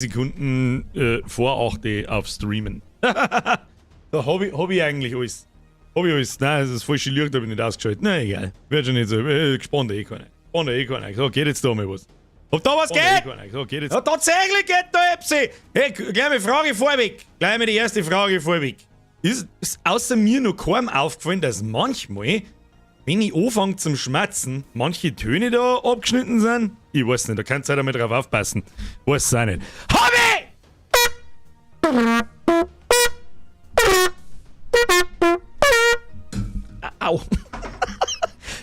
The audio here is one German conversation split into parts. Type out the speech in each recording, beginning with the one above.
Sekunden vor 8 auf Streamen. Da hab ich eigentlich alles. Nein, das ist falsche Licht, habe ich nicht ausgeschaltet. Na egal. Wird schon nicht so. Gespannt keiner. So, geht jetzt da mal was. Ob da was geht? So, geht jetzt. Ja, tatsächlich geht da etwas. Hey, gleich mal Frage vorweg. Gleich mal die erste Frage vorweg. Ist außer mir noch keinem aufgefallen, dass manchmal, wenn ich anfange zum Schmatzen, manche Töne da abgeschnitten sind? Ich weiß nicht, da könnt ihr halt einmal drauf aufpassen. Weiß es auch nicht. Hobby! Au.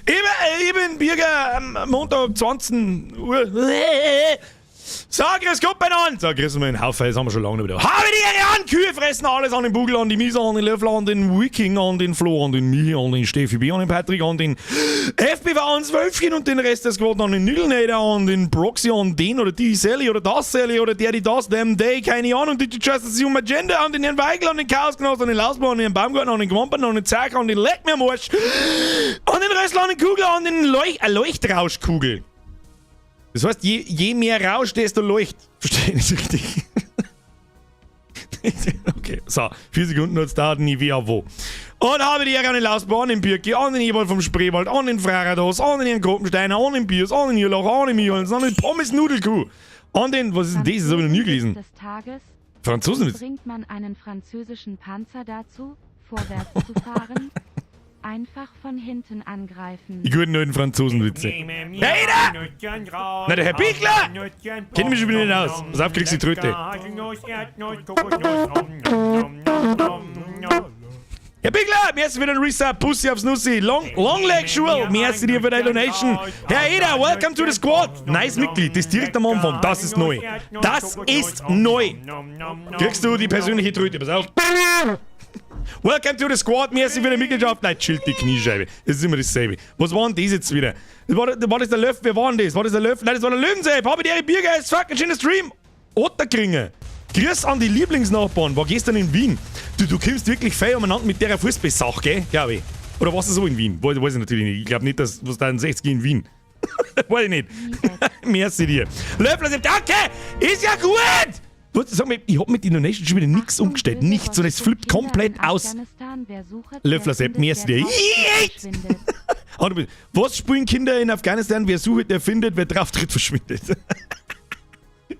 Ich bin Bürger am Montag 20 Uhr. So, grüß Gott beieinander. So, grüß mal einen Haufen, das haben wir schon lange nicht wieder. Habe die Ehre an! Kühe fressen alles an den Bugel, an die Misa, an den Löffler, an den Wiking, an den Flo, an den Michi, an den Steffi B, an den Patrick, an den FBW, an das Wölfchen und den Rest des Squad, an den Nügelnader, an den Proxy, an den oder die Sally oder das Sally oder der, die das, dem, day, keine Ahnung, die Justice Human Agenda, an den Herrn Weigel, an den Chaosgenoss, an den Lausbau, an den Baumgarten, an den Gwampern, an den Zack, an den Leck mir am Arsch, an den Rössler, an den Kugel, an den Leuchtrauschkugel. Das heißt, je mehr Rausch, desto Leucht. Verstehe ich nicht richtig? Okay, so. 4 Sekunden hat es dauert, nie wer wo. Und habe die Ehre an den Lausbau, an den Birki, an den Ewald vom Spreewald, an den Freirados, an den Herrn Koppensteiner, an den Biers, an den Nierlach, an den Michals, an den Pommes Nudelkuh. An den, was ist denn das? Das habe ich noch nie gelesen. Des Tages Franzosen. bringt man einen französischen Panzer dazu, vorwärts zu fahren? Einfach von hinten angreifen. Die guten alten Franzosenwitze. Hey da! Na, der Herr Bichler! Kennt mich schon wieder nicht aus. Pass auf, kriegst du die Tröte. Herr Bichler, merci für den Resub. Pussy aufs Nussi. Long Leg Schuhe. Merci dir für deine Donation. Herr Eder, welcome to the squad. Nice Mitglied. Das direkt am Anfang. Das ist neu. Das ist neu. Kriegst du die persönliche Tröte. Pass auf. Welcome to the squad, merci für die Mitgliedschaft. Nein, chillt die Kniescheibe. Das ist immer dasselbe. Was war denn das jetzt wieder? War das der Löffel? Wer war denn das? War das der Löffel? Nein, das war der Löwensepp. Habe die Bierger als fucking schöner Stream. Otterkringe. Grüß an die Lieblingsnachbarn. War gestern in Wien. Du kommst wirklich fein umeinander mit der Fußballsache, gell? Glaube ich. Oder warst du so in Wien? Weiß ich natürlich nicht. Ich glaube nicht, dass was da in 60 in Wien. Weiß ich nicht. Merci dir. Löffler, danke! Ist ja gut! Sag mal, ich hab mit Indonesien schon wieder nichts umgestellt. Nichts. Und es flippt komplett aus. Löffler Sepp, merci dir. Was spielen Kinder in Afghanistan? Wer sucht, der findet, wer drauftritt, verschwindet.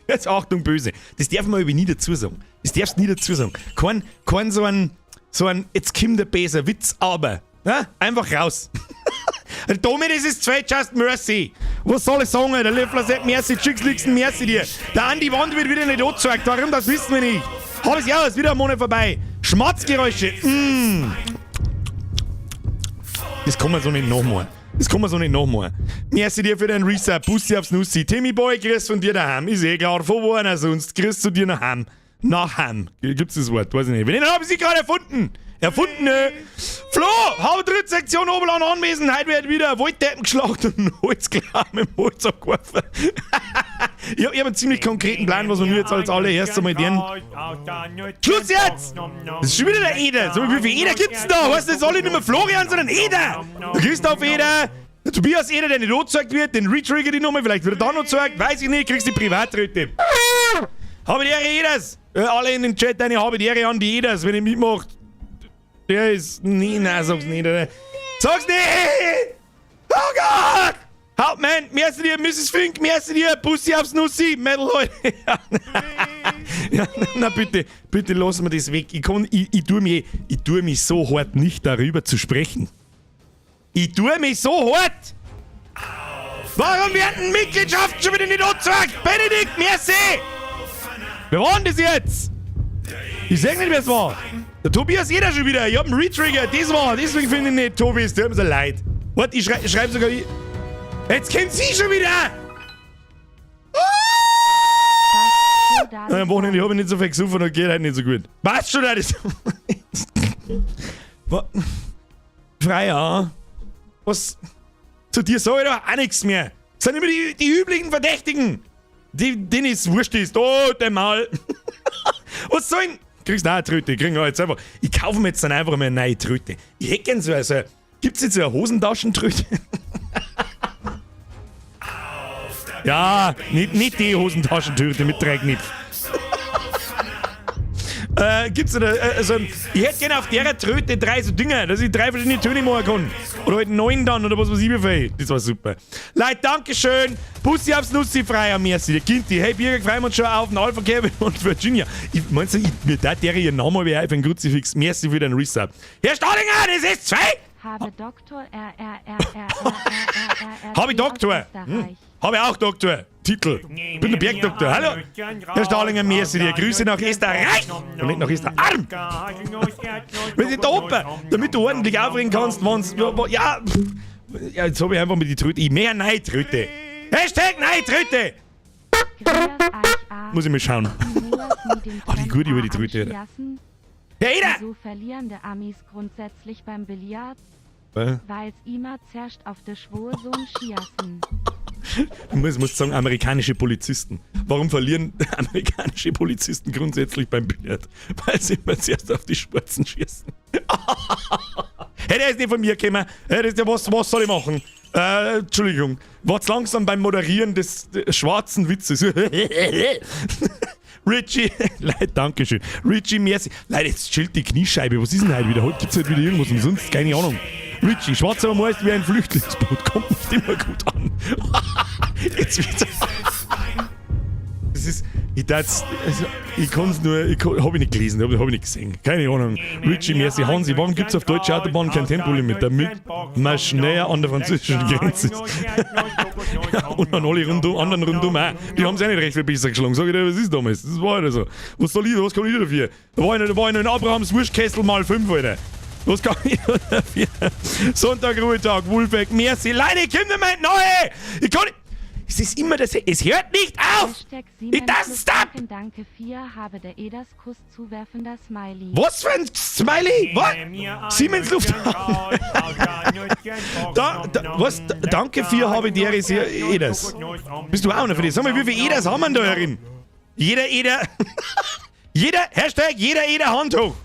Jetzt Achtung, böse. Das darf man aber nie dazu sagen. Das darfst du nie dazu sagen. Kein so ein, jetzt kommt der böse Witz, aber. Ja? Einfach raus. Tommy, das ist 2 Just Mercy. Was soll ich sagen? Der Löffler sagt merci, Chicks Lixen, merci dir. Der Andi Wand wird wieder nicht angezeigt. Warum? Das wissen wir nicht. Hab ich's ja, ist wieder ein Monat vorbei. Schmatzgeräusche. Das kann man so nicht nachmachen. Merci dir für deinen Reset. Pussy aufs Nussi. Timmy Boy, grüß von dir daheim. Ist eh klar. Von wo einer sonst? Grüß zu dir nach Heim. Nach Heim. Gibt's das Wort? Weiß ich nicht. Wen haben sie gerade erfunden? Flo, Haupttrittsektion Oberland anwesend. Heute wird wieder Walddeppen geschlagen und ein Holzklar mit dem Holz abgeworfen. Ich hab einen ziemlich konkreten Plan, was wir nur jetzt als allererstes einmal den. Schluss jetzt! Das ist schon wieder der Eder. So, wie viele Eder gibt's denn da? Weißt du, das soll nicht mehr Florian, sondern Eder. Der Christoph Eder, der Tobias Eder, der nicht angezeigt wird, den retrigger die Nummer, vielleicht wird er da noch gezeigt, weiß ich nicht, kriegst die Privatröte. Habe die Ehre, Eders. Alle in den Chat, eine habe die Ehre an die Eders, wenn ihr mitmacht. Der ist. Nee, nein, sag's nicht, oder? Sag's nicht! Oh Gott! Hauptmann, merci dir, Mrs. Fink, merci dir, Pussy aufs Nussi, Metal, Leute. Ja, na bitte lassen wir das weg. Ich tue mich so hart nicht darüber zu sprechen. Ich tue mich so hart! Warum werden Mitgliedschaften schon wieder nicht angezeigt? Benedikt, merci! Wer war denn das jetzt? Ich sag nicht, wer es war. Der Tobias jeder schon wieder. Ich hab einen Retrigger. Das war. Deswegen finde ich nicht, Tobi. Es tut mir so leid. Warte, ich schreib sogar. Jetzt kennt sie schon wieder! Am Wochenende habe ich nicht so viel gesucht und geht halt nicht so gut. Was schon alles? Freier. Was? Zu dir sag ich doch auch nichts mehr. Das sind immer die üblichen Verdächtigen. Denen es wurscht ist. Oh, der Maul. Was soll denn? Kriegst du auch eine Tröte? Jetzt einfach. Ich kaufe mir jetzt dann einfach mal eine neue Tröte. Ich hätte gern so eine. Gibt's jetzt so eine Hosentaschentröte? Ja, nicht die Hosentaschentröte mit Drecknipf. Gibt's da, ich hätte gerne auf der Tröte 3 so Dinger, dass ich 3 verschiedene Töne machen kann. Oder halt 9 dann, oder was weiß ich wie viel. Das war super. Leute, Dankeschön. Bussi aufs Nussi, frei am Merci. Der Kinti. Hey, Birger, freuen wir uns schon auf den Alpha Kevin und Virginia. Meinst du, mir da der ihren Namen wie auf ein Kruzifix. Merci für den Resub. Herr Stahlinger, das ist 2. Habe Doktor Habe ich Doktor? Habe ich auch Doktor. Titel. Bin der Bergdoktor. Hallo. Herr Stahlinger, merci dir. Grüße nach Österreich. Und nicht nach Österreich. Wir sind da oben, damit du ordentlich aufregen kannst, wenn's... Ja, jetzt habe ich einfach mit die Tröte. Mehr Neidtröte. Hashtag Neidtröte. Muss ich mal schauen. Wie gut über die Tröte. Ja, jeder. So verlieren die Amis grundsätzlich beim Billard, weil's immer zerrscht auf der Schwur so'n Schiassen. Du musst sagen, amerikanische Polizisten. Warum verlieren amerikanische Polizisten grundsätzlich beim Billard? Weil sie immer zuerst auf die Schwarzen schießen. Hey, der ist nicht von mir gekommen. Hey, das ist ja, was soll ich machen? Entschuldigung. Wart's langsam beim Moderieren des schwarzen Witzes. Richie, Leute, dankeschön. Richie, merci. Leute, jetzt chillt die Kniescheibe. Was ist denn heute wieder? Heute gibt's halt wieder irgendwas umsonst. Keine Ahnung. Richie, schwarzer Humor ist wie ein Flüchtlingsboot. Kommt nicht immer gut an. Jetzt wird's. Das ist. Ich kann's nur. Hab ich nicht gelesen, hab ich nicht gesehen. Keine Ahnung. Richie, merci. Hansi, warum gibt's auf deutsche Autobahnen kein Tempolimit? Damit man schneller an der französischen Grenze ist. Und an alle anderen rundum auch. Die haben's auch nicht recht viel besser geschlagen. Sag ich dir, was ist damals? Das war halt so. Was kann ich dafür? Da war ich in Abrahams Wurstkessel mal 5, Alter. Was kann ich dafür? Sonntag, Ruhetag, Wolfeck, merci. Leute, ich komm nicht mehr neue! Ich kann nicht. Es ist immer das. Es hört nicht auf! It doesn't stop! Danke 4 habe der Edas Kuss zuwerfender Smiley. Was für ein Smiley? Was? Siemens Luft. Was? Danke 4 habe der ist hier Edas. Bist du auch noch für das? Sag mal, wie viele Edas haben wir da herin? Jeder Eder. Hashtag jeder Eder Hand hoch.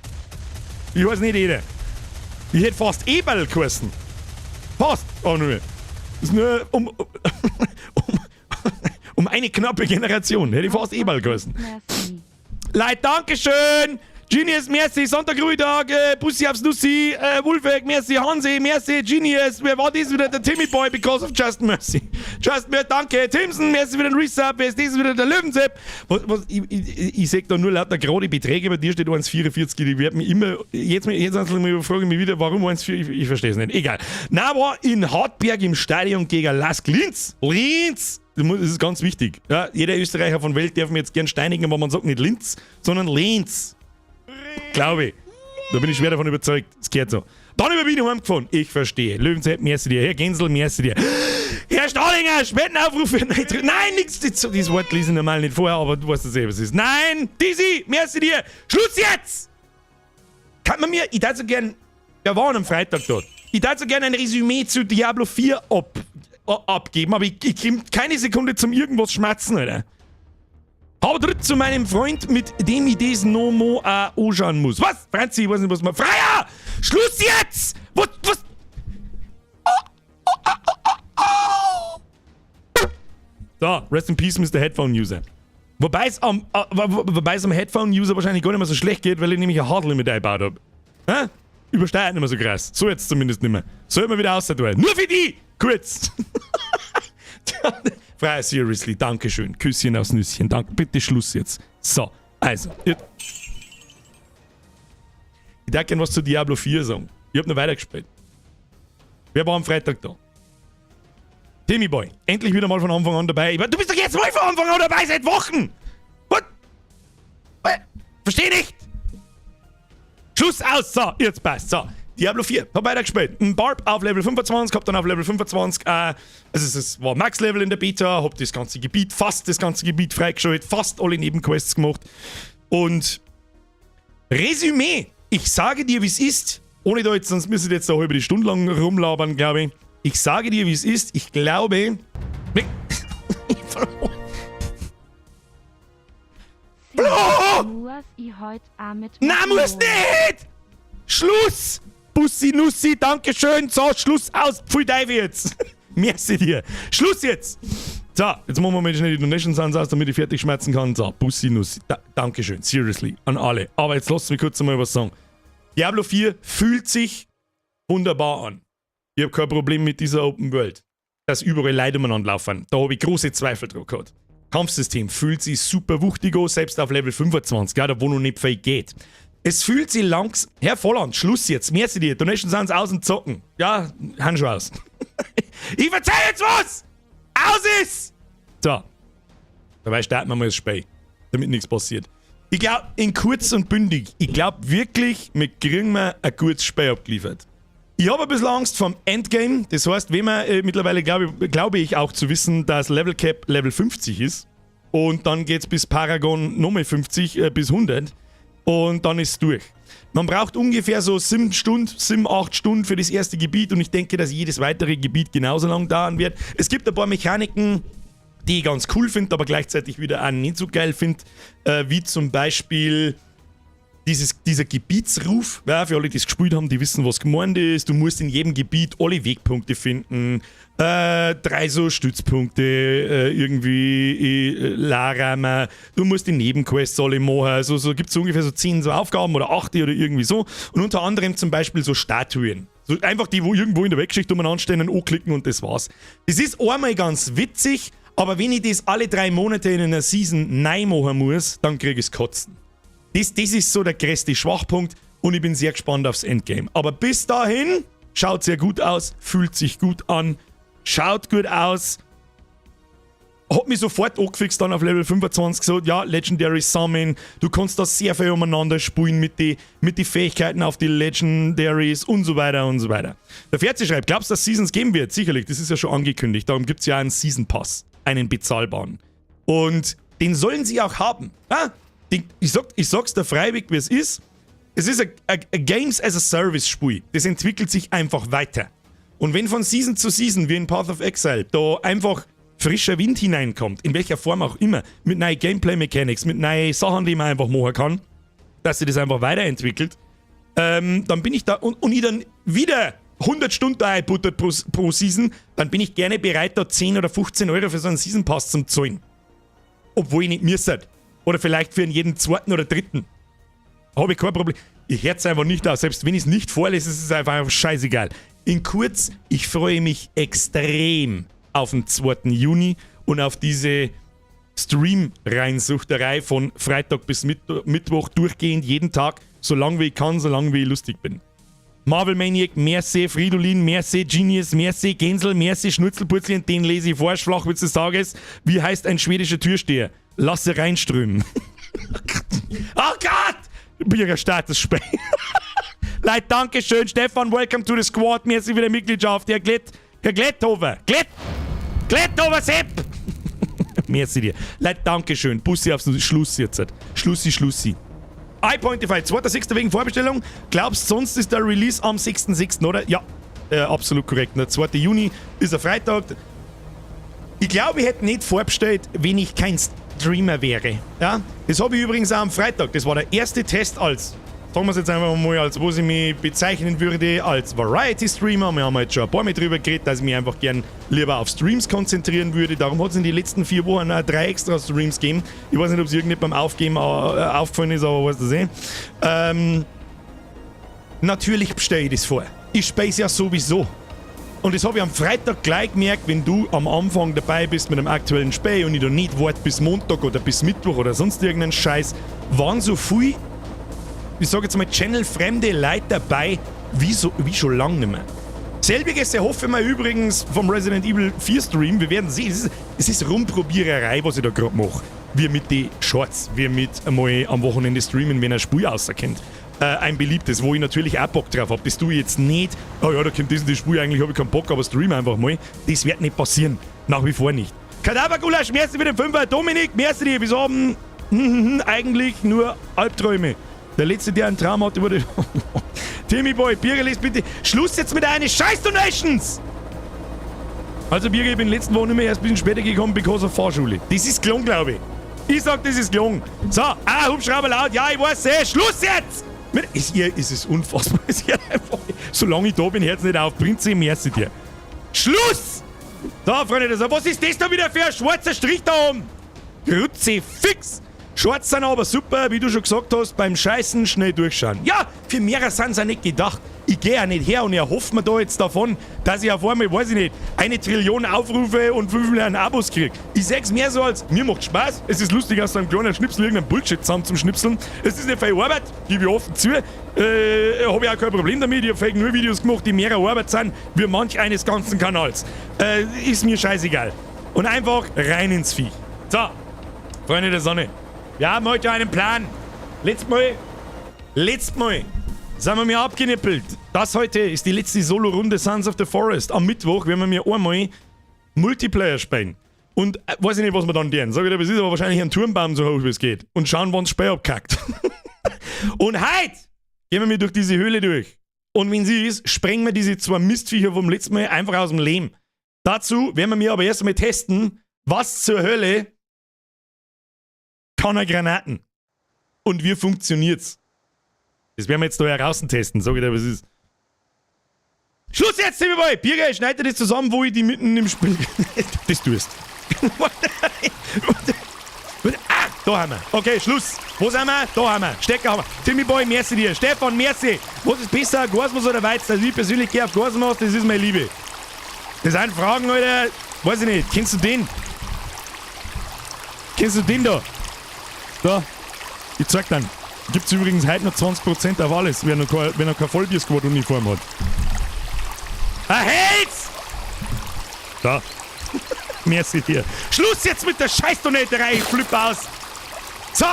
Ich weiß nicht Eder. Ich hätte fast Eberl geheißen. Fast. Oh, nur. Das ist nur um eine knappe Generation. Hätte ich fast Eberl geheißen. Leute, Dankeschön. Genius, merci. Sonntag-Ruhetag. Bussi aufs Nussi. Wolfeck, merci. Hansi, merci. Genius. Wer war das wieder? Der Timmy Boy because of Just Mercy. Just Mercy, danke. Timson, merci für den Resub. Wer ist das wieder? Der Löwensepp. Ich sag da nur lauter gerade Beträge. Bei dir steht 1,44. Die werden mich immer... Jetzt frage ich mich wieder, warum 1,4? Ich verstehe es nicht. Egal. Na, war in Hartberg im Stadion gegen Lask Linz. Linz! Das ist ganz wichtig. Ja, jeder Österreicher von Welt darf mir jetzt gern steinigen, aber man sagt nicht Linz, sondern Linz. Glaube ich. Da bin ich schwer davon überzeugt. Das gehört so. Dann über Wien heimgefahren. Ich verstehe. Löwensepp, merci dir. Herr Gensel, merci dir. Herr Stahlinger, Spendenaufruf für Nein, nichts. Dieses Wort lese ich normal nicht vorher, aber du weißt ja selber, was es ist. Nein, Dizzy, merci dir. Schluss jetzt! Kann man mir, ich darf so gern, wir waren am Freitag dort. Ich darf so gern ein Resümee zu Diablo 4 abgeben, aber ich kriege keine Sekunde zum irgendwas schmatzen, Alter. Aber dritt zu meinem Freund, mit dem ich das Nomo anschauen muss. Was? Franzi, ich weiß nicht, was man... Freier! Schluss jetzt! Was? So, rest in peace, Mr. Headphone-User. Wobei es am Headphone-User wahrscheinlich gar nicht mehr so schlecht geht, weil ich nämlich ein Hardlimit eingebaut habe. Hä? Übersteuert nicht mehr so krass. So jetzt zumindest nicht mehr. Soll man wieder außer tun. Nur für die! Kurz! Freier, seriously, dankeschön. Küsschen aufs Nüsschen. Danke. Bitte Schluss jetzt. So, also. Ich darf gerne was zu Diablo 4 sagen. Ich hab noch weitergespielt. Wer war am Freitag da? Timmy Boy. Endlich wieder mal von Anfang an dabei. Du bist doch jetzt mal von Anfang an dabei, seit Wochen! What? Versteh nicht! Schluss aus! So, jetzt passt. So. Diablo 4, hab weitergespielt. Ein Barb auf Level 25, hab dann auf Level 25, also es war Max-Level in der Beta, hab fast das ganze Gebiet freigeschaltet, fast alle Nebenquests gemacht. Und Resümee, ich sage dir, wie es ist, ohne da jetzt, sonst müsste ich jetzt eine halbe Stunde lang rumlabern, glaube ich. Ich sage dir, wie es ist, ich glaube... Na, muss nicht! Schluss! Bussi, Nussi, Dankeschön. So, Schluss aus. Pfui Deive jetzt. Merci dir. Schluss jetzt. So, jetzt machen wir mal schnell die Donation Sounds aus, damit ich fertig schmerzen kann. So, Bussi Nussi. Dankeschön, seriously, an alle. Aber jetzt lasst mich kurz mal was sagen. Diablo 4 fühlt sich wunderbar an. Ich habe kein Problem mit dieser Open World. Dass überall Leute umeinander laufen. Da habe ich große Zweifel dran gehabt. Kampfsystem fühlt sich super wuchtig an, selbst auf Level 25, ja, da wo noch nicht viel geht. Es fühlt sich langsam... Herr Volland, Schluss jetzt. Merci dir. Donation Sounds aus und zocken. Ja, Handschuh aus. Ich erzähl jetzt was! Aus ist! So. Dabei starten wir mal das Spiel. Damit nichts passiert. Ich glaube, in kurz und bündig, ich glaube wirklich, wir kriegen ein gutes Spiel abgeliefert. Ich habe ein bisschen Angst vom Endgame. Das heißt, wenn man mittlerweile glaube ich auch zu wissen, dass Level Cap Level 50 ist. Und dann geht's bis Paragon nochmal 50 bis 100. Und dann ist es durch. Man braucht ungefähr so 7, 8 Stunden für das erste Gebiet. Und ich denke, dass jedes weitere Gebiet genauso lang dauern wird. Es gibt ein paar Mechaniken, die ich ganz cool finde, aber gleichzeitig wieder auch nicht so geil finde. Wie zum Beispiel... Dieser Gebietsruf, ja, für alle, die es gespielt haben, die wissen, was gemeint ist. Du musst in jedem Gebiet alle Wegpunkte finden, 3 so Stützpunkte irgendwie Laramen. Du musst die Nebenquests alle machen. Also so gibt es ungefähr so 10 so Aufgaben oder 8 oder irgendwie so. Und unter anderem zum Beispiel so Statuen. So einfach die, wo irgendwo in der Wegschicht umeinander stehen, anklicken und das war's. Das ist einmal ganz witzig, aber wenn ich das alle 3 Monate in einer Season neu machen muss, dann kriege ich es kotzen. Das ist so der größte Schwachpunkt und ich bin sehr gespannt aufs Endgame. Aber bis dahin, schaut sehr gut aus, fühlt sich gut an, schaut gut aus. Hat mich sofort angefixt dann auf Level 25 gesagt, ja, Legendary Summon, du kannst da sehr viel umeinander spielen mit die Fähigkeiten auf die Legendaries und so weiter und so weiter. Der Ferzi schreibt, glaubst du, dass Seasons geben wird? Sicherlich, das ist ja schon angekündigt, darum gibt es ja einen Season Pass, einen bezahlbaren. Und den sollen sie auch haben, ja? Ich sag's dir freiwillig, wie es ist. Es ist ein Games as a Service Spiel. Das entwickelt sich einfach weiter. Und wenn von Season zu Season, wie in Path of Exile, da einfach frischer Wind hineinkommt, in welcher Form auch immer, mit neuen Gameplay-Mechanics, mit neuen Sachen, die man einfach machen kann, dass sich das einfach weiterentwickelt, dann bin ich da und ich dann wieder 100 Stunden einbuttert pro Season, dann bin ich gerne bereit, da 10 oder 15 Euro für so einen Season Pass zu zahlen. Obwohl ich nicht müsste. Oder vielleicht für jeden zweiten oder dritten. Habe ich kein Problem. Ich höre es einfach nicht aus. Selbst wenn ich es nicht vorlese, ist es einfach scheißegal. In kurz, ich freue mich extrem auf den 2. Juni und auf diese Stream-Reinsuchterei von Freitag bis Mittwoch durchgehend, jeden Tag, so lange wie ich kann, so lange wie ich lustig bin. Marvel Maniac, merci, Fridolin, merci, Genius, merci, Gensel, merci, Schnutzelputzli, den lese ich vor, Flachwitz des Tages. Wie heißt ein schwedischer Türsteher? Lasse reinströmen. Oh Gott! Bürger Statusspiel. Leute, danke schön. Stefan, welcome to the squad. Merci für die Mitgliedschaft. Herr Glätthofer. Glätthofer Sepp. Merci dir. Leute, danke schön. Bussi aufs Schluss jetzt. Schlussi. iPointify, 2.6. wegen Vorbestellung. Glaubst sonst ist der Release am 6.6., oder? Ja, absolut korrekt. Der 2. Juni ist ein Freitag. Ich glaube, ich hätte nicht vorbestellt, wenn ich kein Streamer wäre. Ja? Das habe ich übrigens auch am Freitag. Das war der erste Test als, sagen wir es jetzt einfach mal, als wo ich mich bezeichnen würde, als Variety-Streamer. Wir haben jetzt schon ein paar Mal drüber geredet, dass ich mich einfach gern lieber auf Streams konzentrieren würde. Darum hat es in den letzten 4 Wochen auch 3 extra Streams gegeben. Ich weiß nicht, ob es irgendjemand beim Aufgeben aufgefallen ist, aber weißt du eh. Natürlich bestelle ich das vor. Ich spiele es ja sowieso. Und das habe ich am Freitag gleich gemerkt, wenn du am Anfang dabei bist mit einem aktuellen Spiel und ich da nicht warte bis Montag oder bis Mittwoch oder sonst irgendeinen Scheiß, waren so viel, ich sage jetzt mal, channelfremde Leute dabei, wie schon lange nicht mehr. Selbiges erhoffe ich mir übrigens vom Resident Evil 4 Stream. Wir werden sehen, es ist Rumprobiererei, was ich da gerade mache. Wie mit den Shorts, wie mit einmal am Wochenende streamen, wenn ein Spiel rauskommt. Ein beliebtes, wo ich natürlich auch Bock drauf habe. Das tue ich jetzt nicht, oh ja, da kommt das und das Spiel, eigentlich habe ich keinen Bock, aber stream einfach mal. Das wird nicht passieren. Nach wie vor nicht. Kadavergulasch, merci für den 5er. Dominik, merci dir, bis oben. Eigentlich nur Albträume. Der letzte, der einen Traum hatte, wurde... Timmy Boy, Birger, lest bitte. Schluss jetzt mit deinen Scheiß-Donations! Also Birger, ich bin letzten Woche nicht mehr erst ein bisschen später gekommen, because of Fahrschule. Das ist gelungen, glaube ich. Ich sag, das ist gelungen. So, Hubschrauber laut, ja, ich weiß, Schluss jetzt! Es ist unfassbar. Solange ich da bin, hört es nicht auf. Prinzi, merci dir. Schluss! So, Freunde, was ist das da wieder für ein schwarzer Strich da oben? Grütze fix! Shorts sind aber super, wie du schon gesagt hast, beim Scheißen schnell durchschauen. Ja, für mehr sind sie nicht gedacht. Ich gehe ja nicht her und erhoffe mir da jetzt davon, dass ich auf einmal, weiß ich nicht, 1 Trillion Aufrufe und 5 Millionen Abos kriege. Ich sag's mehr so als, mir macht Spaß. Es ist lustig, aus so einem kleinen Schnipsel irgendeinen Bullshit zusammen zum Schnipseln. Es ist nicht viel Arbeit, gebe ich offen zu. Habe ich auch kein Problem damit. Ich habe Fake nur Videos gemacht, die mehr Arbeit sind, wie manch eines ganzen Kanals. Ist mir scheißegal. Und einfach rein ins Viech. So, Freunde der Sonne. Wir haben heute einen Plan. Letztes Mal sind wir mir abgenippelt. Das heute ist die letzte Solo-Runde Sons of the Forest. Am Mittwoch werden wir mir einmal Multiplayer spielen. Und weiß ich nicht, was wir dann tun. Sag ich dir, es ist aber wahrscheinlich ein Turmbaum so hoch, wie es geht. Und schauen, wann das Spiel abkackt. Und heute gehen wir mir durch diese Höhle durch. Und wenn sie ist, sprengen wir diese 2 Mistviecher vom letzten Mal einfach aus dem Lehm. Dazu werden wir mir aber erst einmal testen, was zur Hölle kann er Granaten. Und wie funktioniert's? Das werden wir jetzt da heraus testen, sag ich dir, was ist. Schluss jetzt, Timmy Boy! Birger, schneid dir das zusammen, wo ich die mitten im Spiel. Das tust. Da haben wir. Okay, Schluss. Wo sind wir? Da haben wir. Stecker haben wir. Timmy Boy, merci dir. Stefan, merci. Was ist besser, Gorsmus oder Weizen? Also ich persönlich gehe auf Gorsmus, das ist meine Liebe. Das sind Fragen, Alter. Weiß ich nicht. Kennst du den? Kennst du den da? Da, ich zeig dann. Gibt's übrigens heute noch 20% auf alles, wenn er keine Vollbier-Squad-Uniform hat. Ein Hals! Da. Merci dir. Schluss jetzt mit der Scheißdonnerei, ich flippe aus. So,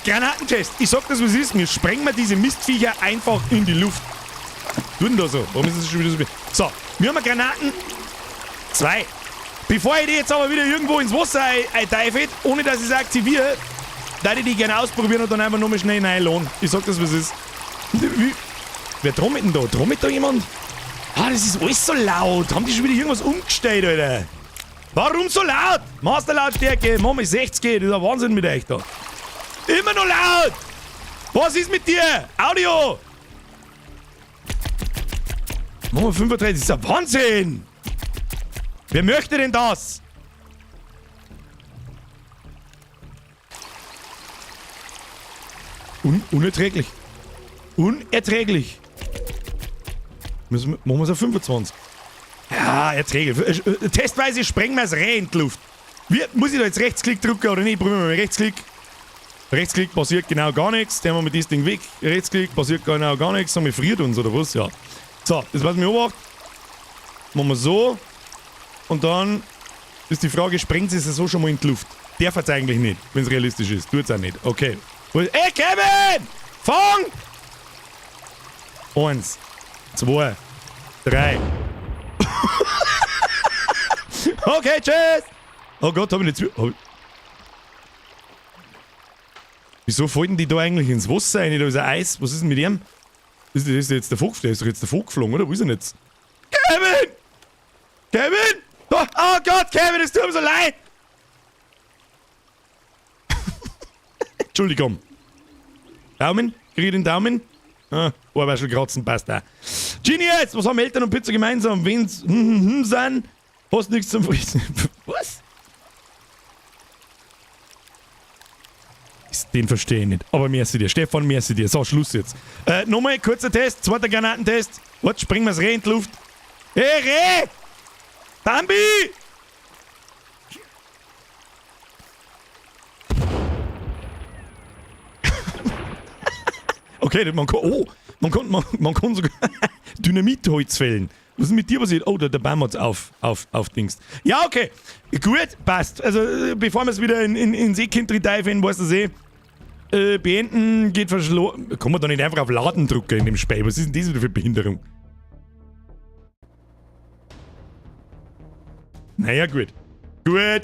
Granatentest. Ich sag das, was es ist. Wir sprengen diese Mistviecher einfach in die Luft. Was tut denn da so? Warum ist das schon wieder so viel? So, wir haben Granaten. 2. Bevor ich die jetzt aber wieder irgendwo ins Wasser einteife, ohne dass ich es aktiviere, da ich die gerne ausprobieren und dann einfach nur mal schnell reinladen. Ich sag das, was es ist. Wer trommelt denn da? Trommelt da jemand? Ah, das ist alles so laut. Haben die schon wieder irgendwas umgestellt, Alter? Warum so laut? Masterlautstärke, mach mal 60, das ist ein Wahnsinn mit euch da. Immer noch laut! Was ist mit dir? Audio! Mach mal 35, das ist ein Wahnsinn! Wer möchte denn das? Unerträglich. Unerträglich. Machen wir es auf 25. Ja, erträglich. Testweise sprengen wir es rein in die Luft. Muss ich da jetzt Rechtsklick drücken oder nicht? Probieren wir mal Rechtsklick. Rechtsklick passiert genau gar nichts. Dann haben wir das Ding weg. Rechtsklick passiert genau gar nichts. Dann friert uns oder was? Ja. So, das was wir beobachten. Machen wir so. Und dann ist die Frage, sprengt es so schon mal in die Luft? Darf es eigentlich nicht, wenn es realistisch ist. Tut es auch nicht. Okay. Ey, Kevin! Fang! 1, 2, 3. Okay, tschüss! Oh Gott, hab ich nicht Wieso fallen die da eigentlich ins Wasser rein? Da ist ein Eis. Was ist denn mit ihm? Ist jetzt der Vogel? Der ist doch jetzt der Vogel geflogen, oder? Wo ist er denn jetzt? Kevin! Kevin! Oh Gott, Kevin, es tut mir so leid! Entschuldigung. Daumen? Krieg ich den Daumen? Ah, Ohrwaschel kratzen, passt auch. Genius! Was haben Eltern und Pizza gemeinsam? Wenn's sind, hast nichts zum Frissen. Was? Den verstehe ich nicht. Aber merci dir. Stefan, merci dir. So, Schluss jetzt. Nochmal, kurzer Test. 2. Granatentest. Warte, springen wir das Reh in die Luft. Hey, Reh! Bambi! Okay, man kann sogar Dynamitholz fällen. Was ist mit dir passiert? Oh, der Baum hat's auf Dings. Ja, okay. Gut, passt. Also, bevor wir es wieder in See-Country diven, weißt du eh, beenden geht verschlossen. Kann man da nicht einfach auf Laden drücken in dem Spiel? Was ist denn das wieder für Behinderung? Naja, gut. Gut.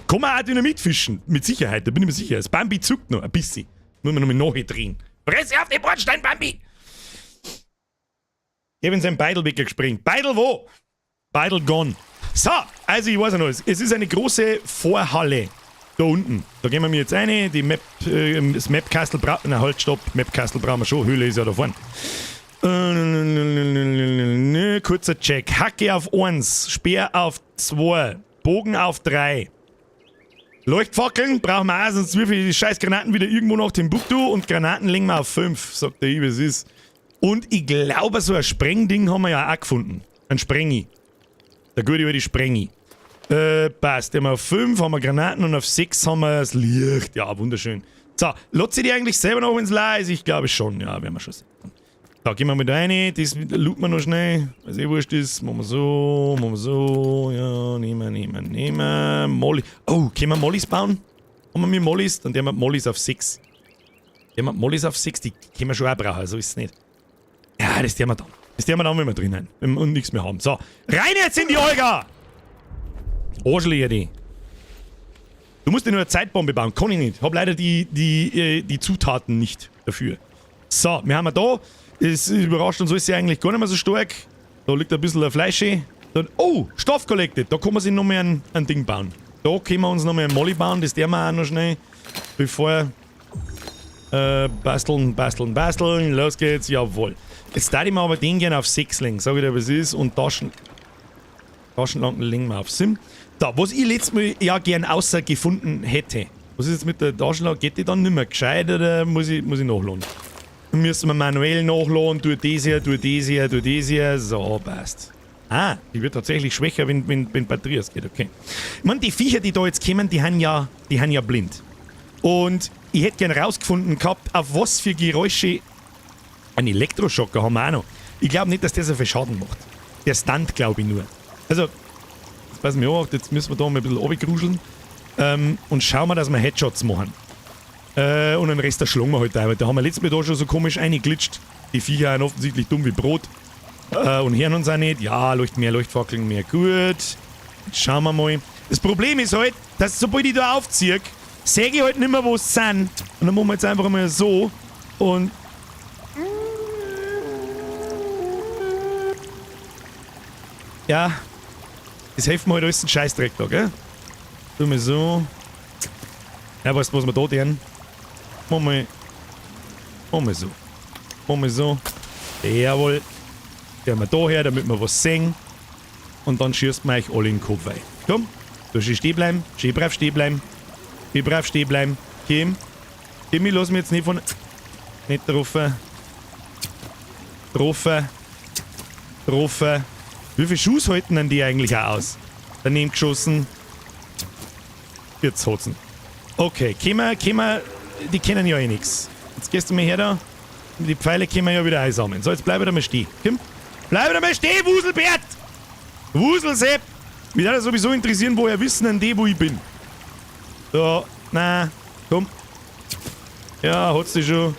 Kann man auch Dynamit fischen? Mit Sicherheit, da bin ich mir sicher. Das Bambi zuckt noch ein bisschen. Muss man noch mal nachdrehen. Fresse auf den Bordstein, Bambi! Eben sein Beidel weggespringt. Beidel wo? Beidel gone. So, also ich weiß ja noch, es ist eine große Vorhalle. Da unten. Da gehen wir mir jetzt rein. Die Map, das Mapcastle brauchen wir. Halt, stopp. Mapcastle brauchen wir schon. Höhle ist ja da vorne. Kurzer Check. Hacke auf 1, Speer auf 2, Bogen auf 3. Leuchtfackeln brauchen wir auch, sonst wirf ich die scheiß Granaten wieder irgendwo nach Timbuktu und Granaten legen wir auf 5, sagt der wie es ist. Und ich glaube, so ein Sprengding haben wir ja auch gefunden. Ein Sprengi. Der gute über die Sprengi. Passt. Haben wir auf 5 haben wir Granaten und auf 6 haben wir das Licht. Ja, wunderschön. So, lässt sie die eigentlich selber noch ins Leis? Ich glaube schon. Ja, werden wir schon sehen. So, gehen wir mit rein. Das looten wir noch schnell. Was eh wurscht ist. Machen wir so. Ja, nehmen. Molly. Oh, können wir Mollys bauen? Haben wir mir Mollys? Dann haben wir Mollys auf 6. Die können wir schon auch brauchen, so ist es nicht. Ja, das tun wir dann. Wenn wir drinnen und nichts mehr haben. So, rein jetzt in die Olga! Arschlöcher die. Du musst dir nur eine Zeitbombe bauen. Kann ich nicht. Hab leider die Zutaten nicht dafür. So, wir haben da. Es überrascht uns alles eigentlich gar nicht mehr so stark. Da liegt ein bisschen Fleisch. Dann, oh, Stoff collected. Da kann man sich noch mehr ein Ding bauen. Da können wir uns noch mehr ein Molly bauen. Das tun wir auch noch schnell. Bevor. Basteln. Los geht's. Jawohl. Jetzt darf ich mir aber den gerne auf 6 legen. Sag ich dir, was ist. Und Taschenlampen legen wir auf 7. Da, was ich letztes Mal ja gern außer gefunden hätte. Was ist jetzt mit der Taschenlampe? Geht die dann nicht mehr gescheit oder muss ich nachladen? Dann müssen wir manuell nachladen. Tu das hier. So, passt. Ah, die wird tatsächlich schwächer, wenn Batterie ausgeht. Okay. Ich meine, die Viecher, die da jetzt kommen, die haben ja blind. Und ich hätte gern rausgefunden gehabt, auf was für Geräusche. Ein Elektroschocker haben wir auch noch. Ich glaube nicht, dass der so viel Schaden macht. Der Stunt, glaube ich nur. Also, jetzt passen wir auch, jetzt müssen wir da mal ein bisschen runtergruscheln. Und schauen wir, dass wir Headshots machen. Und den Rest schlagen wir halt ein. Da haben wir letztes Mal da schon so komisch reingeglitscht. Die Viecher sind offensichtlich dumm wie Brot. Und hören uns auch nicht. Ja, Leuchtfackeln mehr. Gut. Jetzt schauen wir mal. Das Problem ist halt, dass sobald ich da aufziehe, sehe ich halt nicht mehr, wo es sind. Und dann machen wir jetzt einfach mal so. Und ja, das hilft mir halt alles ein Scheißdreck da, gell? Tun wir so. Ja, weißt du, was wir da tun? Machen wir so. Jawohl. Gehen wir da her, damit wir was sehen. Und dann schießt man euch alle in den Kopf rein. Komm, du schön stehen bleiben. Schön brav stehen bleiben. Kim, ich lass mich jetzt nicht von. Nicht drauf. Wie viele Schuss halten denn die eigentlich auch aus? Daneben geschossen. Jetzt hat's ihn. Okay, können wir, die kennen ja eh nix. Jetzt gehst du mal her da. Die Pfeile können wir ja wieder einsammeln. So, jetzt bleib da mal stehen. Komm. Bleib da mal stehen, Wuselbert! Wuselsepp! Mich würde sowieso interessieren, woher wissen denn die, wo ich bin. So, na, komm. Ja, hat's dich schon.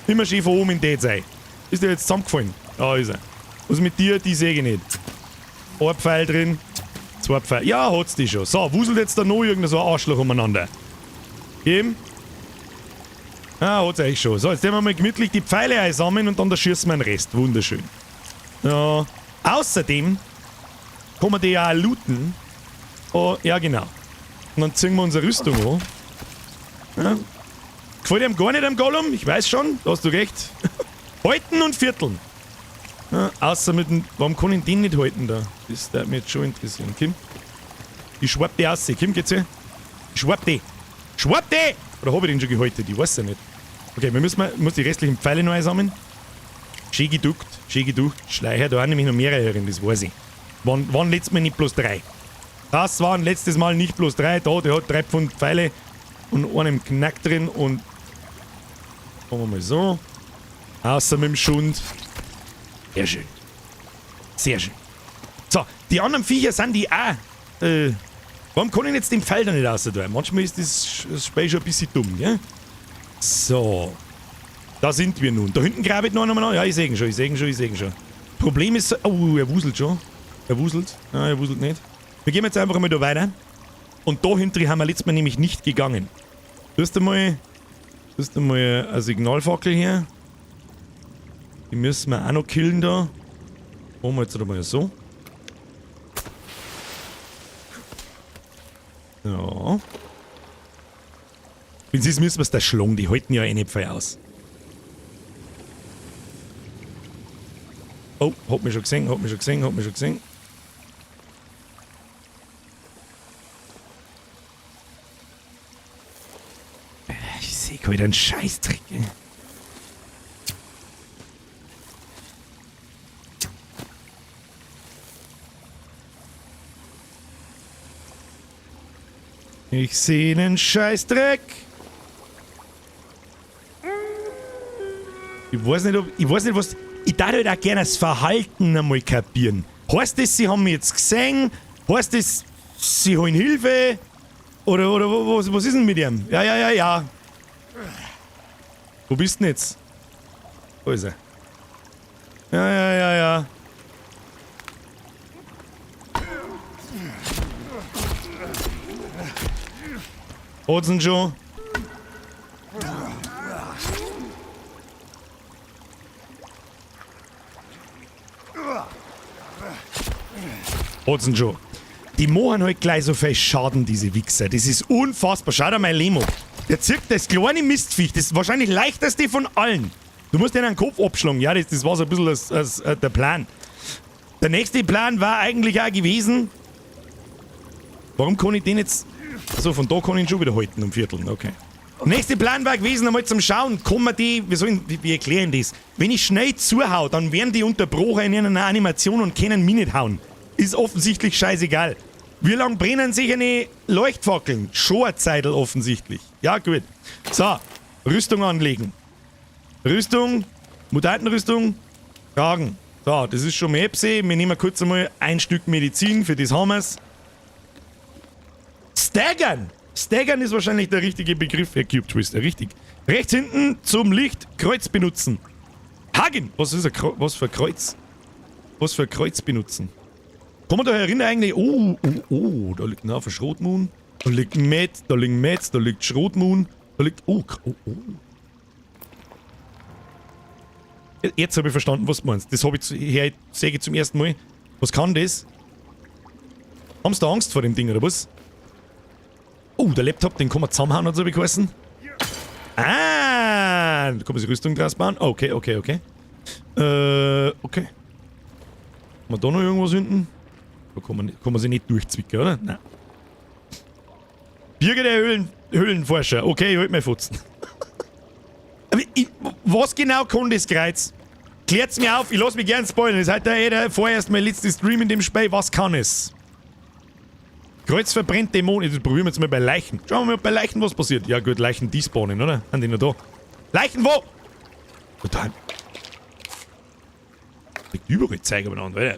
Immer schön von oben in die sein. Ist der jetzt zusammengefallen? Da ist er. Was mit dir, die sehe ich nicht. Ein Pfeil drin. 2 Pfeile. Ja, hat's dich schon. So, wuselt jetzt da noch irgendein so ein Arschloch umeinander. Geben. Ah, hat's eigentlich schon. So, jetzt nehmen wir mal gemütlich die Pfeile einsammeln und dann da schießen wir den Rest. Wunderschön. Ja. Außerdem kann man die ja auch looten. Oh, ja, genau. Und dann ziehen wir unsere Rüstung an. Ja. Gefällt ihm gar nicht am Gollum? Ich weiß schon, da hast du recht. Halten und vierteln. Ja, außer mit dem. Warum kann ich den nicht halten da? Das würde mich jetzt schon interessieren. Kim? Ich schwapp die aus. Kim, geht's hier? Ich schwapp die! Schwapp die! Oder habe ich den schon gehalten? Ich weiß ja nicht. Okay, muss die restlichen Pfeile noch einsammeln. Schön geduckt. Schleicher, da waren nämlich noch mehrere drin, das weiß ich. Waren letztes Mal nicht bloß 3. Das waren letztes Mal nicht bloß 3. Da, der hat 3 Pfund Pfeile und einem Knack drin und. Machen wir mal so. Außer mit dem Schund. Sehr schön. Sehr schön. So, die anderen Viecher sind die auch. Warum kann ich jetzt den Pfeil da nicht raus tun? Manchmal ist das Spiel schon ein bisschen dumm, gell? So. Da sind wir nun. Da hinten grabe ich noch einmal an. Ja, ich sehe ihn schon. Problem ist. Oh, er wuselt schon. Er wuselt nicht. Wir gehen jetzt einfach mal da weiter. Und da hinten haben wir letztes Mal nämlich nicht gegangen. Du hast einmal eine Signalfackel hier. Die müssen wir auch noch killen da. Machen wir jetzt mal so. Ja. Wenn sie es müssen wir es da schlagen. Die halten ja eh nicht voll aus. Oh, hat mich schon gesehen, hat mich schon gesehen, hat mich schon gesehen. Ich sehe wieder einen Scheißdreck, ey. Ich sehe einen Scheißdreck. Ich weiß nicht, was... Ich darf halt auch gerne das Verhalten einmal kapieren. Heißt das, sie haben mich jetzt gesehen? Heißt das, sie holen Hilfe? Oder was ist denn mit ihm? Ja. Wo bist du denn jetzt? Wo ist er? Ja. Hat's ihn schon? Hat's ihn schon? Die machen halt gleich so viel Schaden, diese Wichser. Das ist unfassbar. Schau dir mein Lemo. Der zirkt das kleine Mistviech. Das ist wahrscheinlich leichteste von allen. Du musst den Kopf abschlagen. Ja, das war so ein bisschen der Plan. Der nächste Plan war eigentlich auch gewesen... Warum kann ich den jetzt... Also von da kann ich ihn schon wieder halten, um Vierteln. Okay. Nächster Plan war gewesen, einmal zum Schauen, kann man die... Wie erklären das? Wenn ich schnell zuhau, dann werden die unterbrochen in einer Animation und können mich nicht hauen. Ist offensichtlich scheißegal. Wie lange brennen sich eine Leuchtfackeln? Schon eine Zeitl offensichtlich. Ja, gut. So, Rüstung anlegen. Rüstung, Mutantenrüstung, Kragen. So, das ist schon Mepsi. Wir nehmen kurz einmal ein Stück Medizin, für das haben wir's. Staggern! Staggern ist wahrscheinlich der richtige Begriff, Herr Cube Twister, richtig. Rechts hinten zum Licht Kreuz benutzen. Hagen! Was ist was für Kreuz? Was für Kreuz benutzen? Kann man da erinnern eigentlich? Oh, da liegt ein Haufen Schrotmoon. Da liegt ein Met, da liegt ein Metz, da liegt Schrotmoon. Da liegt... Oh. Jetzt habe ich verstanden, was du meinst. Das habe ich sehe ich zum ersten Mal. Was kann das? Haben Sie da Angst vor dem Ding, oder was? Oh, der Laptop, den kann man zusammenhauen, hat es geheißen. Ah, da kann man sich Rüstung draus bauen. Okay. Okay. Haben wir da noch irgendwas hinten? Da kann man sich nicht durchzwicken, oder? Nein. Birger der Höhlenforscher. Okay, ich halt mein Futzen. Was genau kann das Kreuz? Klärt's mir auf, ich lass mich gern spoilern. Das ist halt vorerst mein letzter Stream in dem Spiel. Was kann es? Kreuz verbrennt Dämonen. Das probieren wir jetzt mal bei Leichen. Schauen wir mal, ob bei Leichen was passiert. Ja gut, Leichen despawnen, oder? Haben die noch da? Leichen wo? Total. Liegt überall Zeiger beieinander.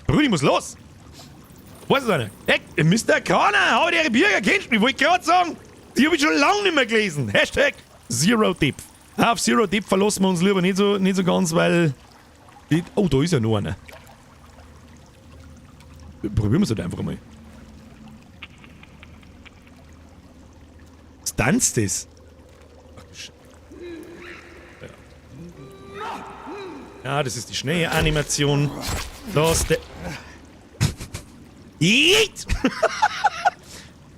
Brudi, muss los. Was ist das? Hey, Mr. Connor, hau die Bürger, kennst du mich? Wollte ich gerade sagen. Die habe ich schon lange nicht mehr gelesen. Hashtag Zero Dip. Auf Zero Dip verlassen wir uns lieber nicht so ganz, weil... Oh, da ist ja noch einer. Probieren wir es halt einfach mal. Was tanzt das? Ja, das ist die schnelle Animation. Das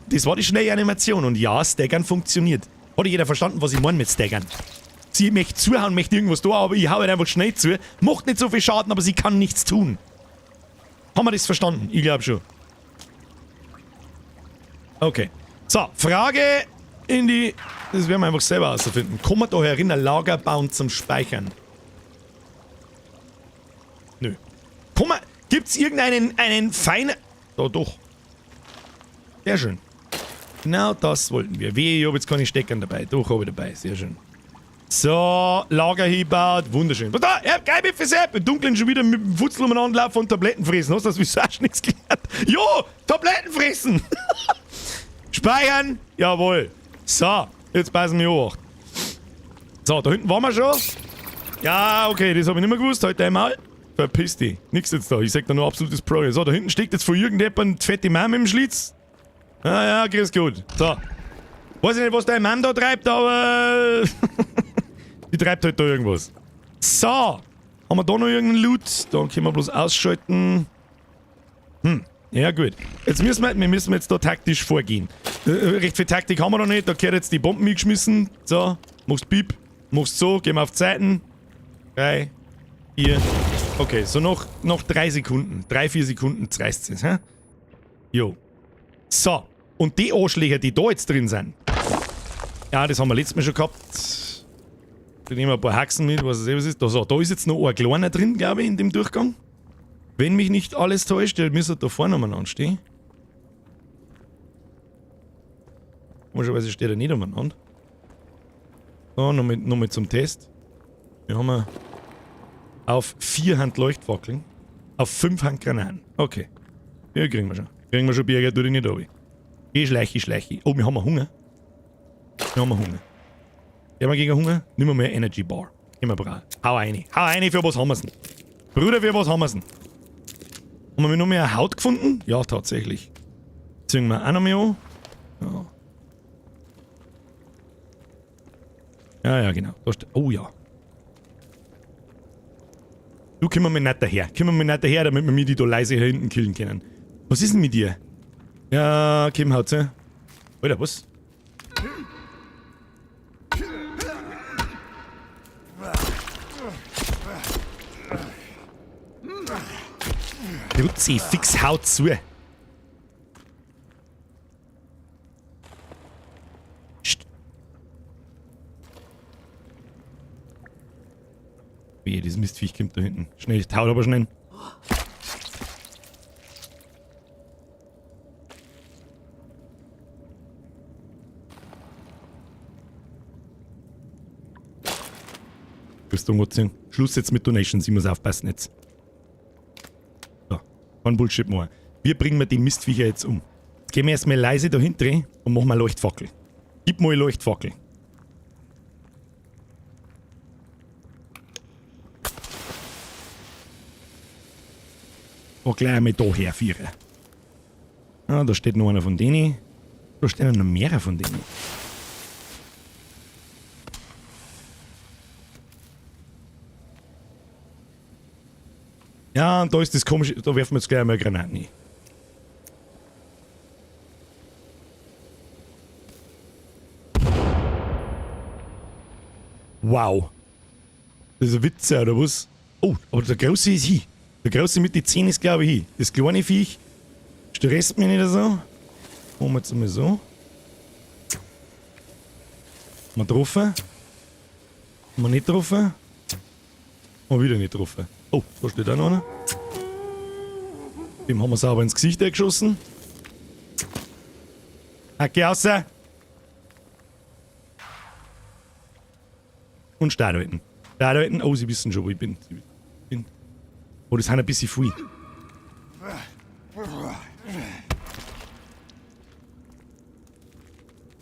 Das war die schnelle Animation und ja, Staggern funktioniert. Hat jeder verstanden, was ich meine mit Staggern? Sie möchte zuhauen, möchte irgendwas da, aber ich hau halt einfach schnell zu. Macht nicht so viel Schaden, aber sie kann nichts tun. Haben wir das verstanden? Ich glaube schon. Okay. So, Frage in die... Das werden wir einfach selber herausfinden. Kann man da herin ein Lager bauen zum Speichern? Nö. Kann man... Gibt's irgendeinen feinen... Da doch. Sehr schön. Genau das wollten wir. Wehe, ich habe jetzt keine Steckern dabei. Doch, habe ich dabei. Sehr schön. So, Lager hingebaut. Wunderschön. Was da? Ja, geil, für Sepp. Im Dunkeln schon wieder mit dem Futzel umeinander laufen und Tabletten fressen. Hast du das Visage nichts gelernt? Jo, Tabletten fressen. Speichern. Jawohl. So, jetzt passen wir hoch. So, da hinten waren wir schon. Ja, okay, das habe ich nicht mehr gewusst. Halt dein Maul. Verpiss dich. Nix jetzt da. Ich sag da nur absolutes Pro. So, da hinten steckt jetzt von irgendjemand fette Mama im Schlitz. Ja, grüß gut. So. Weiß ich nicht, was deine Mom da treibt, aber... die treibt halt da irgendwas. So. Haben wir da noch irgendeinen Loot? Da können wir bloß ausschalten. Ja gut. Jetzt müssen wir jetzt da taktisch vorgehen. Recht viel Taktik haben wir noch nicht. Da gehört jetzt die Bomben mitgeschmissen. So. Machst Piep. Machst so. Gehen wir auf Zeiten. 3, 4. Okay, so noch 3 Sekunden. 3, 4 Sekunden reißt es, hä? Jo. So. Und die Anschläge, die da jetzt drin sind. Ja, das haben wir letztes Mal schon gehabt. Da nehmen wir ein paar Haxen mit, was es ist. Da ist jetzt noch ein kleiner drin, glaube ich, in dem Durchgang. Wenn mich nicht alles täuscht, der müsste da vorne nochmal anstehen. Komischerweise steht er nicht umeinander. So, nochmal zum Test. Wir haben auf 4 Hand Leuchtfackeln. Auf 5 Hand Granaten. Okay. Ja, kriegen wir schon. Kriegen wir schon Birger, tu dich nicht runter. Geh schleichi. Oh, wir haben Hunger. Gehen wir gegen Hunger? Nimm mal mehr Energy Bar. Gehen wir brav. Hau rein, für was haben wir's denn? Bruder, für was haben wir's denn? Haben wir noch mehr Haut gefunden? Ja, tatsächlich. Ziehen wir auch noch mehr an. Ja, genau. Oh ja. Du, komm mir nicht daher. Damit wir mich die da leise hier hinten killen können. Was ist denn mit dir? Ja, Kim haut's, ja. Alter, was? Rutzi, fix haut zu. Psst. Wie, das Mistviech kommt da hinten. Schnell, haut aber schnell. Rüstung anziehen. Schluss jetzt mit Donations, ich muss aufpassen jetzt. So, kein Bullshit mehr. Wie bringen wir die Mistviecher jetzt um? Jetzt gehen wir erstmal leise dahinter und machen mal Leuchtfackel. Gib mal Leuchtfackel. Und gleich einmal da herführen. Ah, da steht noch einer von denen. Da stehen noch mehrere von denen. Ja, und da ist das komische, da werfen wir jetzt gleich einmal Granaten rein. Wow. Das ist ein Witz, oder was? Oh, aber der Große ist hin. Der Große mit den Zähnen ist, glaube ich, hin. Das kleine Viech stresst mich nicht so. Machen wir jetzt mal so. Mal getroffen. Haben wir nicht getroffen. Und wieder nicht getroffen. Oh, da steht auch noch einer. Dem haben wir sauber ins Gesicht geschossen. Geh raus. Und Start halten. Oh, sie wissen schon, wo ich bin. Oh, das sind ein bisschen viel.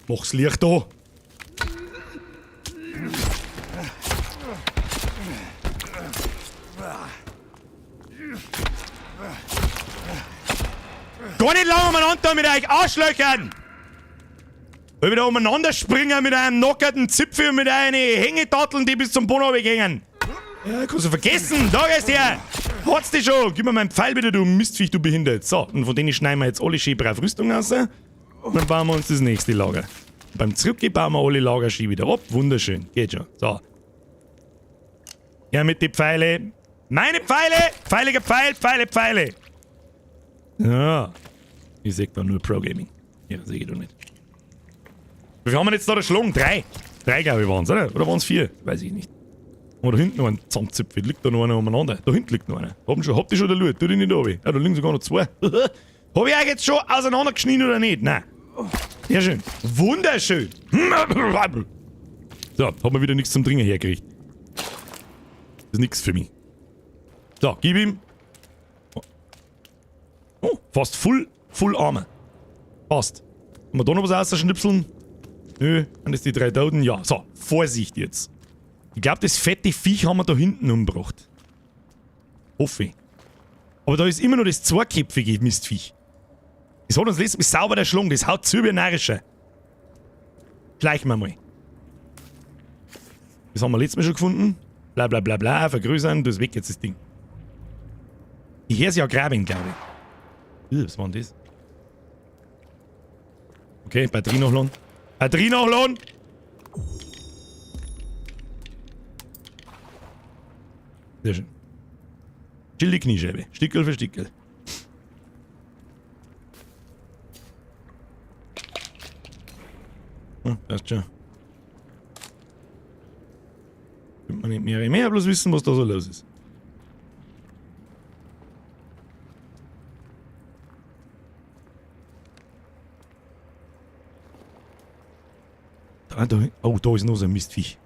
Mach's Licht da. Gar nicht lange umeinander mit euch Arschlöchern! Weil wir da umeinander springen mit einem nockerten Zipfel und mit einer Hängetatteln, die bis zum Boden gingen. Ja, kannst du vergessen! Da gehst du her! Hat's dich schon! Gib mir meinen Pfeil wieder, du Mistviech, du behindert! So, und von denen schneiden wir jetzt alle schön brav Rüstung raus. Und dann bauen wir uns das nächste Lager. Und beim Zurückgehen bauen wir alle Lager schön wieder ab. Wunderschön. Geht schon. So. Ja, mit den Pfeile. Meine Pfeile! Pfeiliger Pfeil, Pfeile! Ja. Ich sag mal nur Pro-Gaming. Ja, sehe ich doch nicht. Wie viel haben wir jetzt da geschlagen? 3. 3, glaube ich, waren es, oder? Oder waren es 4? Weiß ich nicht. Und da hinten noch ein Zusammenzipfel. Liegt da noch einer umeinander? Da hinten liegt noch einer. Habt ihr schon den Loot? Tu dich nicht runter. Ja, da liegen sogar noch 2. Hab ich euch jetzt schon auseinandergeschnitten oder nicht? Nein. Sehr schön. Wunderschön. So, haben wir wieder nichts zum Trinken hergekriegt. Das ist nichts für mich. So, gib ihm. Oh, fast full Arme. Passt. Haben wir da noch was ausschnipseln? Nö, dann ist die 3 Toten. Ja, so, Vorsicht jetzt. Ich glaube, das fette Viech haben wir da hinten umgebracht. Hoffe ich. Aber da ist immer noch das zweiköpfige Mistviech. Das hat uns letztes Mal sauber erschlagen. Das haut zu wie ein Narischer. Schleichen wir mal. Das haben wir letztes Mal schon gefunden. Bla bla bla bla, vergrößern, das ist weg jetzt das Ding. Ich höre es ja graben, glaube ich. Was war denn das? Okay, Batterie nachladen. Batterie nachladen! Sehr schön. Stille Kniescheibe. Stickel für Stickel. Passt schon. Könnte man nicht mehr bloß wissen, was da so los ist. Oh, da ist noch so ein Mistviech.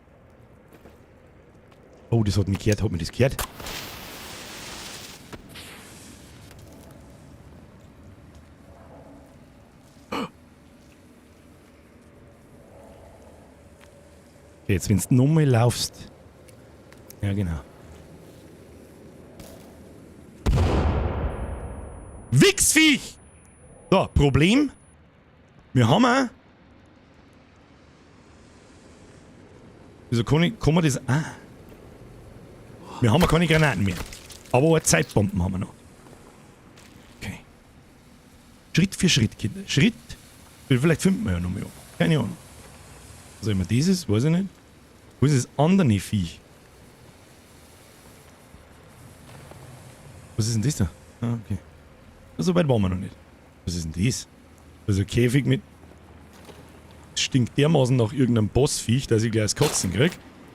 Oh, das hat mich gehört. Hat mir das gehört? Okay, jetzt, wenn du nochmal laufst. Ja, genau. Wichsviech! So, Problem. Wir haben auch. Wieso kann man das. Ah. Wir haben ja keine Granaten mehr. Aber eine Zeitbomben haben wir noch. Okay. Schritt für Schritt, Kinder. Schritt. Vielleicht finden wir ja noch mehr. Keine Ahnung. Also immer dieses, weiß ich nicht. Wo ist das andere Viech? Was ist denn das da? Ah, okay. So weit waren wir noch nicht. Was ist denn das? Also ein Käfig mit. Das stinkt dermaßen nach irgendeinem Bossviech, dass ich gleich das Kotzen krieg.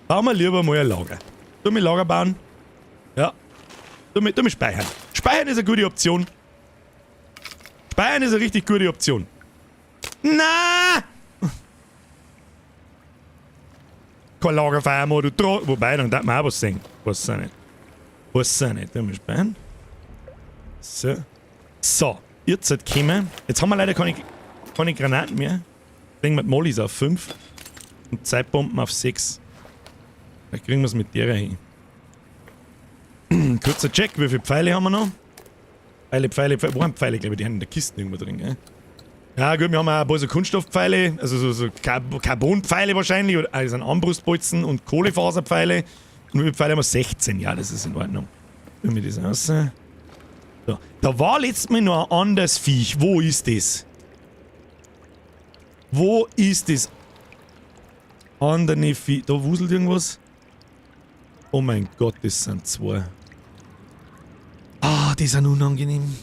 Bauen wir lieber mal ein Lager. Tu mir Lager bauen. Ja. Tu mir speichern. Speichern ist eine gute Option. Speichern ist eine richtig gute Option. Na! Kein Lagerfeuer mehr, du Trottel. Wobei, dann darf man auch was sehen. Was auch nicht. Was auch nicht. Tu mir speichern. So. So. Jetzt halt kommen. Jetzt haben wir leider keine Granaten mehr. Legen wir die Mollys auf 5 und Zeitbomben auf 6. Vielleicht kriegen wir es mit der hin. Kurzer Check, wie viele Pfeile haben wir noch? Pfeile. Wo haben Pfeile, glaube ich, die haben in der Kiste irgendwo drin, gell? Ja gut, wir haben auch ein paar so Kunststoffpfeile, also so Carbonpfeile wahrscheinlich, oder also ein Armbrustbolzen und Kohlefaserpfeile. Und wie viele Pfeile haben wir? 16, ja, das ist in Ordnung. Tun wir das aus. So. Da war letztes Mal noch ein anderes Viech. Wo ist das? Wo ist das andere Vieh? Da wuselt irgendwas. Oh mein Gott, das sind 2. Ah, die sind unangenehm.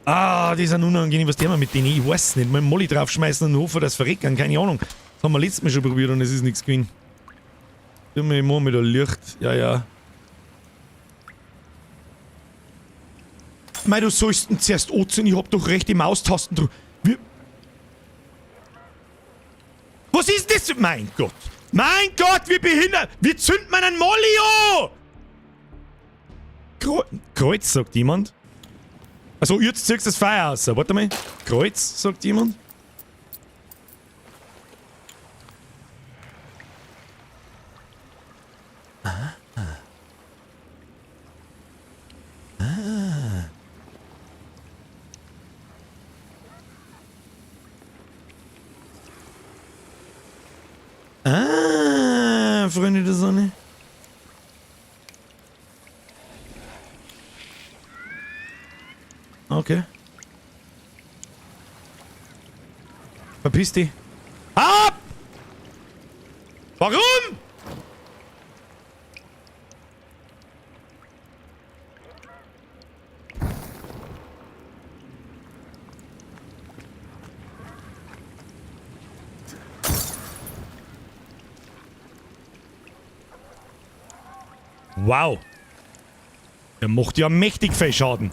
Die sind unangenehm. Was tun wir mit denen? Ich weiß nicht. Mal einen Molly draufschmeißen und hoffen, dass verrecken. Keine Ahnung. Das haben wir letztes Mal schon probiert und es ist nichts gewesen. Tun wir immer mit der Licht. Ja. Mei, du sollst ihn zuerst anziehen. Ich hab doch rechte Maustasten drüber. Was ist das? Mein Gott! Mein Gott, wie behindert! Wie zündet man einen Molly an? Kreuz, sagt jemand. Also, jetzt ziehst du das Feuer aus. Warte mal. Kreuz, sagt jemand. Freunde der Sonne. Okay. Verpiss dich. Ab! Warum? Wow. Der macht ja mächtig viel Schaden.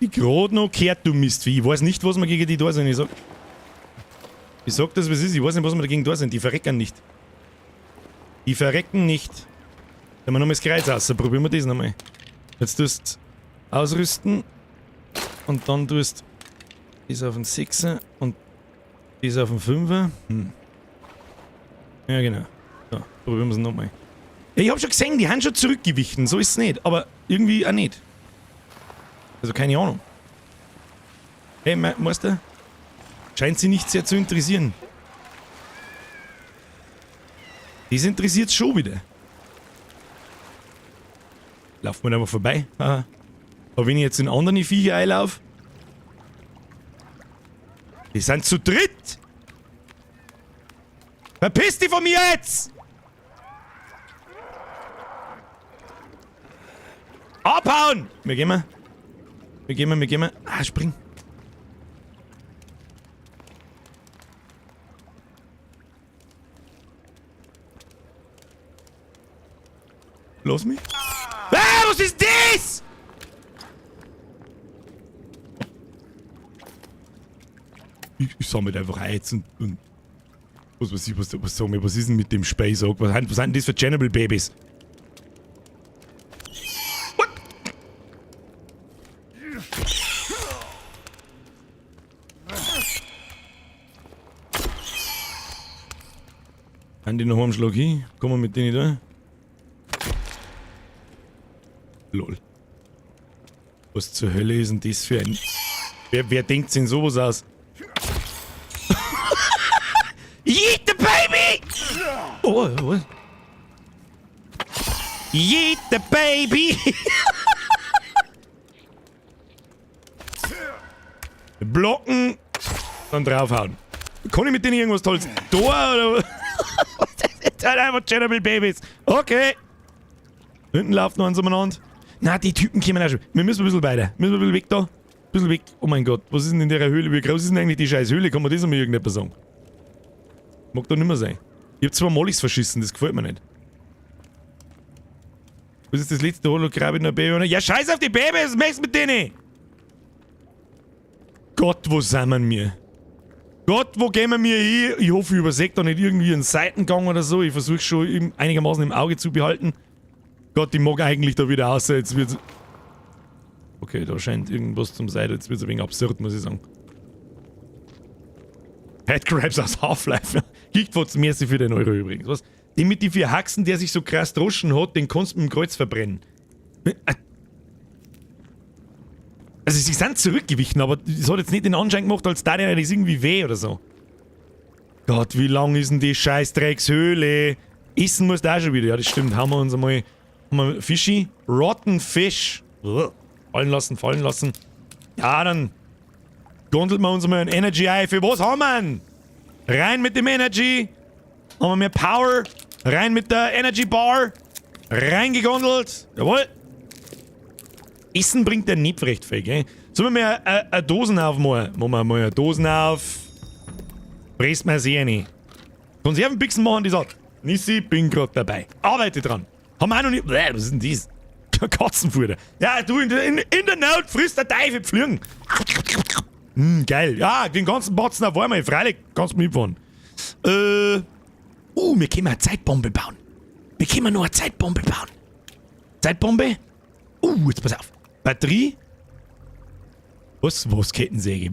Die gerade noch kehrt, du Mistvieh. Ich weiß nicht, was wir gegen die da sind. Ich sag das, was ist. Ich weiß nicht, was wir dagegen da sind. Die verrecken nicht. Die verrecken nicht. Wenn wir nochmal das Kreuz aus, probieren wir das nochmal. Jetzt tust du ausrüsten. Und dann tust du das auf den 6er und das auf den 5er. Ja, genau. So, probieren wir es nochmal. Ja, ich hab schon gesehen, die haben schon zurückgewichen. So ist es nicht. Aber irgendwie auch nicht. Also keine Ahnung. Hey, Meister? Scheint sie nicht sehr zu interessieren. Das interessiert schon wieder. Laufen wir da mal vorbei. Haha. Aber wenn ich jetzt in anderen Viecher einlaufe, Die sind zu dritt! Verpiss dich von mir jetzt! Abhauen! Wir gehen mal. Ah, spring. Los mich. Ah, was ist das? Ich sammle einfach Eis und was weiß ich, was ist denn mit dem Space Oak? Was sind denn das für Chernobyl-Babys? What? Haben die noch einen Schlag hin? Kommen wir mit denen da? Lol. Was zur Hölle ist denn das für ein... Wer denkt sich denn sowas aus? Yeet the baby! Oh. Yeet the baby! Blocken, dann draufhauen. Kann ich mit denen irgendwas Tolles? Tor oder... Das sind einfach Chernobyl-Babys. Okay. Hinten läuft noch eins umeinander. Na, die Typen kommen auch schon. Wir müssen ein bisschen weiter. Müssen wir ein bisschen weg da. Ein bisschen weg. Oh mein Gott, was ist denn in der Höhle? Wie groß ist denn eigentlich die scheiß Höhle? Kann man das einmal irgendjemand sagen? Mag doch nicht mehr sein. Ich hab 2 Mollys verschissen, das gefällt mir nicht. Was ist das letzte Hologramm Baby? Ja, scheiß auf die Babys, was machst du mit denen? Gott, wo sind wir? Gott, wo gehen wir hin? Ich hoffe, ich übersehe da nicht irgendwie einen Seitengang oder so. Ich versuche schon einigermaßen im Auge zu behalten. Gott, ich mag eigentlich da wieder raus. Jetzt wird's... Okay, da scheint irgendwas zum sein. Jetzt wird's ein wenig absurd, muss ich sagen. Headcrabs aus Half-Life. Gichtwotz, merci für den Euro übrigens. Was? Den mit die 4 Haxen, der sich so krass droschen hat, den kannst du mit dem Kreuz verbrennen. Also sie sind zurückgewichen, aber das hat jetzt nicht den Anschein gemacht, als da der das irgendwie weh oder so. Gott, wie lang ist denn die scheiß Dreckshöhle? Essen musst du auch schon wieder. Ja, das stimmt. Haben wir uns einmal... Fischi? Rotten Fish. Fallen lassen. Ja, dann... gondeln wir uns mal ein Energy ein. Für was haben wir ihn? Rein mit dem Energy. Haben wir mehr Power. Rein mit der Energy Bar. Reingegondelt. Jawohl. Essen bringt der nicht recht viel, gell? Sollen wir mal eine Dosen aufmachen? Machen wir mal eine Dosen auf. Presst mal sie rein. Konservenpixen machen, die sagt. Nissi, bin grad dabei. Arbeite dran. Haben wir auch noch nicht... Was ist denn das? Katzenfutter. Ja, du, in der Not frisst der Teufel Pflügen. Geil. Ja, den ganzen Batzen auf einmal. Freilich, kannst du mitfahren. Wir können eine Zeitbombe bauen. Zeitbombe? Jetzt pass auf. Batterie. Was Kettensäge?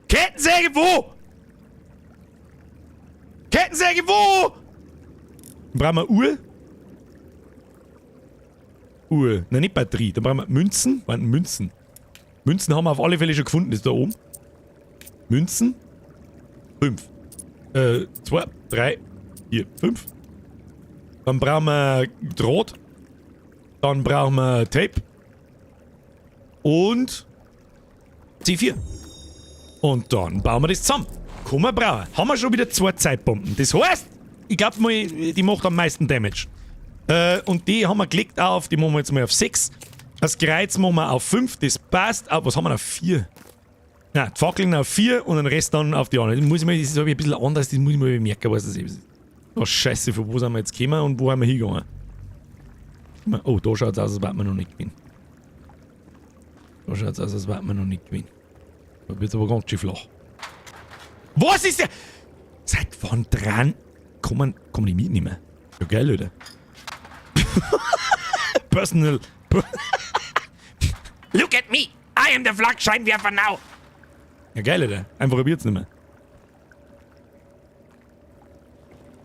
Kettensäge wo? Dann brauchen wir Uhr. Nein, nicht Batterie. Dann brauchen wir Münzen. Münzen haben wir auf alle Fälle schon gefunden. Das ist da oben. Münzen. 5. 2, 3, 4, 5. Dann brauchen wir Draht. Dann brauchen wir Tape. Und C4. Und dann bauen wir das zusammen. Kann man brauchen. Haben wir schon wieder 2 Zeitbomben. Das heißt, ich glaube mal, die macht am meisten Damage. Und die haben wir gelegt auf, die machen wir jetzt mal auf 6. Das Kreuz machen wir auf 5, das passt. Was haben wir auf 4? Nein, die Fackeln auf 4 und den Rest dann auf die anderen. Das ist ein bisschen anders, das muss ich mal bemerken, was das ist. Oh Scheiße, von wo sind wir jetzt gekommen und wo haben wir hingegangen? Oh, da schaut es aus, als wären wir noch nicht gewinnen. Da wird aber ganz schön flach. Was ist der? Seit wann dran? Kann man die mitnehmen? Ja geil, oder? Personal. Look at me! I am the Flakscheinwerfer now! Ja geil, oder? Einfach probiert's nicht mehr.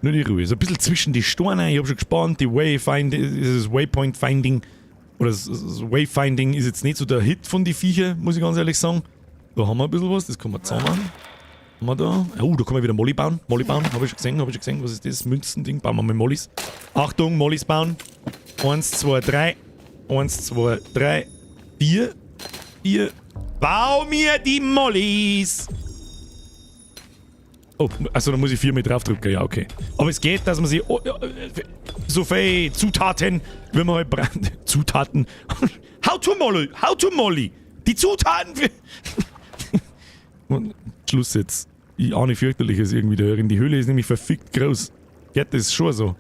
Nur die Ruhe. So ein bisschen zwischen die Steine. Ich hab schon gespannt, die Waypoint Finding. Oder das Wayfinding ist jetzt nicht so der Hit von die Viecher, muss ich ganz ehrlich sagen. Da haben wir ein bisschen was, das kann man zusammen. Haben wir da? Oh, da kann man wieder Molly bauen. Hab ich schon gesehen. Was ist das? Münzending. Bauen wir mal Mollys. Achtung, Mollys bauen. 1, 2, 3. 1, 2, 3. 4. 4. Bau mir die Mollys! Oh, also da muss ich 4 mit draufdrücken, ja, okay. Aber es geht, dass man sich so viele Zutaten, wenn man halt braucht. Zutaten. How to Molly! Die Zutaten für. Und Schluss jetzt. Ich ahne fürchterliches irgendwie da hören. Die Höhle ist nämlich verfickt groß. Geht das schon so?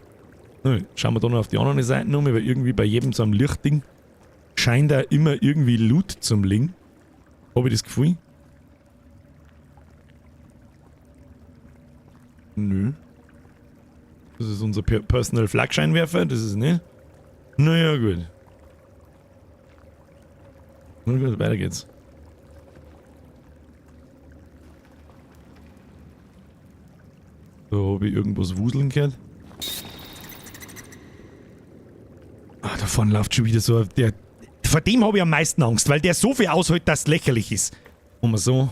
Na, schauen wir da noch auf die andere Seite um, weil irgendwie bei jedem so einem Lichtding scheint da immer irgendwie Loot zum liegen. Habe ich das Gefühl? Nö. Das ist unser Personal Flak-Scheinwerfer, das ist nicht. Naja, gut. Na gut, weiter geht's. Da habe ich irgendwas wuseln gehört. Ah, da vorne läuft schon wieder so der. Vor dem habe ich am meisten Angst, weil der so viel aushält, dass es lächerlich ist. Und mal so.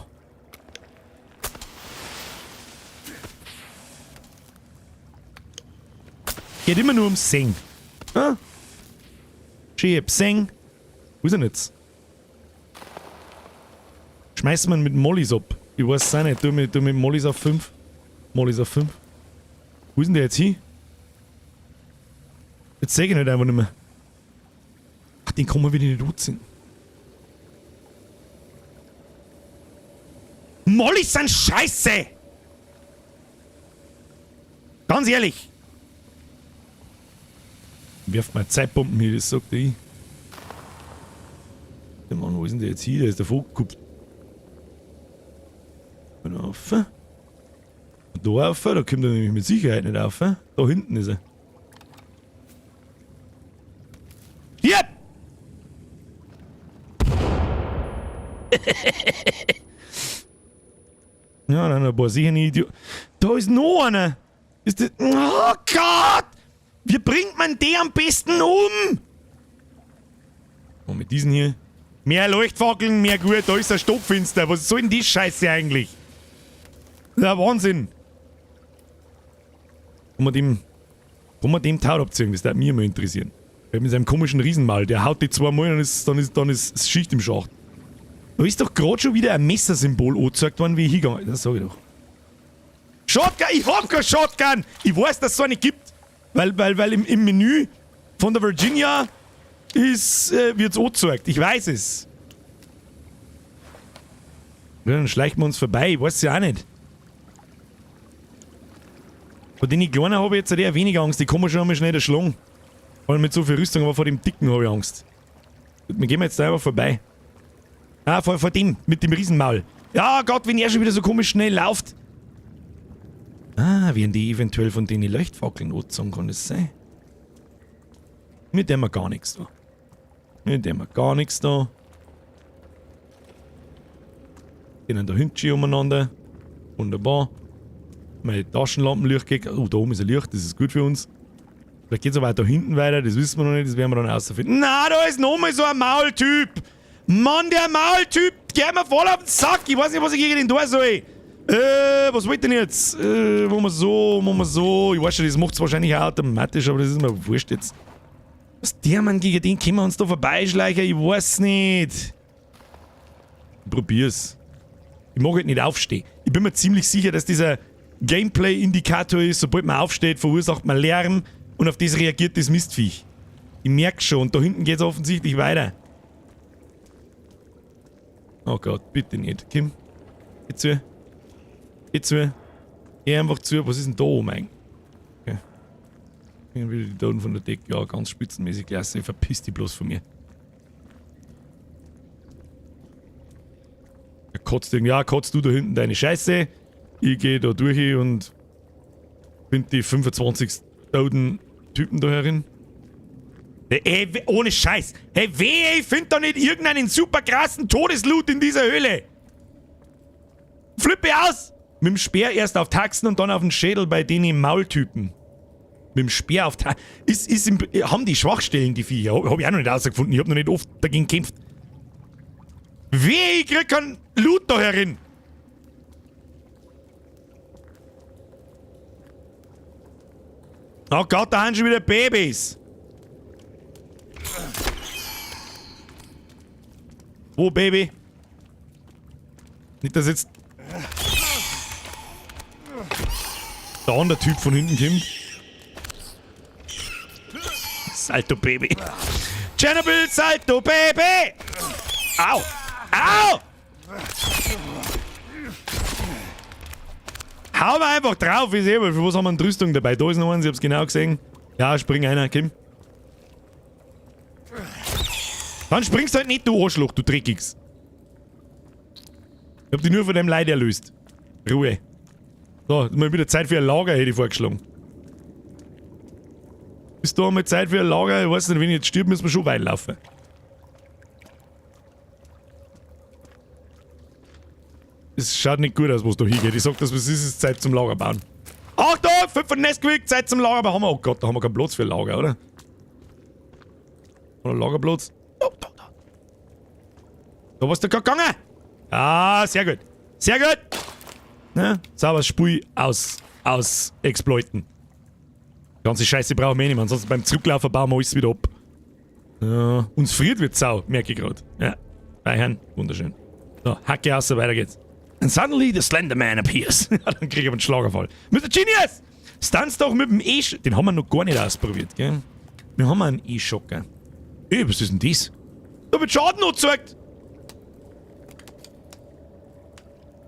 Geht immer nur ums Singen. Ah? Schieb, Sing. Wo ist er jetzt? Schmeißt man mit Mollys ab. Ich weiß es auch nicht. Tu mit Mollys auf 5. Mollys auf 5. Wo ist denn der jetzt hin? Jetzt sehe ich nicht einfach nicht mehr. Ach, den kann man wieder nicht nutzen. Mollys sind scheiße! Ganz ehrlich. Wirft mal Zeitbomben hier, das sagt ich. Der Mann, wo ist denn der jetzt hier? Der ist der Vogel. Rauf. Da rauf, da kommt er nämlich mit Sicherheit nicht rauf. Da hinten ist er. Hier! Ja, dann ein paar sicher nicht Idioten. Da ist noch einer! Ist das. Oh Gott! Wie bringt man den am besten um? Und mit diesen hier. Mehr Leuchtfackeln, mehr gut, da ist der Stockfinster. Was soll denn die Scheiße eigentlich? Der Wahnsinn. Kann man dem Tau abziehen? Das würde mich mal interessieren. Weil mit seinem komischen Riesenmal, der haut die 2 Mal und dann ist Schicht im Schacht. Da ist doch gerade schon wieder ein Messersymbol angezeigt worden, wie ich hingegangen bin. Das sag ich doch. Shotgun! Ich hab kein Shotgun! Ich weiß, dass es so eine gibt. Weil im Menü von der Virginia wird's angezeigt. Ich weiß es. Ja, dann schleichen wir uns vorbei. Ich weiß es ja auch nicht. Vor den Kleinen habe ich jetzt eher weniger Angst. Die kann man schon einmal schnell erschlagen. Weil mit so viel Rüstung, aber vor dem Dicken habe ich Angst. Wir gehen jetzt da einfach vorbei. Ah, vor dem, mit dem Riesenmaul. Ja, Gott, wenn er schon wieder so komisch schnell läuft. Ah, werden die eventuell von denen Leuchtfackeln angezogen, kann das sein? Mit dem wir gar nichts da. Mit dem wir gar nichts da. Gehen da hinten umeinander. Wunderbar. Meine Taschenlampenlicht geht. Oh, da oben ist ein Licht, das ist gut für uns. Vielleicht geht es aber auch da hinten weiter, das wissen wir noch nicht, das werden wir dann herausfinden. Na, da ist nochmal so ein Maultyp! Mann, der Maultyp, geht mir voll auf den Sack! Ich weiß nicht, was ich gegen den tun soll! Was wollt denn jetzt? Machen wir so. Ich weiß schon, das macht es wahrscheinlich auch automatisch, aber das ist mir wurscht jetzt. Was der Mann, gegen den können wir uns da vorbeischleichen? Ich weiß nicht. Ich probier's. Ich mag halt nicht aufstehen. Ich bin mir ziemlich sicher, dass dieser Gameplay-Indikator ist, sobald man aufsteht, verursacht man Lärm und auf das reagiert das Mistviech. Ich merk's schon und da hinten geht's offensichtlich weiter. Oh Gott, bitte nicht. Kim, geh zu. Geh zu. Geh einfach zu. Was ist denn da oben eigentlich? Okay. Ich will die da unten von der Decke. Ja, ganz spitzenmäßig klasse. Verpiss die bloß von mir. Er kotzt irgendwie. Ja, kotzt du da hinten deine Scheiße. Ich geh da durch und find die 25 toten Typen da herin. Ey, ohne Scheiß. Hey, weh, ich find da nicht irgendeinen super krassen Todesloot in dieser Höhle. Flippe aus! Mit dem Speer erst auf Taxen und dann auf den Schädel bei denen Maultypen. Mit dem Speer auf Taxen. Haben die Schwachstellen, die Viecher? Hab ich auch noch nicht rausgefunden. Ich hab noch nicht oft dagegen gekämpft. Weh, ich krieg keinen Loot da herin. Oh Gott, da haben schon wieder Babys. Wo, Baby? Nicht, dass jetzt der andere Typ von hinten kommt. Salto Baby. Chernobyl, Salto Baby! Au! Au! Hau mal einfach drauf, ich sehe, für was haben wir eine Rüstung dabei? Da ist noch eins, ich hab's genau gesehen. Ja, spring einer, Kim. Dann springst halt nicht, du Arschloch, du Dreckigs. Ich hab dich nur von dem Leid erlöst. Ruhe. So, ist mal wieder Zeit für ein Lager, hätte ich vorgeschlagen. Ist da mal Zeit für ein Lager? Ich weiß nicht, wenn ich jetzt stirb, müssen wir schon weit laufen. Es schaut nicht gut aus, wo es da hingeht. Ich sag, das ist Zeit zum Lager bauen. Achtung! 5 von Nest gewickt, Zeit zum Lager bauen. Oh Gott, da haben wir keinen Platz für ein Lager, oder? Oder Lagerplatz? Oh, da. Da warst du gerade gegangen! Ah, sehr gut. Sehr gut! Ne? Sauberes Spiel aus exploiten. Die ganze Scheiße brauchen wir eh nicht mehr, ansonsten beim Zurücklaufen bauen wir alles wieder ab. Ja, uns friert wird Sau, merke ich gerade. Ja, bei Herrn, wunderschön. So, Hacke raus, weiter geht's. And suddenly the Slenderman appears. Dann krieg ich einen Schlagerfall. Mr. Genius! Stunts doch mit dem E-Schocker. Den haben wir noch gar nicht ausprobiert, gell? Wir haben einen E-Schocker. Ey, was ist denn das? Da wird Schaden angezeigt!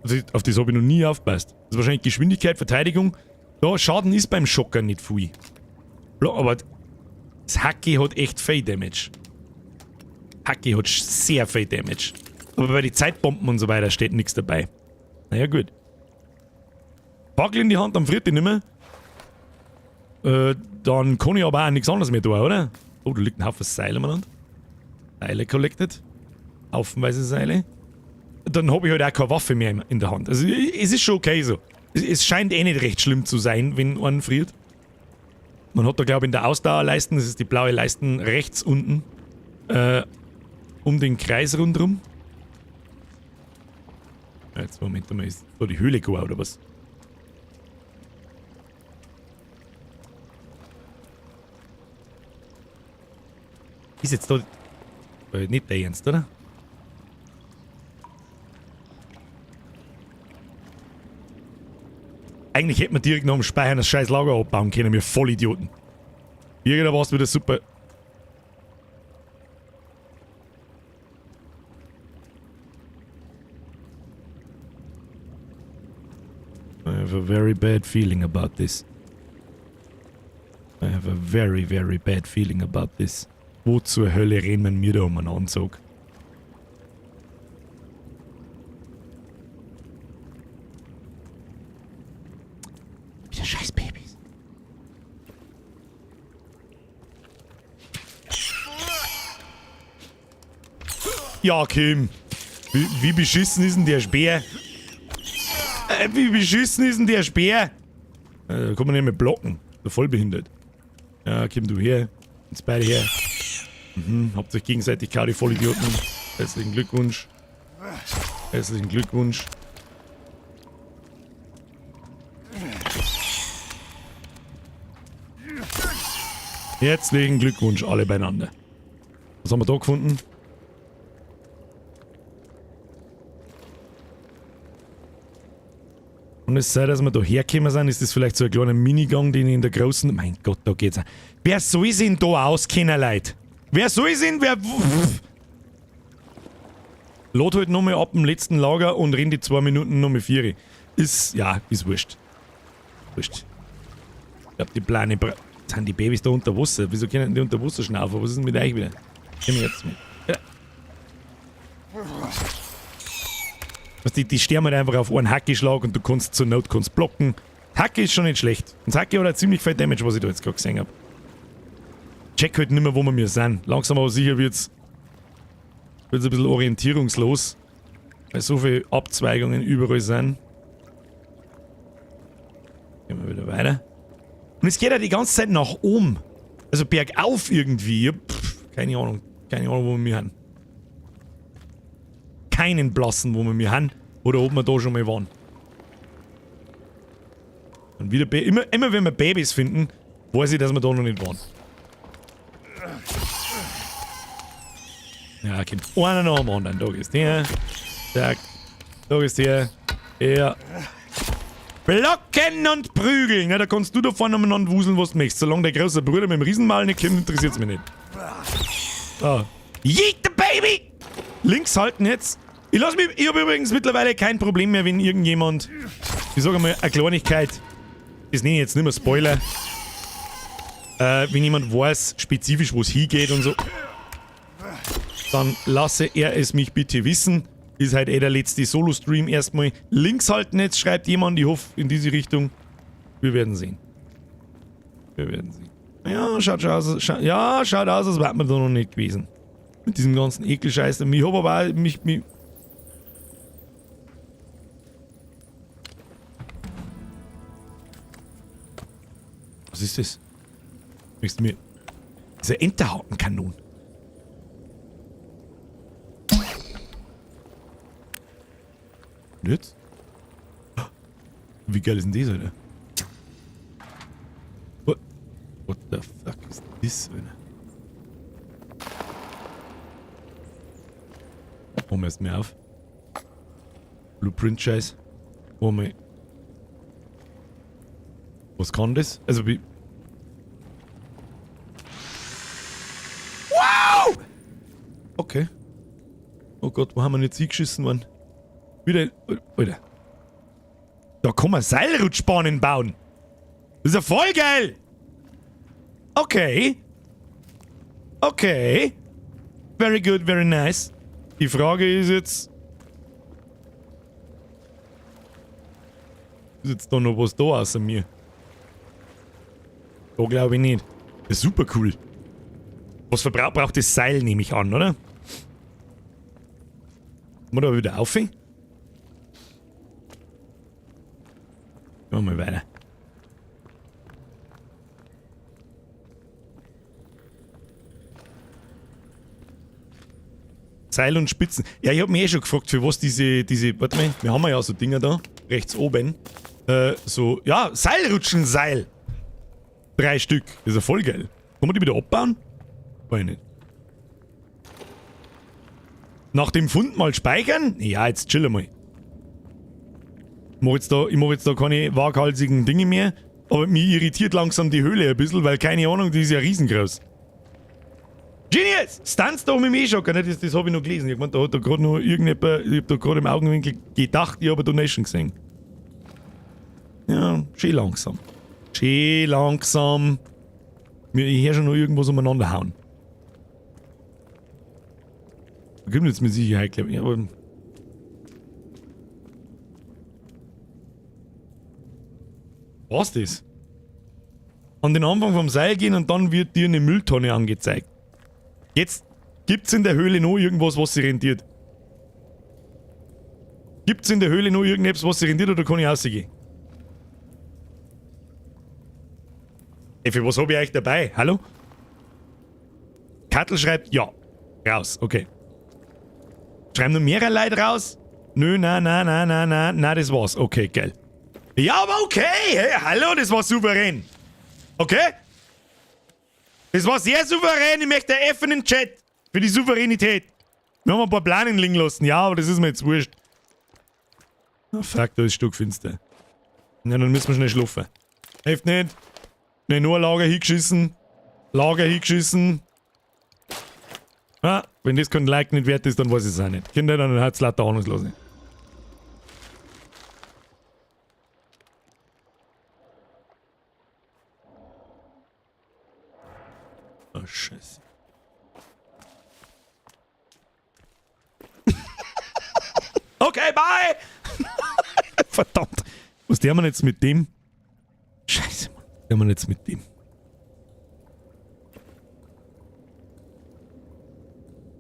Also, auf das habe ich noch nie aufgepasst. Das ist wahrscheinlich Geschwindigkeit, Verteidigung. Ja, Schaden ist beim Schocker nicht viel. Aber das Hacke hat echt viel Damage. Hacke hat sehr viel Damage. Aber bei den Zeitbomben und so weiter steht nichts dabei. Naja, gut. Fackel in die Hand, dann friert die nicht mehr. Dann kann ich aber auch nichts anderes mehr tun, oder? Oh, da liegt ein Haufen Seile miteinander. Seile collected. Haufenweise Seile. Dann habe ich halt auch keine Waffe mehr in der Hand. Also, es ist schon okay so. Es scheint eh nicht recht schlimm zu sein, wenn einen friert. Man hat da, glaube ich, in der Ausdauerleisten, das ist die blaue Leisten rechts unten, um den Kreis rundherum. Jetzt, Moment mal, ist da die Höhle gegangen, oder was? Ist jetzt da... nicht der Ernst, oder? Eigentlich hätten wir direkt nach dem Speichern das scheiß Lager abbauen können, wir Vollidioten. Irgendwann war es wieder super. I have a very bad feeling about this. I have a very, very bad feeling about this. Wo zur Hölle rennen wir da um einen Anzug? Wieder scheiß Babys. Ja, Kim. Wie beschissen ist denn der Speer? Wie beschissen ist denn der Speer? Da kann man nicht mehr blocken. Der voll behindert. Ja, Kim, du her. Jetzt beide her. Habt euch gegenseitig die Vollidioten. Herzlichen Glückwunsch. Herzlichen Glückwunsch. Herzlichen Glückwunsch, alle beieinander. Was haben wir da gefunden? Und es sei, dass wir da hergekommen sind, ist das vielleicht so ein kleiner Minigang, den ich in der großen... Mein Gott, da geht's. Wer soll sich denn da auskennen, Leute? Wer soll sich denn... Lad halt nochmal ab dem letzten Lager und renn die 2 Minuten nochmal 4. Ist... Ja, ist wurscht. Wurscht. Ich glaub, die Pläne... Jetzt sind die Babys da unter Wasser. Wieso können die unter Wasser schnaufen? Was ist denn mit euch wieder? Komm jetzt mit. Ja. Die sterben halt einfach auf einen Hacke-Schlag und du kannst zur Not blocken. Hacke ist schon nicht schlecht. Und das Hacke hat halt ziemlich viel Damage, was ich da jetzt gerade gesehen habe. Check halt nicht mehr, wo wir sind. Langsam aber sicher wird's ein bisschen orientierungslos. Weil so viele Abzweigungen überall sind. Gehen wir wieder weiter. Und es geht ja die ganze Zeit nach oben. Also bergauf irgendwie. Keine Ahnung. Keine Ahnung, wo wir haben. Keinen blassen, wo wir haben. Oder ob wir da schon mal waren. Und wieder immer wenn wir Babys finden, weiß ich, dass wir da noch nicht waren. Ja, okay. Einer nach dem anderen. Da ist der. Zack. Sag es dir. Ja. Blocken und prügeln. Ja, da kannst du da vorne umeinander wuseln, was du möchtest. Solange der große Bruder mit dem Riesenmal nicht kommt, interessiert es mich nicht. Ah. Yeet the baby! Links halten jetzt. Ich habe übrigens mittlerweile kein Problem mehr, wenn irgendjemand, ich sage mal, eine Kleinigkeit, das nenne ich jetzt nicht mehr Spoiler, wenn jemand weiß, spezifisch, wo es hingeht und so, dann lasse er es mich bitte wissen. Ist halt der letzte Solo-Stream erstmal. Links halten jetzt, schreibt jemand, ich hoffe, in diese Richtung. Wir werden sehen. Wir werden sehen. Ja, schaut aus, als wäre man da noch nicht gewesen. Mit diesem ganzen Ekelscheiß. Ich habe aber auch mich. Was ist das? Möchtest du mir. Das ist ein Enterhakenkanon. Und jetzt? Wie geil ist denn das, Alter? What the fuck ist das, Alter? Machen wir erst mehr auf. Blueprint-Scheiß. Oh mein. Was kann das? Also wie. Wow! Okay. Oh Gott, wo haben wir jetzt hingeschissen worden? Wieder. Alter. Da kann man Seilrutschbahnen bauen. Das ist ja voll geil! Okay. Okay. Very good, very nice. Die Frage ist jetzt. Ist jetzt da noch was da außer mir? Da glaube ich nicht. Das ist super cool. Was braucht das Seil, nehme ich an, oder? Mal da wieder auf? Gehen wir mal weiter. Seil und Spitzen. Ja, ich habe mich schon gefragt, für was diese, warte mal, wir haben ja so Dinger da, rechts oben. So, ja, Seilrutschenseil. 3 Stück. Das ist ja voll geil. Kann man die wieder abbauen? Weiß ich nicht. Nach dem Fund mal speichern? Ja, jetzt chill mal. Ich mach jetzt da keine waghalsigen Dinge mehr, aber mich irritiert langsam die Höhle ein bisschen, weil keine Ahnung, die ist ja riesengroß. Genius! Stunts da mit dem E-Schocker, ne? Das habe ich noch gelesen. Ich meine, da hat da gerade noch irgendjemand, ich hab da gerade im Augenwinkel gedacht, ich habe Donation gesehen. Ja, schön langsam. Schön langsam. Ich höre schon noch irgendwas umeinander hauen. Da gibt es jetzt mit Sicherheit, glaube ich. Aber was ist das? An den Anfang vom Seil gehen und dann wird dir eine Mülltonne angezeigt. Jetzt gibt's in der Höhle noch irgendwas, was sich rentiert. Gibt's in der Höhle noch irgendetwas, was sich rentiert, oder kann ich rausgehen? Ey, für was habe ich euch dabei? Hallo? Kattel schreibt ja. Raus, okay. Schreiben noch mehrere Leute raus? Nö, na, das war's. Okay, geil. Ja, aber okay. Hey, hallo, das war souverän. Okay? Das war sehr souverän. Ich möchte einen offenen Chat für die Souveränität. Wir haben ein paar Planen liegen lassen. Ja, aber das ist mir jetzt wurscht. Oh, fuck, da ist stockfinster. Na, dann müssen wir schnell schlafen. Hilft nicht. Ne, nur ein Lager hingeschissen. Lager hingeschissen. Ah, wenn das kein Like nicht wert ist, dann weiß ich es auch nicht. Kinder, dann hat es lauter ahnungslos. Oh, Scheiße. Okay, bye! Verdammt. Was der man jetzt mit dem? Scheiße, Mann. Was der man jetzt mit dem?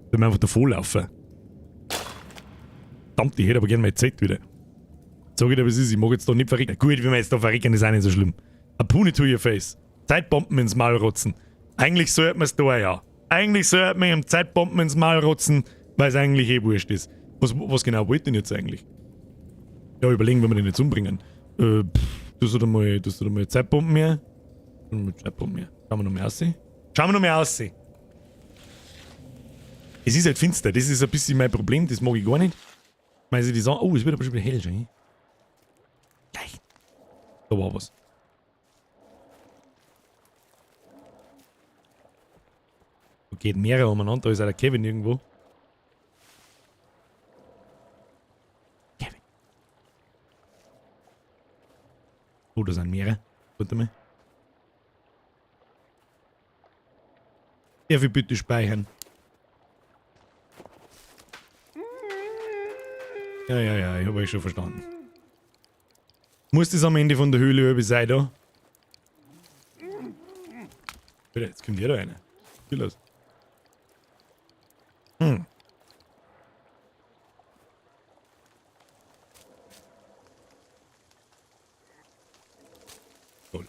Wenn wir einfach davor laufen. Verdammt, ich hätte aber gerne meine Zeit wieder. Sag ich dir, was ist, ich mag jetzt da nicht verrecken. Gut, wenn wir jetzt da verrecken, ist auch nicht so schlimm. A Puni to your face. Zeitbomben ins Maul rotzen. Eigentlich sollte man es da, ja. Eigentlich sollte man ihm Zeitbomben ins Maul rotzen, weil es eigentlich eh wurscht ist. Was genau wollt ihr denn jetzt eigentlich? Ja, überlegen, wenn wir den jetzt umbringen. Tust du da mal Zeitbomben mehr? Zeitbomben mehr. Schauen wir noch mehr aussehen? Schauen wir noch mehr aussehen. Es ist halt finster, das ist ein bisschen mein Problem, das mag ich gar nicht. Schmeiße ich die Sachen. Oh, es wird aber schon wieder hell, schon. Gleich. Da war was. Da geht mehrere umeinander. Da ist auch der Kevin irgendwo. Kevin. Oh, da sind mehrere. Warte mal. Darf ich bitte speichern? Ja, ich habe euch schon verstanden. Muss das am Ende von der Höhle über sein da? Bitte, jetzt kommt jeder rein. Viel los. Toll.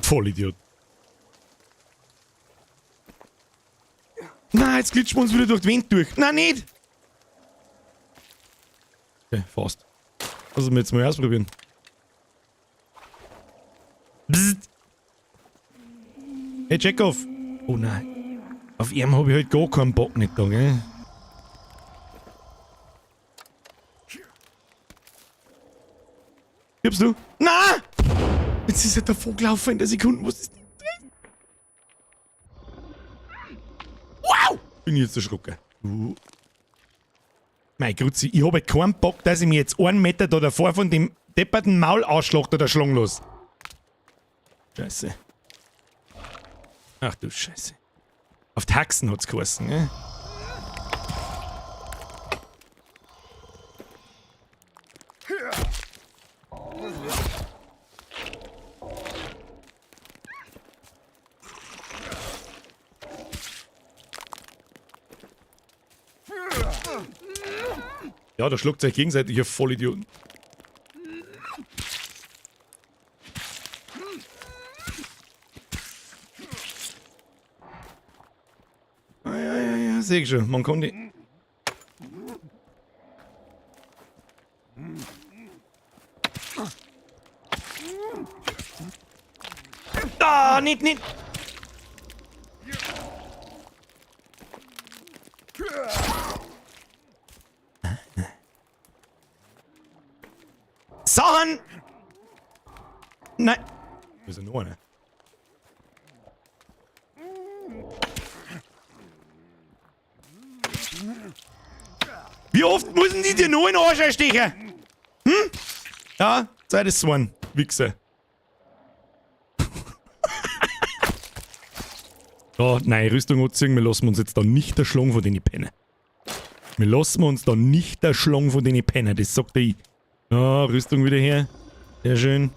Vollidiot. Nein, jetzt glitschen wir uns wieder durch die Wind durch. Nein, nicht! Okay, fast. Also wir jetzt mal ausprobieren. Psst. Hey, Chekhov! Oh nein. Auf ihn habe ich halt gar keinen Bock nicht da, gell? Gibst du? Nein! Jetzt ist er davon gelaufen in der Sekunde. Was ist das? Wow! Bin ich jetzt erschrocken. Mein Grützi, ich habe keinen Bock, dass ich mir jetzt 1 Meter da davor von dem depperten Maul ausschlacht oder schlagen los. Scheiße. Ach du Scheiße. Auf die Haxen hat's geheißen, ne? Ja, da schluckt euch gegenseitig, ihr Vollidioten. Ja, seh ich schon. Man kann die... Ah, nicht! Sachen! Nein! Wir sind nur, ne? Wie oft müssen die dir nur in den Arsch stechen? Hm? Ja, Zeit ist one, Wichse. Ja, nein, Rüstung anziehen, wir lassen uns jetzt da nicht erschlagen von denen Pennen. Wir lassen uns da nicht erschlagen von denen Pennen, das sagt der ich. Ja, Rüstung wieder her. Sehr schön.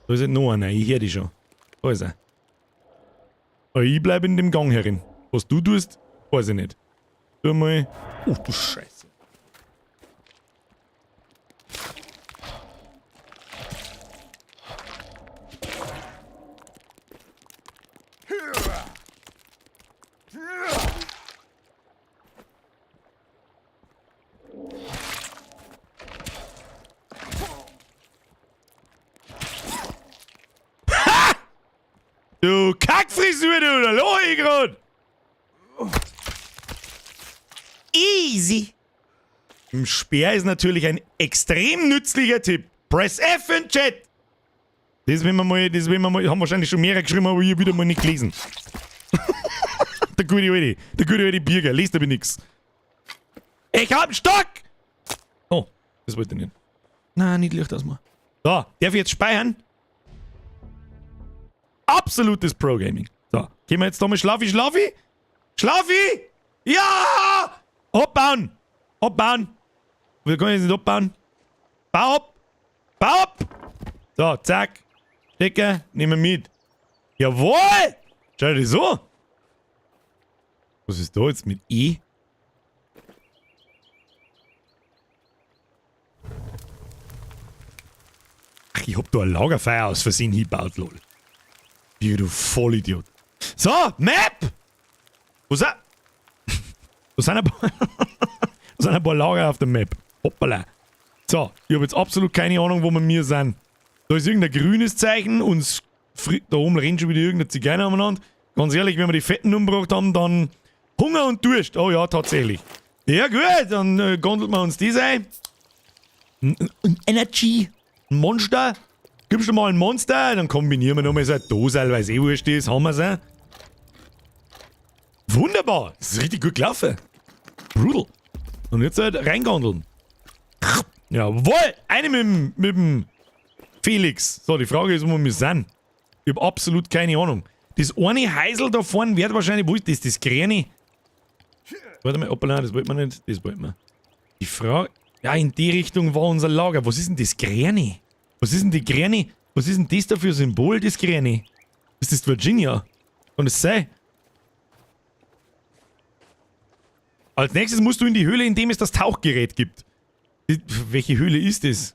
Da ist halt noch einer, ich höre die schon. Da ist er. Aber ich bleibe in dem Gang herin. Was du tust, weiß ich nicht. Tu mal. Oh, du Scheiße. Du Kackfrisur, du, da lohe ich grad! Easy! Im Speer ist natürlich ein extrem nützlicher Tipp. Press F in Chat! Das haben wahrscheinlich schon mehrere geschrieben, aber ich wieder mal nicht gelesen. der gute alte Bürger, liest aber nix. Ich hab einen Stock! Oh, das wollte ich nicht. Nein, nicht Licht ausmachen. So, darf ich jetzt speichern? Absolutes Pro-Gaming. So, gehen wir jetzt da mal Schlafi? Schlafi! Ja! Abbauen! Wir können jetzt nicht abbauen. Bau ab! So, zack. Stecker, nehmen wir mit. Jawohl! Schau dir das so. Was ist da jetzt mit E? Ach, ich hab da ein Lagerfeuer aus Versehen hingebaut, lol. Du Vollidiot. So, Map! Wo ist er? Da sind ein paar Lager auf der Map. Hoppala. So, ich habe jetzt absolut keine Ahnung, wo wir mir sind. Da ist irgendein grünes Zeichen und da oben rennt schon wieder irgendein Zigeuner umeinander. Ganz ehrlich, wenn wir die Fetten umgebracht haben, dann Hunger und Durst. Oh ja, tatsächlich. Ja gut, dann gondeln wir uns das ein. Ein Energy. Ein Monster. Gibst du mal ein Monster, dann kombinieren wir nochmal so eine Dose, weil es eh wurscht ist. Haben wir's, eh? Wunderbar. Das ist richtig gut gelaufen. Brutal. Und jetzt halt reingondeln. Jawohl. Eine mit dem Felix. So, die Frage ist, wo wir sind. Ich hab absolut keine Ahnung. Das eine Heisel da vorne wird wahrscheinlich, wo ist das? Das Grüne? Warte mal, hoppala, das wollten wir nicht. Das wollten wir. Die Frage. Ja, in die Richtung war unser Lager. Was ist denn das Grüne? Was ist denn die Grüne? Was ist denn das da für ein Symbol, das Grüne? Ist das Virginia? Kann das sein? Als nächstes musst du in die Höhle, in dem es das Tauchgerät gibt. Welche Höhle ist das?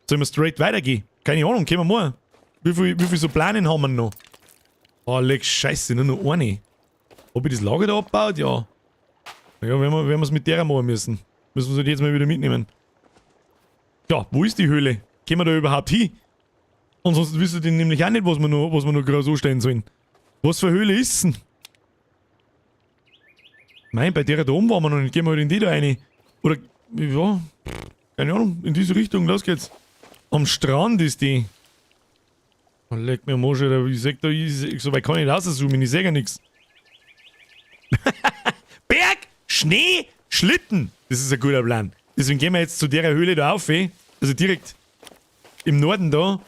Sollen wir straight weitergehen? Keine Ahnung, können wir mal. Wie viel so Planen haben wir noch? Oh, leck Scheiße, nur noch eine. Ob ich das Lager da abbaut? Ja. Ja, werden wir es mit der machen müssen. Müssen wir sie jetzt mal wieder mitnehmen. Ja, wo ist die Höhle? Können wir da überhaupt hin? Ansonsten wissen die nämlich auch nicht, was wir noch gerade so stellen sollen. Was für eine Höhle ist es denn? Nein, bei der da oben waren wir noch nicht. Gehen wir halt in die da rein. Oder, ja, keine Ahnung, in diese Richtung, los geht's. Am Strand ist die. Oh, leck mir am Arsch, Alter. Ich sag da, so weit kann ich nicht rauszoomen, ich seh ja nix. Berg, Schnee, Schlitten. Das ist ein guter Plan. Deswegen gehen wir jetzt zu der Höhle da auf, also direkt im Norden da.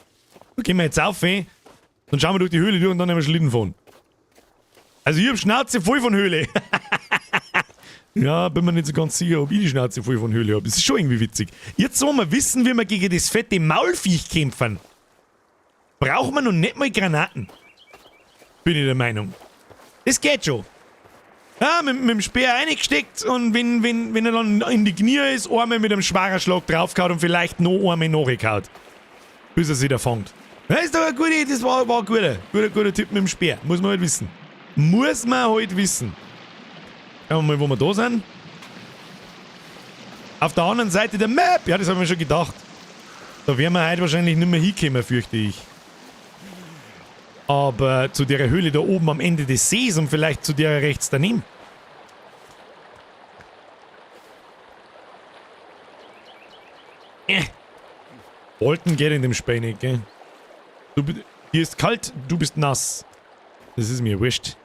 Da gehen wir jetzt auf, dann schauen wir durch die Höhle durch und dann nehmen wir Schlitten fahren. Also ich hab Schnauze voll von Höhle. Ja, bin mir nicht so ganz sicher, ob ich die Schnauze voll von Höhle habe. Das ist schon irgendwie witzig. Jetzt wollen wir wissen, wie wir gegen das fette Maulviech kämpfen. Braucht man noch nicht mal Granaten. Bin ich der Meinung. Das geht schon. Ja, mit dem Speer reingesteckt und wenn er dann in die Knie ist, einmal mit einem schweren Schlag draufgehauen und vielleicht noch einmal nachgehauen. Bis er sich da fängt. Ja, ist doch eine gute Idee, das war ein guter Tipp mit dem Speer. Muss man halt wissen. Muss man halt wissen. Schauen wir mal, wo wir da sind. Auf der anderen Seite der Map. Ja, das habe ich mir schon gedacht. Da werden wir heute wahrscheinlich nicht mehr hinkommen, fürchte ich. Aber zu der Höhle da oben am Ende des Sees und vielleicht zu der rechts daneben. Bolton geht in dem Spein nicht, gell? Hier ist kalt, du bist nass. Das ist mir wurscht.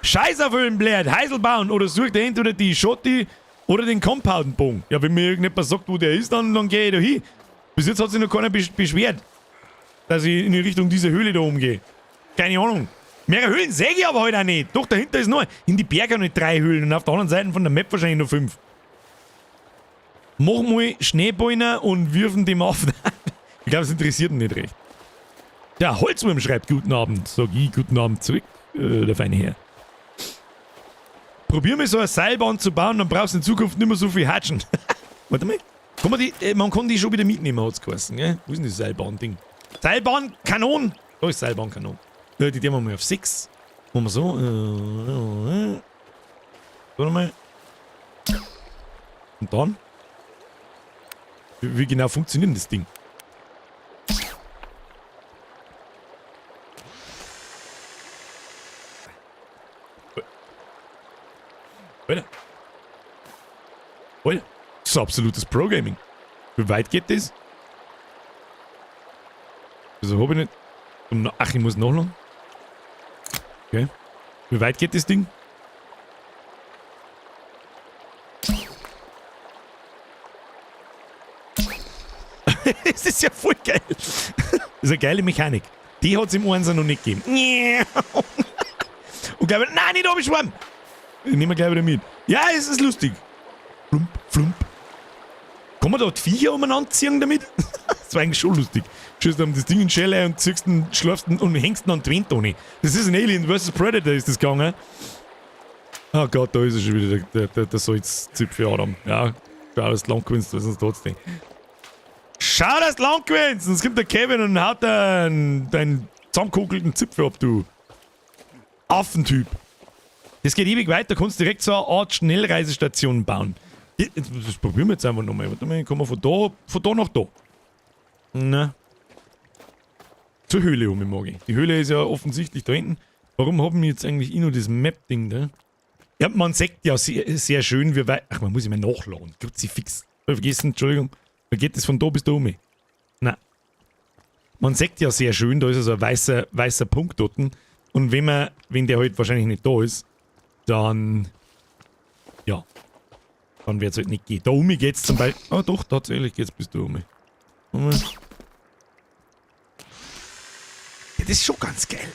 Scheiß auf Höhlenblärt, Heisel bauen oder sucht er entweder die Schotti oder den Compound-Bogen. Ja, wenn mir irgendjemand sagt, wo der ist, dann gehe ich da hin. Bis jetzt hat sich noch keiner beschwert, dass ich in die Richtung dieser Höhle da umgehe. Keine Ahnung. Mehrere Höhlen sehe ich aber heute auch nicht. Doch, dahinter ist noch in die Berge noch 3 Höhlen und auf der anderen Seite von der Map wahrscheinlich noch 5. Mach mal Schneebeiner und wirfen dem auf. Ich glaube, es interessiert ihn nicht recht. Der Holzwurm schreibt guten Abend. Sag ich guten Abend zurück, der feine Herr. Probier mal so eine Seilbahn zu bauen, dann brauchst du in Zukunft nicht mehr so viel Hatschen. Warte mal. Man kann die schon wieder mitnehmen, hat's geheißen, gell? Wo ist denn das Seilbahn-Ding? Seilbahnkanon! Da ist Seilbahnkanon. Ja, die nehmen wir mal auf 6. Machen wir so. Warte mal. Und dann? Wie genau funktioniert denn das Ding? Alter. Alter. Das ist absolutes Pro-Gaming. Wie weit geht das? Also habe ich nicht... Ach, ich muss nachladen. Okay. Wie weit geht das Ding? Das ist ja voll geil. Das ist eine geile Mechanik. Die hat es im Einser noch nicht gegeben. Und gleich, nein, nicht abgeschwommen. Ich nehme gleich wieder mit. Ja, es ist lustig. Flump, flump. Kann man da die Viecher umeinander ziehen damit? Das war eigentlich schon lustig. Schießt dann das Ding in die Schelle und ziehst ihn, schlafst ihn und hängst ihn an die Wand ohne. Das ist ein Alien vs. Predator, ist das gegangen. Oh Gott, da ist er schon wieder, der Salzzipfel Adam. Ja, schau, dass du lang gewinnst, sonst trotzdem. Schau, dass du lang gewinnst! Sonst kommt der Kevin und haut deinen zusammengekokelten Zipfel ab, du. Affentyp. Das geht ewig weiter, kannst direkt so eine Art Schnellreisestation bauen. Das probieren wir jetzt einfach nochmal. Warte mal, kommen wir von da nach da. Na. Zur Höhle um, Magi. Die Höhle ist ja offensichtlich da hinten. Warum haben wir jetzt eigentlich nur das Map-Ding da? Ja, man sagt ja sehr, sehr schön, wie weit. Ach, man muss immer nachladen. Kruzifix. Vergessen, Entschuldigung. Da geht es von da bis da um. Nein. Man sagt ja sehr schön, da ist also ein weißer Punkt dort. Und wenn der halt wahrscheinlich nicht da ist, dann. Ja. Dann wird es halt nicht gehen. Da geht's zum Beispiel. Ah, doch, tatsächlich geht's bis da um. Ja, das ist schon ganz geil.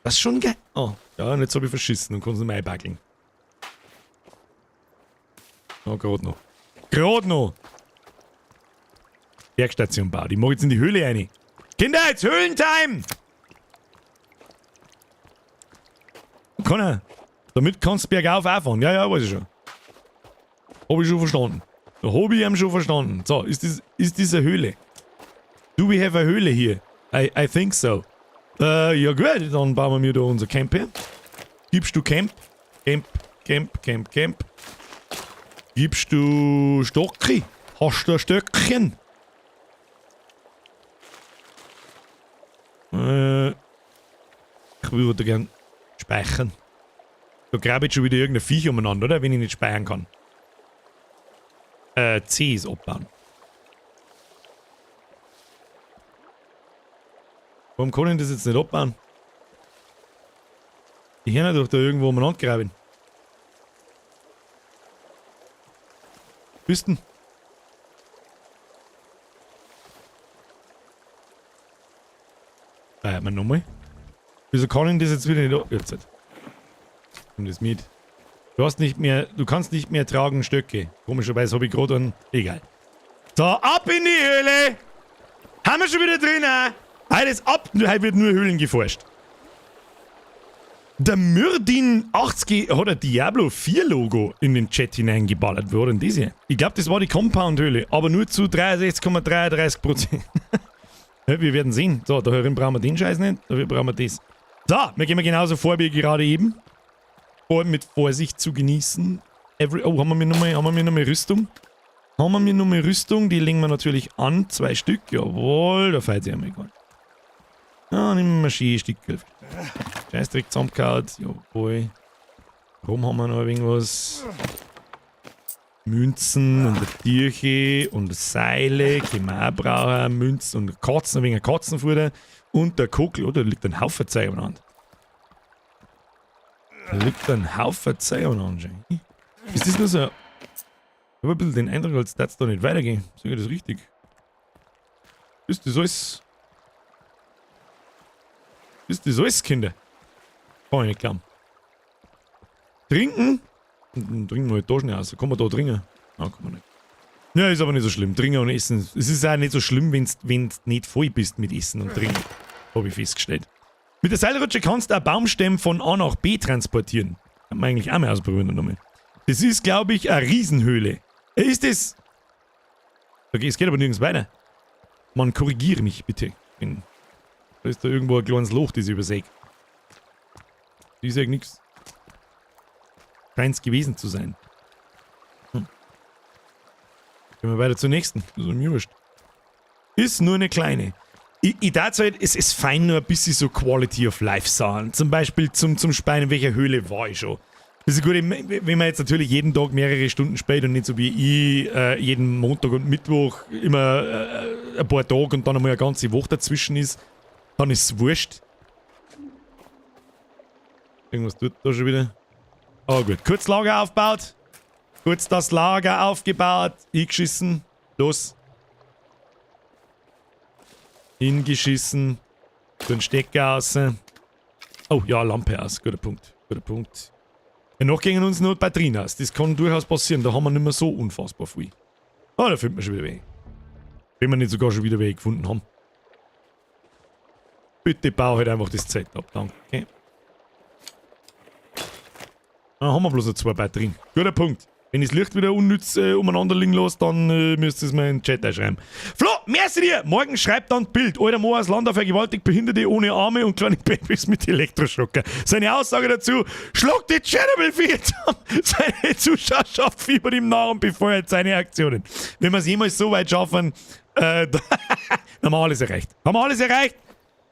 Das ist schon geil. Oh, ja, und jetzt habe ich verschissen und kann es nicht mehr einbackeln. Oh, gerade noch. Gerade noch! Bergstation baut. Ich mach jetzt in die Höhle rein. Kinder, jetzt Höhlentime! Connor, damit kannst du bergauf auffahren. Ja, weiß ich schon. Hab ich schon verstanden. Da hab ich ihn schon verstanden. So, ist das eine Höhle? Do we have a Höhle hier? I think so. Ja gut, dann bauen wir mir da unser Camp her. Gibst du Camp? Camp. Gibst du Stocki? Hast du ein Stöckchen? Ich würde gern speichern. Da grabe ich schon wieder irgendein Viech umeinander, oder? Wenn ich nicht speichern kann. C ist abbauen. Warum kann ich das jetzt nicht abbauen? Die Hirne doch da irgendwo umeinander graben. Büsten. Nochmal. Wieso kann ich das jetzt wieder nicht ab? Jetzt. Nimm das mit. Du kannst nicht mehr tragen Stöcke. Komischerweise habe ich gerade einen. Egal. So, ab in die Höhle! Haben wir schon wieder drin? Alles ab! Heute wird nur Höhlen geforscht. Der Myrdin 80 hat ein Diablo 4 Logo in den Chat hineingeballert. Wo war denn das hier? Ich glaube, das war die Compound-Höhle, aber nur zu 63,33%. Ja, wir werden sehen. So, da brauchen wir den Scheiß nicht, dafür brauchen wir das. So, wir gehen genauso vor wie gerade eben. Mit Vorsicht zu genießen. Haben wir nochmal Rüstung? Haben wir nochmal Rüstung? Die legen wir natürlich an. 2 Stück. Jawohl, da fällt sie einmal gar nicht. Ja, nehmen wir mal Skistickel. Scheißdreck zusammengehauen. Jawohl. Warum haben wir noch irgendwas? Münzen und eine Tierche und Seile. Können wir auch brauchen. Münzen und Katzen, ein wenig Katzenfutter. Und der Kugel. Oh, da liegt ein Haufen Zeug aneinander. Da liegt ein Haufen Zeug aneinander. Ist das nur so? Ich habe ein bisschen den Eindruck, als würde es da nicht weitergehen. Sag ich das richtig? Ist das alles? Ist das alles, Kinder? Kann ich nicht glauben. Trinken? Trinken wir halt da schnell aus. Kann man da trinken? Nein, kann man nicht. Ja, ist aber nicht so schlimm. Trinken und Essen. Es ist auch nicht so schlimm, wenn du nicht voll bist mit Essen und Trinken. Habe ich festgestellt. Mit der Seilrutsche kannst du auch Baumstämme von A nach B transportieren. Kann man eigentlich auch mal ausprobieren nochmal. Das ist, glaube ich, eine Riesenhöhle. Ist das? Okay, es geht aber nirgends weiter. Man, korrigiere mich bitte. Da ist da irgendwo ein kleines Loch, das ich übersehe. Ich sage nichts. Scheint es gewesen zu sein. Gehen wir weiter zur nächsten. Das ist mir wurscht. Ist nur eine kleine. Ich dachte halt, es ist fein nur ein bisschen so Quality of Life sagen. Zum Beispiel zum Speien, in welcher Höhle war ich schon. Das ist gut, wenn man jetzt natürlich jeden Tag mehrere Stunden spielt und nicht so wie ich jeden Montag und Mittwoch immer ein paar Tage und dann einmal eine ganze Woche dazwischen ist, dann ist es wurscht. Irgendwas tut da schon wieder. Aber gut, kurz Lager aufgebaut. Kurz das Lager aufgebaut. Eingeschissen. Los. Hingeschissen. Den Stecker raus. Oh ja, Lampe aus. Guter Punkt. Guter Punkt. Ja, noch gingen uns nur Batterien aus. Das kann durchaus passieren. Da haben wir nicht mehr so unfassbar viel. Ah, da findet man schon wieder weg. Wenn wir nicht sogar schon wieder Weg gefunden haben. Bitte bau halt einfach das Setup. Danke. Ah, haben wir bloß noch 2 Batterien. Guter Punkt. Wenn ich das Licht wieder unnütz umeinander liegen lasse, dann müsst ihr es mir in den Chat einschreiben. Flo, merci dir! Morgen schreibt dann Bild. Alter Mo aus Landau vergewaltigt Behinderte ohne Arme und kleine Babys mit Elektroschocker. Seine Aussage dazu: Schluck die Chernobyl-Vier zusammen. Seine Zuschauerschaft fiebert ihm nach und befeuert seine Aktionen. Wenn wir es jemals so weit schaffen, dann haben wir alles erreicht. Haben wir alles erreicht?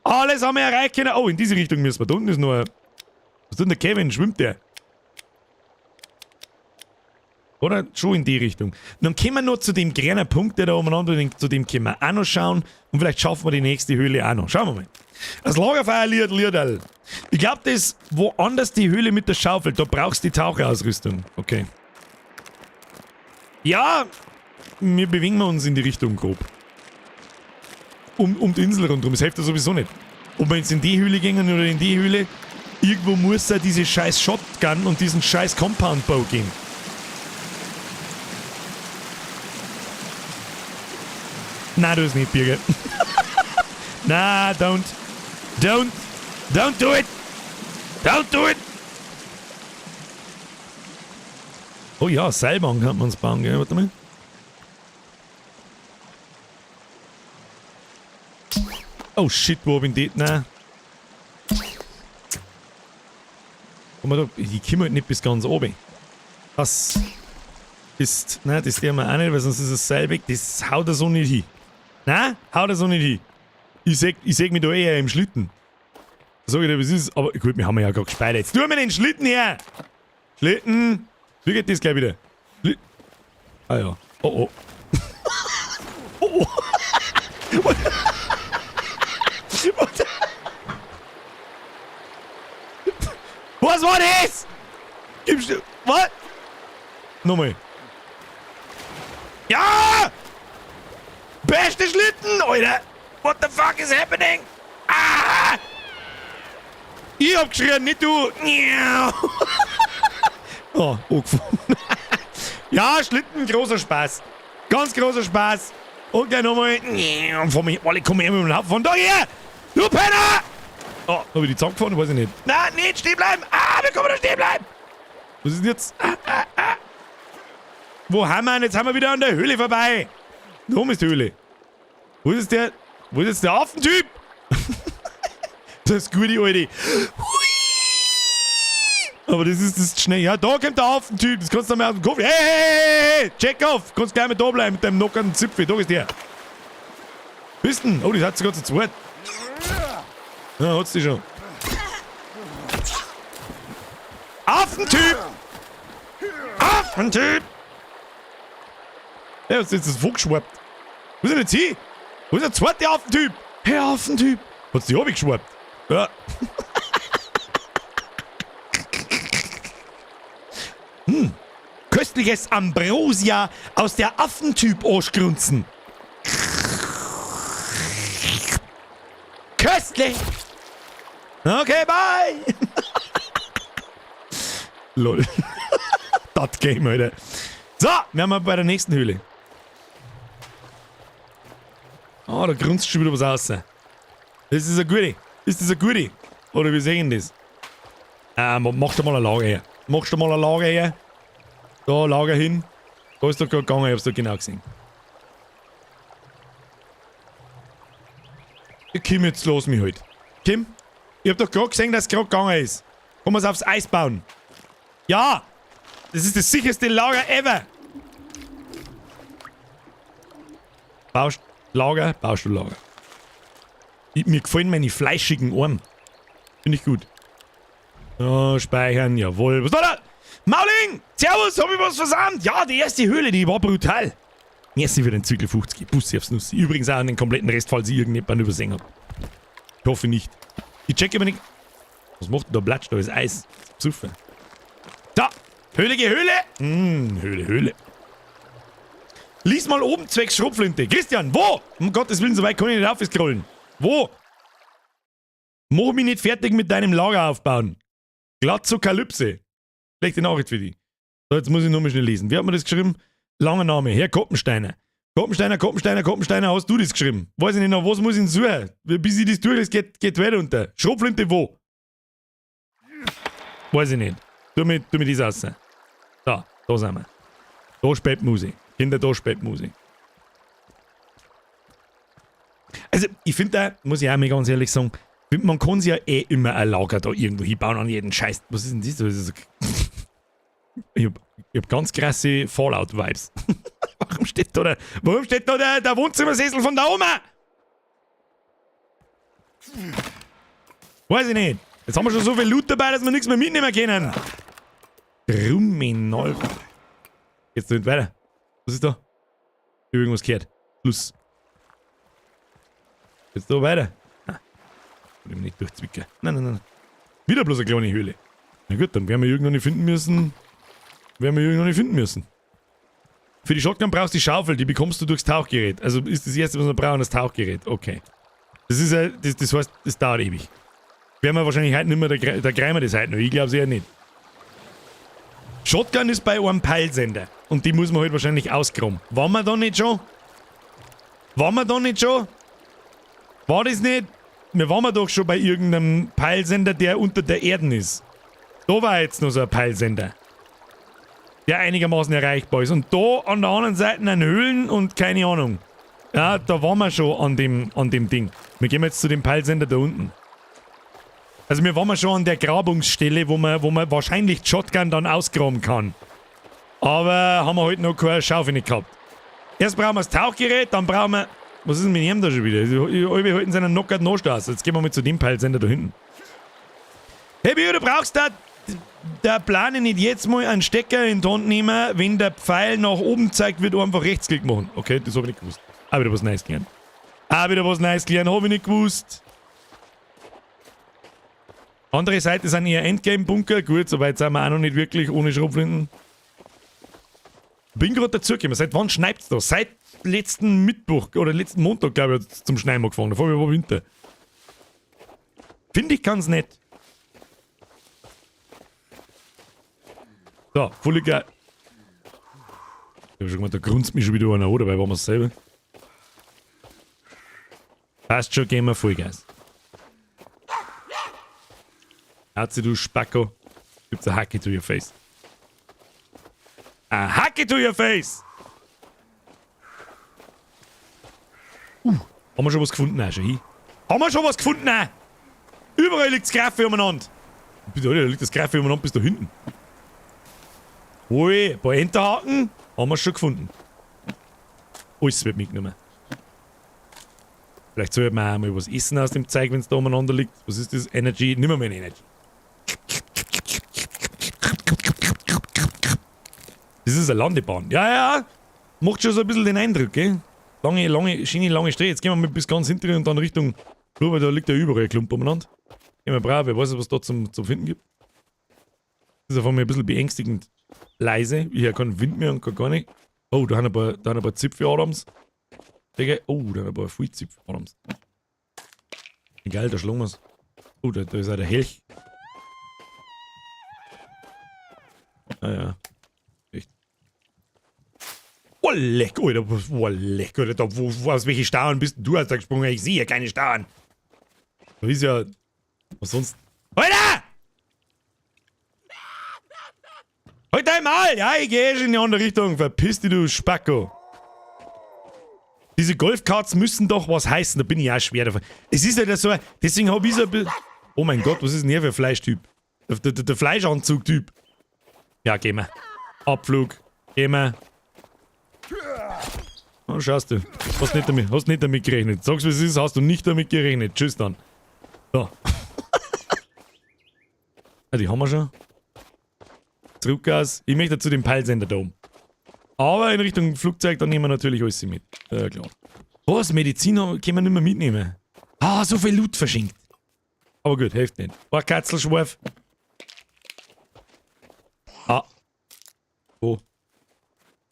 Alles haben wir erreicht können. Oh, in diese Richtung müssen wir. Da unten ist nur. Was tut denn der Kevin? Schwimmt der? Oder? Schon in die Richtung. Dann kommen wir noch zu dem grünen Punkt, der da umeinander liegt, zu dem können wir auch noch schauen. Und vielleicht schaffen wir die nächste Höhle auch noch. Schauen wir mal. Das Lagerfeuer-Liedl. Ich glaube, das woanders die Höhle mit der Schaufel, da brauchst du die Taucherausrüstung. Okay. Ja, wir bewegen uns in die Richtung grob. Um die Insel rundherum. Das hilft ja sowieso nicht. Ob wir jetzt in die Höhle gehen oder in die Höhle, irgendwo muss ja diese scheiß Shotgun und diesen scheiß Compound-Bow gehen. Nein, du es nicht, Birgit. Na, don't do it! Don't do it! Oh ja, Seilbahn kann man es bauen, gell? Warte mal. Oh shit, wo bin ich? Nein. Ich komme halt nicht bis ganz oben. Das ist. Nein, das tun wir auch nicht, weil sonst ist es Seil weg. Das haut er so nicht hin. Nein, haut er so nicht hin. Ich seg mich da eher im Schlitten. Sag ich dir, was ist. Aber gut, wir haben ja gerade gespeichert. Jetzt tun wir den Schlitten her! Schlitten! Wie geht das gleich wieder? Ah ja. Oh oh. Oh oh. Was war das? Gibst du. Was? Nochmal. Ja! Beste Schlitten, Alter! What the fuck is happening? Ah! Ich hab geschrien, nicht du! Oh, angefangen. Ja, Schlitten, großer Spaß. Ganz großer Spaß. Und gleich nochmal. Und von mir, alle kommen her mit dem Haufen von da her! Du Penner! Oh, hab ich die zusammengefahren? Weiß ich nicht. Nein, nicht stehen bleiben! Ah, wir kommen da stehen bleiben! Was ist denn jetzt? Wo haben wir denn? Jetzt haben wir wieder an der Höhle vorbei. Da oben ist die Höhle. Wo ist der? Wo ist jetzt der Affentyp? Das ist gute Alte. Aber das ist schnell. Ja, da kommt der Affentyp. Das kannst du mal aus dem Kopf. Hey! Check auf! Kannst gleich mal da bleiben mit deinem nockernden Zipfel. Da ist der. Bist denn? Oh, die hat sogar zu zweit. Ja, hat's die schon. Affentyp! Affentyp! Ja, jetzt ist das vorgeschwappt. Wo ist denn jetzt hin? Wo ist der zweite Affentyp? Hey, Affentyp! Hat's die geschwappt? Ja. Köstliches Ambrosia aus der Affentyp-Arschgrunzen. Köstlich! Okay, bye! Lol. Das Game, Alter. So, wir haben mal bei der nächsten Höhle. Oh, da grunzt schon wieder was raus. Das ist ein Goodie. Ist das ein Goodie? Oder wie sehen das? Mach dir mal ein Lager her. Machst du mal ein Lager her? Da, Lager hin. Da ist doch gerade gegangen, ich hab's doch genau gesehen. Kim, jetzt los mich halt. Kim, ich hab doch gerade gesehen, dass es gerade gegangen ist. Komm mal aufs Eis bauen. Ja! Das ist das sicherste Lager ever! Baust Lager, baust du Lager. Mir gefallen meine fleischigen Arme. Finde ich gut. Ja, speichern, jawohl. Was war da? Mauling! Servus, hab ich was versammelt? Ja, die erste Höhle, die war brutal. Merci für den Zügel 50. Bussi aufs Nussi. Übrigens auch an den kompletten Rest, falls ich irgendjemand übersehen hab. Ich hoffe nicht. Ich check aber nicht. Was macht denn da Platsch? Da ist Eis. Psuffe. Da! Höhlige Höhle! Höhle. Lies mal oben zwecks Schrotflinte. Christian, wo? Um Gottes Willen, so weit kann ich nicht aufscrollen. Wo? Mach mich nicht fertig mit deinem Lager aufbauen. Glatzokalypse. Schlechte Nachricht für dich. So, jetzt muss ich nochmal schnell lesen. Wie hat man das geschrieben? Langer Name. Herr Koppensteiner. Koppensteiner, hast du das geschrieben? Weiß ich nicht noch, was muss ich denn suchen? Bis ich das durchlese, geht weit unter. Schrotflinte wo? Weiß ich nicht. Tu mir das aus. Da sind wir. Da spät Musik. Kinder, da spät Musik. Also, ich finde da, muss ich auch mal ganz ehrlich sagen, man kann sich ja eh immer ein Lager da irgendwo hinbauen an jeden Scheiß. Was ist denn das? Ich hab ganz krasse Fallout-Vibes. Warum steht da der Wohnzimmersessel von der Oma? Weiß ich nicht. Jetzt haben wir schon so viel Loot dabei, dass wir nichts mehr mitnehmen können. Ruminol. Geht's da nicht weiter? Was ist da? Ich hab irgendwas gehört. Schluss. Geht's da weiter? Ah. Ich will nicht durchzwicken. Nein. Wieder bloß eine kleine Höhle. Na gut, dann werden wir irgendwann nicht finden müssen. Für die Shotgun brauchst du die Schaufel, die bekommst du durchs Tauchgerät. Also ist das erste, was wir brauchen, das Tauchgerät. Okay. Das ist das heißt, das dauert ewig. Werden wir wahrscheinlich heute nicht mehr, da kriegen wir das heute noch. Ich glaube es eher nicht. Shotgun ist bei einem Peilsender. Und die muss man halt wahrscheinlich ausgraben. Waren wir da nicht schon? War das nicht? Wir waren doch schon bei irgendeinem Peilsender, der unter der Erde ist. Da war jetzt noch so ein Peilsender. Der einigermaßen erreichbar ist. Und da an der anderen Seite an Höhlen und keine Ahnung. Ja, da waren wir schon an dem Ding. Wir gehen jetzt zu dem Peilsender da unten. Also wir waren schon an der Grabungsstelle, wo man wahrscheinlich die Shotgun dann ausgraben kann. Aber haben wir heute noch keine Schaufel nicht gehabt. Erst brauchen wir das Tauchgerät, dann brauchen wir... Was ist denn mit ihm da schon wieder? Wir halten seinen Knockert Nachstraße. Jetzt gehen wir mal zu dem Peilsender da hinten. Hey, Bio, du brauchst da Plane nicht jetzt mal einen Stecker in die Hand nehmen, wenn der Pfeil nach oben zeigt, wird einfach Rechtsklick machen. Okay, das habe ich nicht gewusst. Auch wieder was Neues gelernt. Habe ich nicht gewusst. Andere Seite sind eher Endgame-Bunker. Gut, soweit sind wir auch noch nicht wirklich ohne Schrotflinten. Bin gerade dazugekommen. Seit wann schneit's da? Seit letzten Mittwoch oder letzten Montag, glaube ich, zum Schneien mal gefahren. Davor war Winter. Finde ich ganz nett. So, voll geil. Ich hab schon gemeint, da grunzt mich schon wieder einer, oder? Weil waren wir es selber. Passt schon, gehen wir Vollgas. Hatzi, du Spacko. Gibt's ein Hacke to your face. Ein Hacke to your face! Haben wir schon was gefunden, auch schon hin? Haben wir schon was gefunden, auch? Überall liegt das Graffe umeinander. Bitte, Alter, da liegt das Graffe umeinander bis da hinten. Ui, ein paar Enterhaken haben wir schon gefunden. Alles wird mitgenommen. Vielleicht sollte man auch mal was essen aus dem Zeug, wenn es da umeinander liegt. Was ist das? Energy? Nimm mal meine Energy. Das ist eine Landebahn. Ja. Macht schon so ein bisschen den Eindruck, gell? Schöne, lange Strecke. Jetzt gehen wir mal bis ganz hinten und dann Richtung... Weil da liegt ja überall ein Klump umeinander. Gehen wir brav, wer weiß, was da zum Finden gibt. Das ist auf einmal ein bisschen beängstigend leise. Ich höre keinen Wind mehr und gar nicht. Oh, da haben ein paar Zipfel Adams. Oh, da haben ein paar viel Zipfel Adams. Egal, da schlagen wir's. Oh, da ist auch der Helch. Ah ja. Echt. Oh, leck, Alter. Oh, leck, Alter. Da, aus welchen Stauern bist du da gesprungen? Ich sehe ja keine Stauern. Da ist ja... Was sonst? Alter! Halt dein Maul! Ja, ich gehe schon in die andere Richtung. Verpiss dich, du Spacko. Diese Golfkarts müssen doch was heißen. Da bin ich auch schwer davon. Es ist ja so... Deswegen habe ich so ein bisschen... Oh mein Gott, was ist denn hier für ein Fleischtyp? Der Fleischanzug-Typ. Ja, gehen wir. Abflug. Gehen wir. Oh, schaust du. Hast nicht damit gerechnet. Sag's, wie es ist, hast du nicht damit gerechnet. Tschüss dann. So. Ja, die haben wir schon. Zurück aus. Ich möchte zu dem Peilsender da oben. Aber in Richtung Flugzeug, dann nehmen wir natürlich alles mit. Ja, klar. Was? Medizin können wir nicht mehr mitnehmen. Ah, so viel Loot verschenkt. Aber gut, hilft nicht. War Katzelschwarf. Ah. Oh.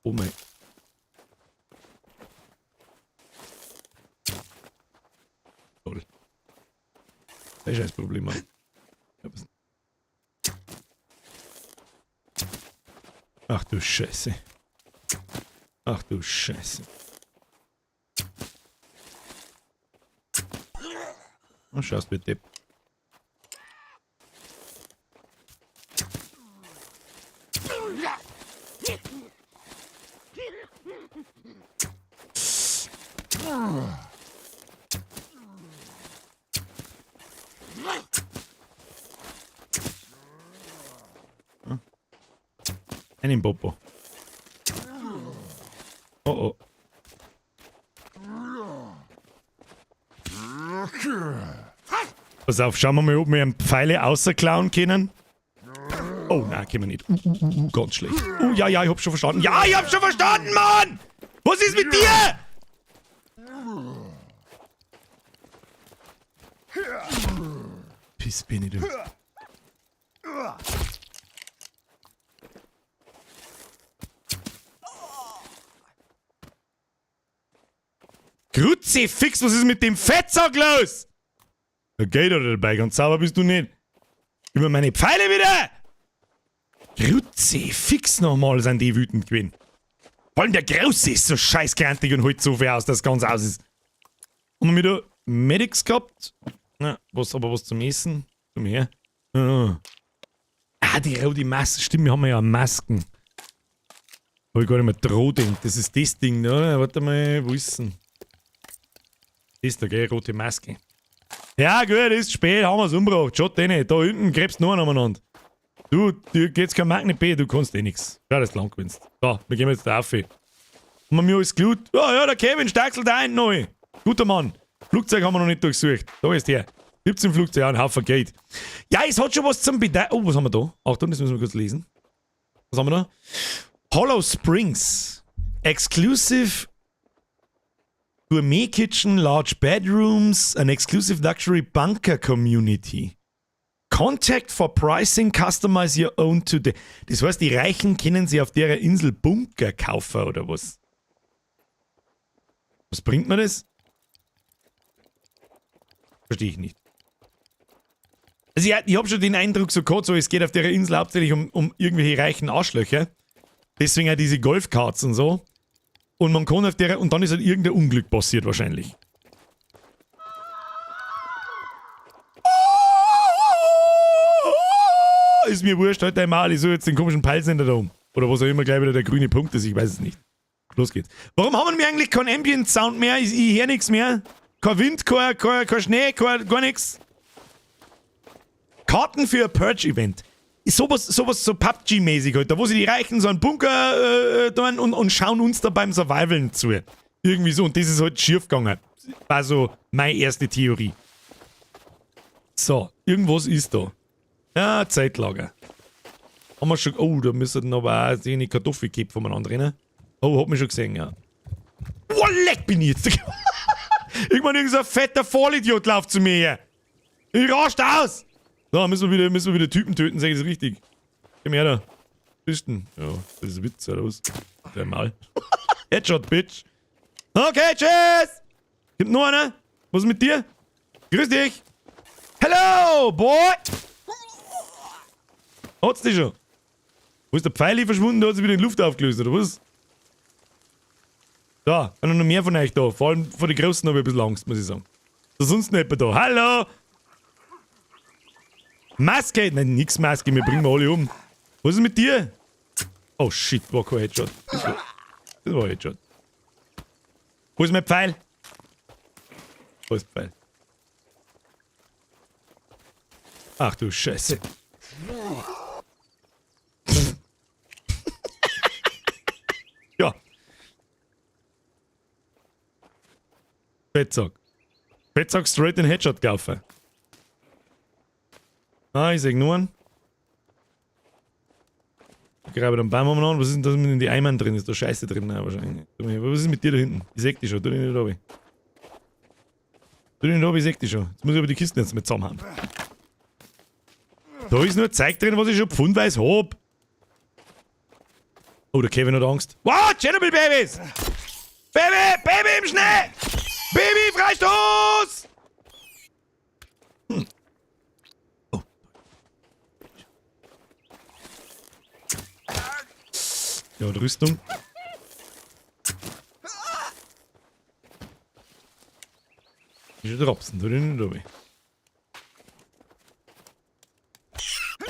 Oh mein. Toll. Das ist ein Problem, Mann. Ach du Scheiße. Ach du Scheiße. Oh, schaust bitte. Einen Popo. Oh oh. Pass auf, schauen wir mal, ob wir einen Pfeile außerklauen können. Oh, nein, können wir nicht. Ganz schlecht. Ja, ich hab's schon verstanden. Ja, ich hab's schon verstanden, Mann! Was ist mit dir? Piss bin ich, du. Kruzifix, was ist mit dem Fettsack los? Okay, da dabei, ganz sauber bist du nicht. Über meine Pfeile wieder! Kruzifix nochmal sind die wütend gewesen. Vor allem der Große ist so scheißgrantig und holt so viel aus, dass es ganz aus ist. Haben wir wieder Medics gehabt? Na, was zum Essen? Zum Her. Die rote Maske. Stimmt, wir haben ja Masken. Hab ich gar nicht mehr dran gedacht. Das ist das Ding, ne? Warte mal, wo ist denn? Das ist da, gell? Rote Maske. Ja, gut, ist spät, haben wir es umgebracht. Schaut den, da hinten gräbst du noch einen aneinander. Du geht's kein Magnet B, du kannst eh nix. Ja, das lang gewinnst. So, wir gehen jetzt da rauf. Haben wir mir alles gelut? Ja, der Kevin Staxel da hinten neu. Guter Mann. Flugzeug haben wir noch nicht durchsucht. Da ist der. 17 Flugzeuge, ein Haufen Geld. Ja, es hat schon was zum Bedeuten. Oh, was haben wir da? Achtung, das müssen wir kurz lesen. Was haben wir da? Hollow Springs. Exclusive Gourmet Kitchen, large bedrooms, an exclusive luxury bunker community. Contact for pricing, customize your own today. Das heißt, die Reichen können sich auf der Insel Bunker kaufen, oder was? Was bringt mir das? Verstehe ich nicht. Also ich habe schon den Eindruck so gehabt, so es geht auf der Insel hauptsächlich um irgendwelche reichen Arschlöcher. Deswegen auch diese Golfkarts und so. Und man kann auf der... Und dann ist halt irgendein Unglück passiert wahrscheinlich. Ist mir wurscht, halt einmal. Ich suche jetzt den komischen Peilsender da um. Oder was auch immer gleich wieder der grüne Punkt ist, ich weiß es nicht. Los geht's. Warum haben wir eigentlich keinen Ambient-Sound mehr? Ich höre nichts mehr. Kein Wind, kein Schnee, gar nichts. Karten für ein Purge-Event. Sowas so PUBG-mäßig halt. Da wo sie die Reichen so einen Bunker tun und schauen uns da beim Survivalen zu. Irgendwie so. Und das ist halt schief gegangen. War so meine erste Theorie. So, irgendwas ist da. Ja, Zeitlager. Haben wir schon... Oh, da müssen aber auch eine Kartoffelkippe von anderen rein. Oh, hat mich schon gesehen, ja. Oh, leck bin ich jetzt. Irgendwann irgend so ein fetter Vollidiot läuft zu mir her. Ich rast aus. So, müssen wir wieder Typen töten, sag ich das richtig. Komm her da. Bist denn? Ja, das ist ein Witz, oder was? Der Mal. Headshot, Bitch. Okay, tschüss. Gibt noch einer? Was ist mit dir? Grüß dich. Hello, boy. Hat's dich schon? Wo ist der Pfeil verschwunden? Da hat sich wieder in die Luft aufgelöst, oder was? Da, sind noch mehr von euch da. Vor allem vor den Großen habe ich ein bisschen Angst, muss ich sagen. Da ist sonst noch jemand da. Hallo! Maske! Nein, nix Maske, wir bringen alle um. Was ist mit dir? Oh shit, war kein Headshot. Das war ein Headshot. Wo ist mein Pfeil? Wo ist der Pfeil? Ach du Scheiße. Ja. Fettsack. Fettsack straight den Headshot kaufen. Ah, ich seh nur einen. Ich greife den Baum an. Was ist denn das mit in die Eimern drin? Ist da Scheiße drin? Nein, wahrscheinlich. Was ist mit dir da hinten? Ich seh dich schon. Tu dich nicht runter. Tu dich nicht runter, ich seh dich schon. Jetzt muss ich aber die Kisten jetzt mit zusammenhauen. Da ist nur Zeug drin, was ich schon pfundweise hab. Oh, der Kevin hat Angst. Wow, Chernobyl-Babys! Baby im Schnee! Baby, Freistoß! Oh. Ja, und Rüstung. Ist schon Rapsen, tu den nicht runter.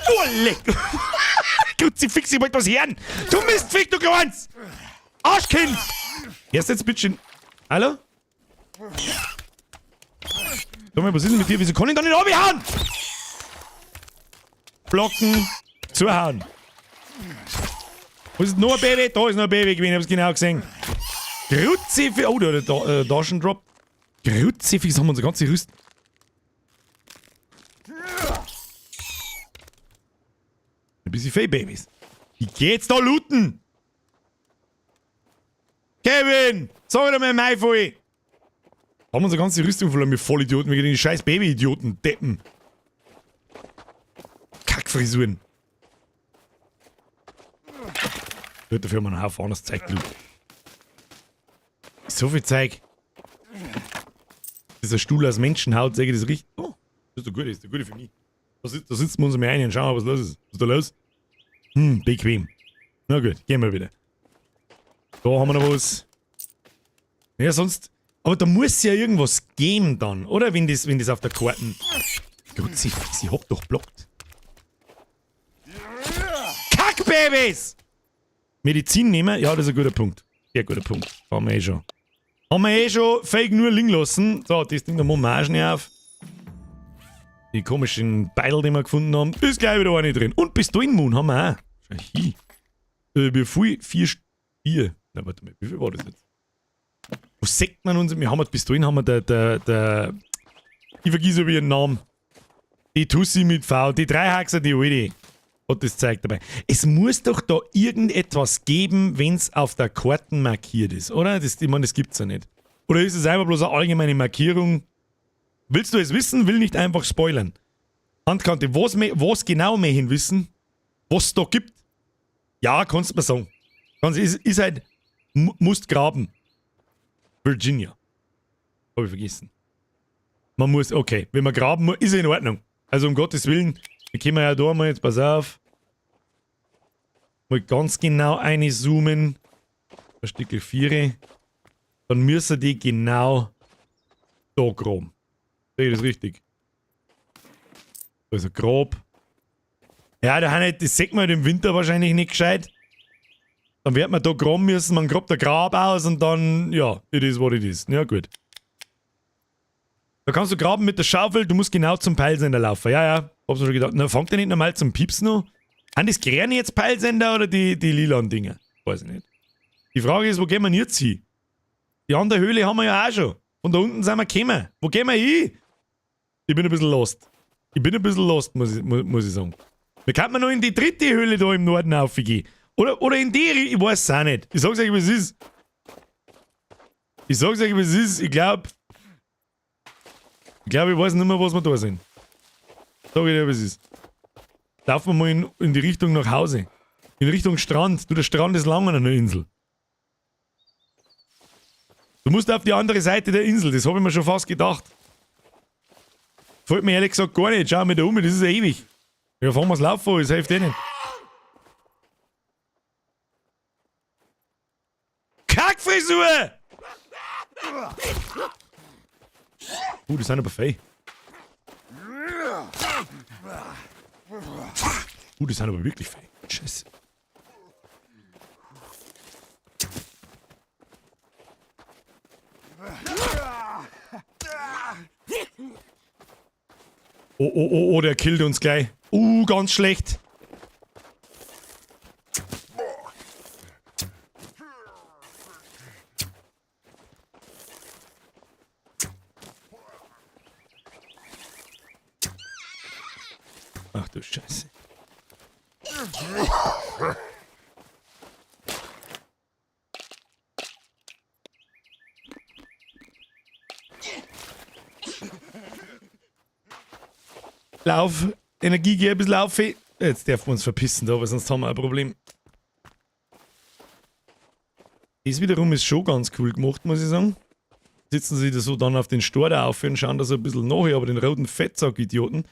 Oh, leck! Kruzifix, ich wollte was hören! Du Mistfick, du Kleins! Arschkind! Erst jetzt bitte. Hallo? Sag mal, was ist denn mit dir? Wieso kann ich da nicht runterhauen? Blocken, zuhauen. Wo ist noch ein Baby? Da ist noch ein Baby gewesen, ich hab's genau gesehen. Kruzifix! Oh, da hat der Taschendrop. Kruzifix, haben wir unsere ganze Rüstung. Ein bisschen Fee-Babys. Ich geh jetzt da looten! Kevin! Sag doch mal mein voll! Haben unsere ganze Rüstung voll, wir Vollidioten, wir gehen die scheiß Baby-Idioten, Deppen. Kackfrisuren. Wird dafür mal einen Haufen anderes Zeug loot. So viel Zeug. Dieser Stuhl aus Menschenhaut, sage ich das richtig. Oh, das ist der Gute, für mich. Da sitzen wir uns mal ein und schauen, was los ist. Was ist da los? Bequem. Na gut, gehen wir wieder. Da haben wir noch was. Ja, sonst. Aber da muss ja irgendwas geben dann, oder? Wenn das auf der Karten. Gott, sie hat doch blockt. Kackbabys! Medizin nehmen? Ja, das ist ein guter Punkt. Sehr guter Punkt. Haben wir schon. Fake nur liegen lassen. So, das Ding, da machen wir auch schnell auf. Die komischen Beidel, die wir gefunden haben, ist gleich wieder eine drin. Und Pistolenmund haben wir auch. Schau hier. Wie viel? 4. Na, warte mal, wie viel war das jetzt? Wo sagt man uns? Wir haben Pistolen, haben wir ich vergiss über ihren Namen. Die Tussi mit V, die 3 Haxer, die alte. Hat das Zeug dabei. Es muss doch da irgendetwas geben, wenn es auf der Karte markiert ist, oder? Ich meine, das gibt's ja nicht. Oder ist es einfach bloß eine allgemeine Markierung? Willst du es wissen? Will nicht einfach spoilern. Handkante, was genau mehr hin wissen? Was es da gibt? Ja, kannst du mir sagen. Ist halt, musst graben. Virginia. Hab ich vergessen. Man muss, okay, wenn man graben muss, ist ja in Ordnung. Also um Gottes Willen, wir können ja da mal jetzt, pass auf. Mal ganz genau einzoomen. Ein Stückchen 4. Dann müssen die genau da graben. Sehe ich das richtig? Also grob. Ja, das sieht man halt im Winter wahrscheinlich nicht gescheit. Dann wird man da graben müssen, man grabt der Grab aus und dann, ja, it is what it is. Ja, gut. Da kannst du graben mit der Schaufel, du musst genau zum Peilsender laufen. Ja, ja, hab's mir schon gedacht. Na, fangt der nicht normal zum Piepsen noch? Haben das gerne jetzt Peilsender oder die lilanen Dinger? Weiß ich nicht. Die Frage ist, wo gehen wir denn jetzt hin? Die andere Höhle haben wir ja auch schon. Und da unten sind wir gekommen. Wo gehen wir hin? Ich bin ein bisschen lost. Muss ich sagen. Wir könnten noch in die dritte Höhle da im Norden aufgehen. Oder in die, ich weiß es auch nicht. Ich sag's euch, wie es ist. Ich glaube, ich weiß nicht mehr, was wir da sind. Sag ich dir, wie es ist. Laufen wir mal in die Richtung nach Hause. In Richtung Strand. Du, der Strand ist lang an einer Insel. Du musst auf die andere Seite der Insel. Das habe ich mir schon fast gedacht. Fällt mir ehrlich gesagt gar nicht. Schau mir da um, das ist ja ewig. Ja, fahren wir das Lauf vor, das hilft eh nicht. Kackfrisur! Die sind aber fei. Die sind aber wirklich fei. Scheiße. Oh, der killt uns gleich. Ganz schlecht. Ach du Scheiße. Lauf, Energie, geh ein bisschen auf. Jetzt dürfen wir uns verpissen da, weil sonst haben wir ein Problem. Das wiederum ist schon ganz cool gemacht, muss ich sagen. Sitzen sie da so dann auf den Stor da auf und schauen da so ein bisschen nachher, aber den roten Fettsack-Idioten.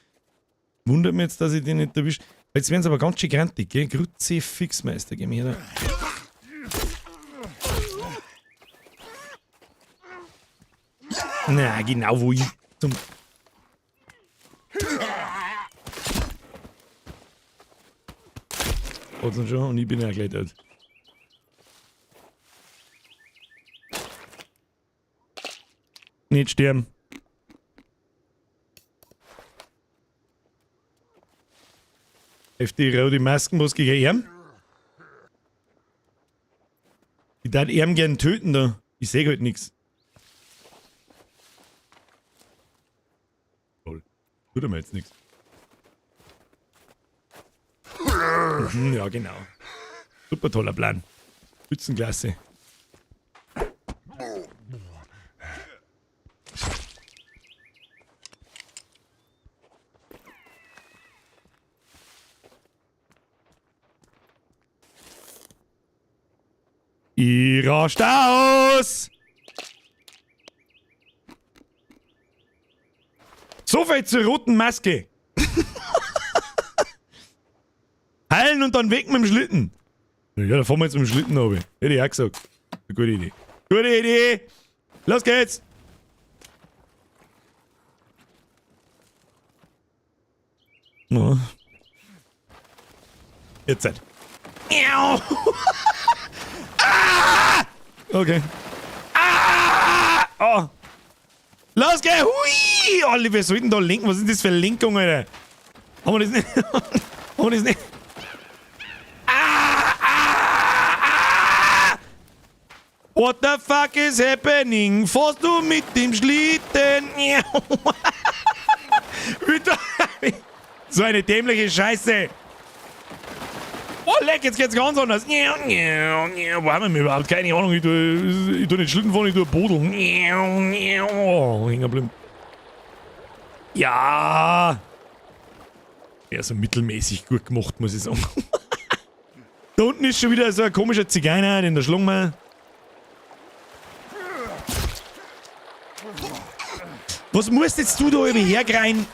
Wundert mich jetzt, dass ich den nicht erwische. Jetzt werden sie aber ganz schön grantig, gell? Grütze Fixmeister, geh mir her da. Na, genau wo ich zum... Hat's noch schon und ich bin ja gleich tot. Nicht sterben. Auf die rote Maskenmaske gegen ihn. Ich darf ihn gern töten da. Ich sehe halt nichts. Toll. Tut er mir jetzt nichts. Ja, genau. Super toller Plan. Spitzenklasse. Ich raste aus! So viel zur roten Maske. Heilen und dann weg mit dem Schlitten. Ja, dann fahren wir jetzt mit dem Schlitten runter. Hätte ich auch gesagt. Eine gute Idee. Gute Idee! Los geht's! Oh. Jetzt halt. Ah! Okay. Ah! Oh. Los geht's! Hui! Alter, wir sollten da lenken. Was ist das für eine Lenkung, Alter? Haben wir das nicht? Haben wir das nicht? What the fuck is happening? Fährst du mit dem Schlitten? So eine dämliche Scheiße. Oh, leck, jetzt geht's ganz anders. Wo haben wir überhaupt? Keine Ahnung. Ich tu nicht Schlitten fahren, ich tu Bodeln. Oh, hängen geblieben. Ja. Ja, so mittelmäßig gut gemacht, muss ich sagen. Da unten ist schon wieder so ein komischer Zigeuner, den da schlagen wir. Was musst jetzt du da über hergreien?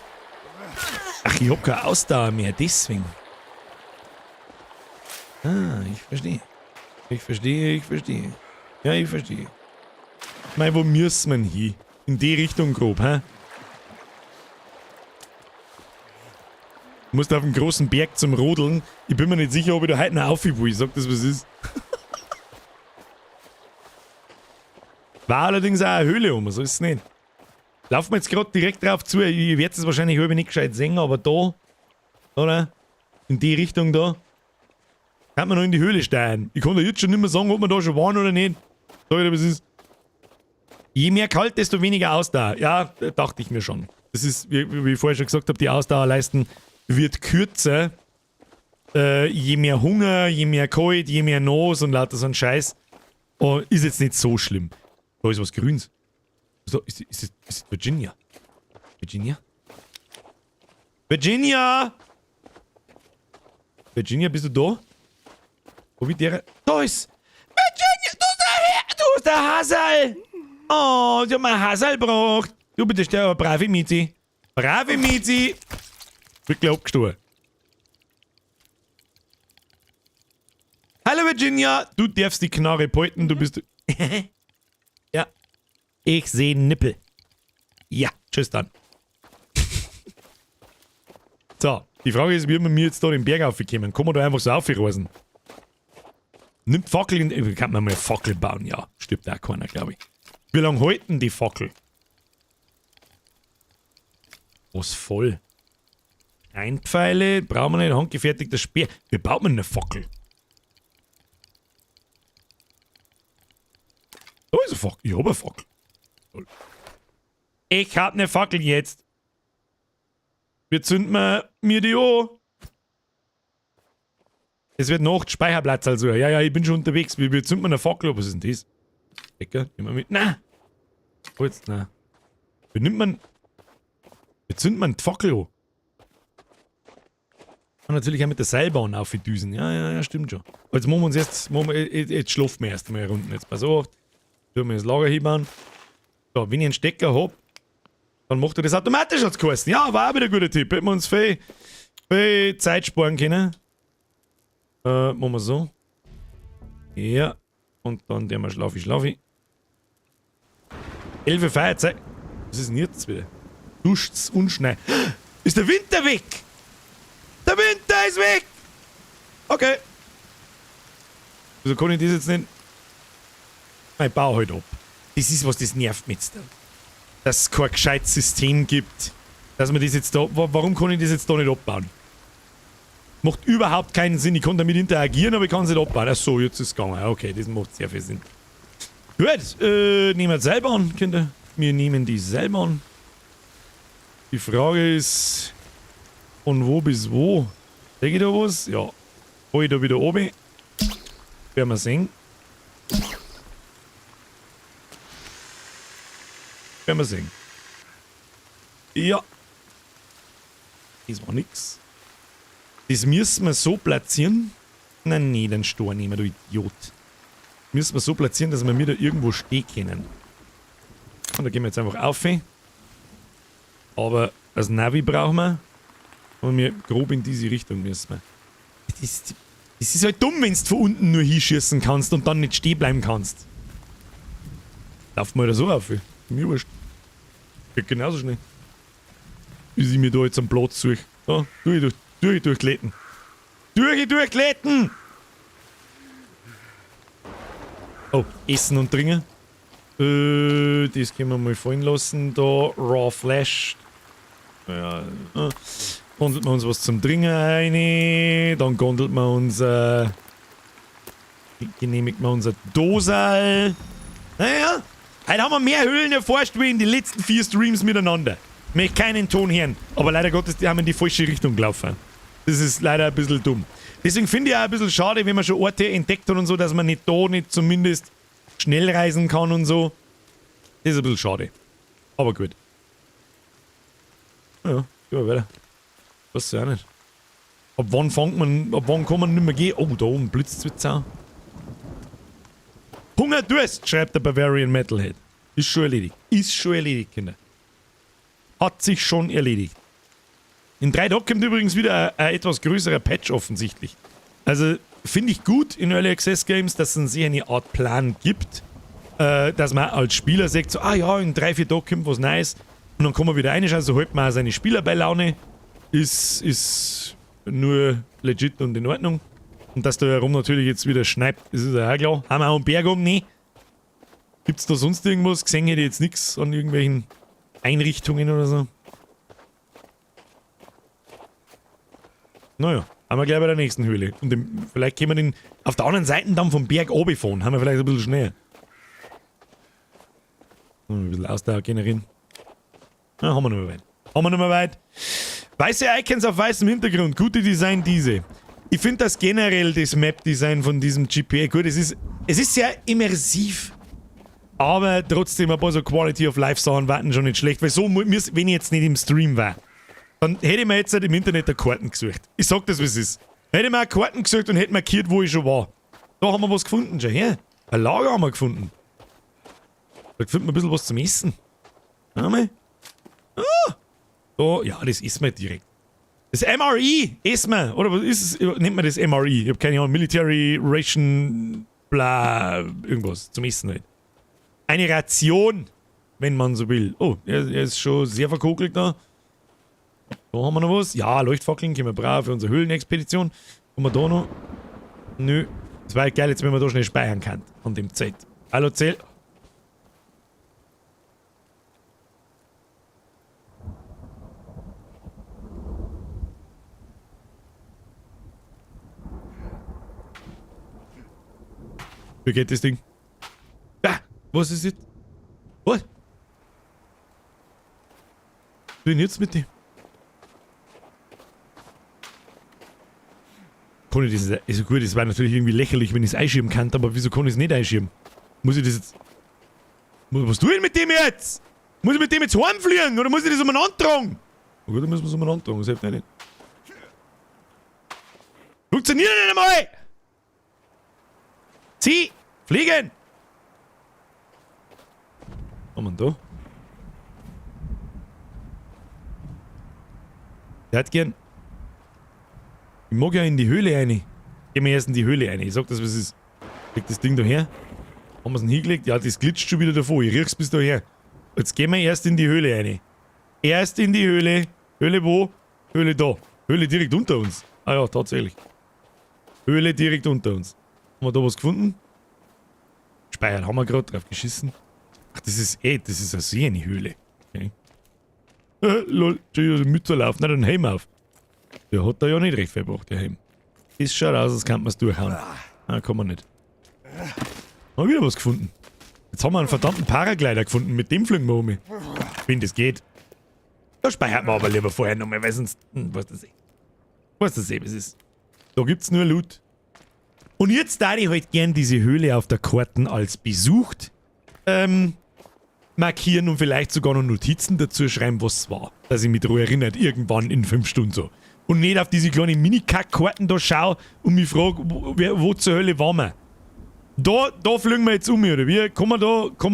Ach, ich hab keine Ausdauer mehr, deswegen. Ah, ich verstehe. Ich verstehe. Ja, ich verstehe. Mei, wo müssen wir hin? In die Richtung grob, hä? Du musst auf den großen Berg zum Rodeln. Ich bin mir nicht sicher, ob ich da heute noch auf will. Ich sag das, was ist. War allerdings auch eine Höhle so ist es nicht. Laufen wir jetzt gerade direkt drauf zu. Ich werde es wahrscheinlich halb nicht gescheit sehen, aber da, oder? In die Richtung da, kann man noch in die Höhle steigen. Ich kann da jetzt schon nicht mehr sagen, ob wir da schon waren oder nicht. Sag ich dir, was ist. Je mehr kalt, desto weniger Ausdauer. Ja, dachte ich mir schon. Das ist, wie ich vorher schon gesagt habe, die Ausdauerleisten wird kürzer. Je mehr Hunger, je mehr kalt, je mehr Nos und lauter so ein Scheiß. Oh, ist jetzt nicht so schlimm. Da ist was Grünes. So, ist es Virginia? Virginia? Virginia! Virginia, bist du da? Wo wird der? Da ist! Virginia, du bist der Hasel! Oh, ich hab mir Hasel gebracht. Du bist der brave Miezi. Brave Miezi! Wirklich abgestorben. Hallo Virginia, du darfst die Knarre behalten, du bist... Ja. Ich sehe Nippel. Ja, tschüss dann. So, die Frage ist, wie wir jetzt da den Berg aufkommen? Kann man da einfach so aufreisen? Nimmt Fackel in... Kann man mal Fackel bauen? Ja, stirbt auch keiner, glaube ich. Wie lange halten die Fackel? Was voll? Einpfeile, brauchen wir nicht, handgefertigter Speer. Wie baut man eine Fackel? Da ist eine Fackel. Ich hab eine Fackel. Ich hab eine Fackel jetzt. Wir zünden mir die an. Es wird Nacht, Speicherplatz also. Ja, ich bin schon unterwegs. Wir zünden eine Fackel. Was ist denn das? Stecker, nehmen wir mit. Nein! Holz, nein. Wir zünden die Fackel an. Und natürlich auch mit der Seilbahn auf die Düsen. Ja, stimmt schon. Jetzt machen wir uns jetzt schlafen wir erst einmal Runden. Jetzt pass auf. Tun wir das Lager hinbauen. So, wenn ich einen Stecker hab, dann macht er das automatisch als geheißen. Ja, war auch wieder ein guter Tipp. Hätten wir uns viel Zeit sparen können. Machen wir so. Ja. Und dann der mal schlafi. 11 Feierzeit. Was ist denn jetzt wieder? Duscht's und schneit. Ist der Winter weg? Der Winter ist weg! Okay. Wieso kann ich das jetzt nicht... Ich baue halt ab. Das ist was, das nervt mich jetzt. Dass es kein gescheites System gibt. Dass man das jetzt da... Warum kann ich das jetzt da nicht abbauen? Macht überhaupt keinen Sinn. Ich kann damit interagieren, aber ich kann es nicht abbauen. Achso, jetzt ist es gegangen. Okay, das macht sehr viel Sinn. Gut, nehmen wir selber an, Kinder. Wir nehmen die selber an. Die Frage ist... Von wo bis wo? Sehe ich da was? Ja. Hol ich da wieder oben. Werden wir sehen. Werden wir sehen. Ja. Das war nix. Das müssen wir so platzieren. Nein, nee, den Stor nehmen, du Idiot. Müssen wir so platzieren, dass wir wieder irgendwo stehen können. Und da gehen wir jetzt einfach auf. Aber das Navi brauchen wir. Und wir grob in diese Richtung müssen wir. Das ist halt dumm, wenn du von unten nur hinschießen kannst und dann nicht stehen bleiben kannst. Lauft mal da so auf. Mir wurscht. Geht genauso schnell. Bis ich mir da jetzt einen Platz suche. Da, durchkletten. Durchkletten! Oh, Essen und Trinken. Das können wir mal fallen lassen. Da, Raw Flash. Ja, gondelt wir uns was zum Trinken rein. Dann gondelt wir uns, genehmigt wir unser Dosal. Naja, heute haben wir mehr Höhlen erforscht wie in den letzten 4 Streams miteinander. Ich möchte keinen Ton hören, aber leider Gottes, die haben in die falsche Richtung gelaufen. Das ist leider ein bisschen dumm. Deswegen finde ich auch ein bisschen schade, wenn man schon Orte entdeckt hat und so, dass man nicht da nicht zumindest schnell reisen kann und so. Das ist ein bisschen schade. Aber gut. Ja, gehen wir weiter. Weiß ich auch nicht. Ab wann kann man nicht mehr gehen? Oh, da oben blitzt es auch. Hunger, Durst, schreibt der Bavarian Metalhead. Ist schon erledigt, Kinder. Hat sich schon erledigt. In 3 Tagen kommt übrigens wieder ein etwas größerer Patch offensichtlich. Also finde ich gut in Early Access Games, dass es sich eine Art Plan gibt, dass man als Spieler sagt, so, ah ja, in 3-4 Tagen kommt was Neues und dann kann man wieder reinschauen, so hält man auch seine Spieler bei Laune. Ist nur legit und in Ordnung. Und dass da herum natürlich jetzt wieder schneit, das ist ja auch klar. Haben wir auch einen Berg oben? Nee. Gibt's da sonst irgendwas? Gesehen hätte ich jetzt nichts an irgendwelchen Einrichtungen oder so. Naja, haben wir gleich bei der nächsten Höhle. Und vielleicht können wir den auf der anderen Seite dann vom Berg runterfahren. Haben wir vielleicht ein bisschen schneller. Ein bisschen Ausdauer generieren. Ja, haben wir noch mal weit. Weiße Icons auf weißem Hintergrund. Gute Design diese. Ich finde das generell, das Map-Design von diesem GPA, gut, es ist sehr immersiv. Aber trotzdem ein paar so Quality of Life Sachen warten schon nicht schlecht. Weil so, wenn ich jetzt nicht im Stream war, dann hätte ich mir jetzt halt im Internet eine Karten gesucht. Ich sag das, wie es ist. Hätte ich mir eine Karten gesucht und hätte markiert, wo ich schon war. Da haben wir was gefunden, schon her. Ein Lager haben wir gefunden. Da finden wir ein bisschen was zum Essen. Einmal. Ah! Da, ja, das essen wir direkt. Das MRE essen wir. Oder was ist es? Nennt man das MRE? Ich hab keine Ahnung. Military Ration, bla, irgendwas zum Essen halt. Eine Ration, wenn man so will. Oh, er ist schon sehr verkokelt da. Da haben wir noch was. Ja, Leuchtfackeln können wir brauchen für unsere Höhlenexpedition. Haben wir da noch? Nö. Das wäre geil, jetzt wenn man da schnell speichern kann. Von dem Zeit. Hallo, Zell. Wie geht das Ding? Ah, was ist jetzt? Was? Was denn jetzt mit dem? Kann ich das? Also gut, das war natürlich irgendwie lächerlich, wenn ich es einschieben kann, aber wieso kann ich es nicht einschieben? Muss ich das jetzt. Was tue ich mit dem jetzt? Muss ich mit dem jetzt heimfliegen oder muss ich das umeinander tragen? Na gut, dann müssen wir es umeinander tragen, das hilft nicht. Funktioniert nicht einmal! Zieh! Fliegen! Was haben wir denn da? Der hat gern. Ich mag ja in die Höhle rein. Gehen wir erst in die Höhle rein. Ich sag das, was ist. Leg das Ding da her. Haben wir es denn hingelegt? Ja, das glitscht schon wieder davor. Ich riech's bis daher. Jetzt gehen wir erst in die Höhle rein. Erst in die Höhle. Höhle wo? Höhle da. Höhle direkt unter uns. Ah ja, tatsächlich. Höhle direkt unter uns. Haben wir da was gefunden? Speichern haben wir gerade drauf geschissen. Ach, das ist eine See, eine Höhle. Okay. Lol, die Mütze laufen, na dann Helm auf. Der hat da ja nicht recht verbracht, der Helm. Das schaut aus, als kann man es durchhauen. Nein, kann man nicht. Haben wir wieder was gefunden. Jetzt haben wir einen verdammten Paraglider gefunden, mit dem fliegen wir um. Wenn das geht. Da speichert man aber lieber vorher nochmal, weil sonst. Was das eh, was es ist. Da gibt's nur Loot. Und jetzt da ich halt gern diese Höhle auf der Karten als besucht markieren und vielleicht sogar noch Notizen dazu schreiben, was es war. Dass ich mich daran erinnert, irgendwann in 5 Stunden so. Und nicht auf diese kleinen Mini-Kack-Karten da schaue und mich frage, wo zur Hölle waren wir? Da fliegen wir jetzt oder wie? Kann man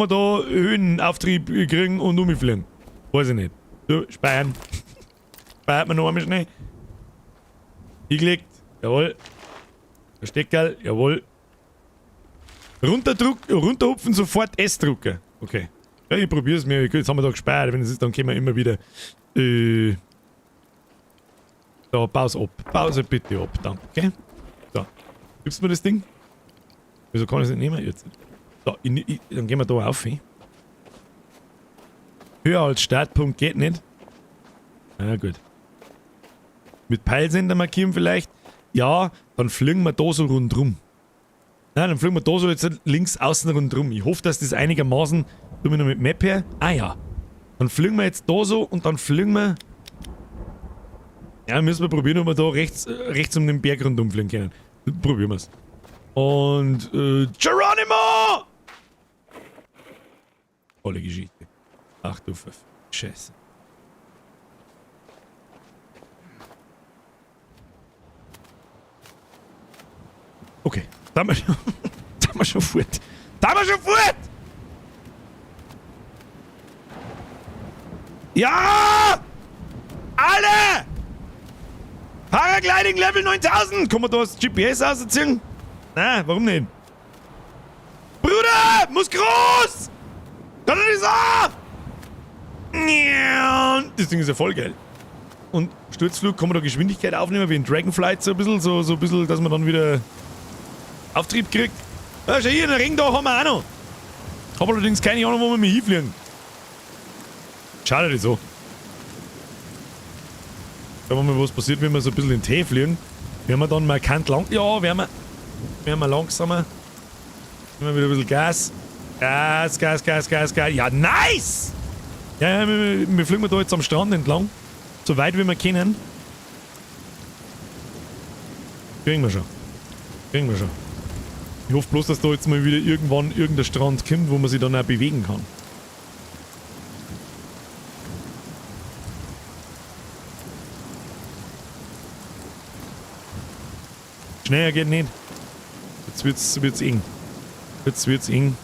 da Höhenauftrieb kriegen und umfliegen? Weiß ich nicht. So, speichern. Speichert man noch einmal schnell. Hingelegt. Jawohl. Versteckerl. Jawohl. Runterhupfen, sofort S drücken. Okay. Ja, ich probier's mir. Jetzt haben wir da gespeichert. Wenn es ist, dann können wir immer wieder. Da, Pause ab. Pause bitte ab. Danke. So. Gibst du mir das Ding? Wieso kann ich es nicht nehmen? Jetzt. So, dann gehen wir da auf. Höher als Startpunkt geht nicht. Na gut. Mit Peilsender markieren vielleicht. Ja, dann fliegen wir da so rundrum. Ja, dann fliegen wir da so jetzt links außen rundrum. Ich hoffe, dass das einigermaßen. Tun wir noch mit Map her. Ah ja. Dann fliegen wir jetzt da so und dann fliegen wir. Ja, müssen wir probieren, ob wir da rechts um den Berg rundum fliegen können. Probieren wir es. Und, Geronimo! Tolle Geschichte. Ach du Scheiße. Okay, da haben wir schon, fort. Ja! Alle! Paragliding Level 9000! Kann man da das GPS ausziehen? Nein, warum nicht? Bruder! Muss groß! Kann er das auch? Das Ding ist ja voll geil. Und Sturzflug, kann man da Geschwindigkeit aufnehmen, wie in Dragonflight so ein bisschen, so ein bisschen, dass man dann wieder Auftrieb kriegt. Ja, schau hier, einen Ring da haben wir auch noch. Hab allerdings keine Ahnung, wo wir mich hinfliegen. Schade das so. Schauen wir mal, was passiert, wenn wir so ein bisschen in den Tee fliegen. Werden wir dann markant lang... Ja, werden wir langsamer. Nehmen wir wieder ein bisschen Gas. Gas. Ja, nice! Ja, wir fliegen da jetzt am Strand entlang. So weit wie wir können. Kriegen wir schon. Ich hoffe bloß, dass da jetzt mal wieder irgendwann irgendein Strand kommt, wo man sich dann auch bewegen kann. Schneller geht nicht. Jetzt wird's eng. Jetzt wird's eng.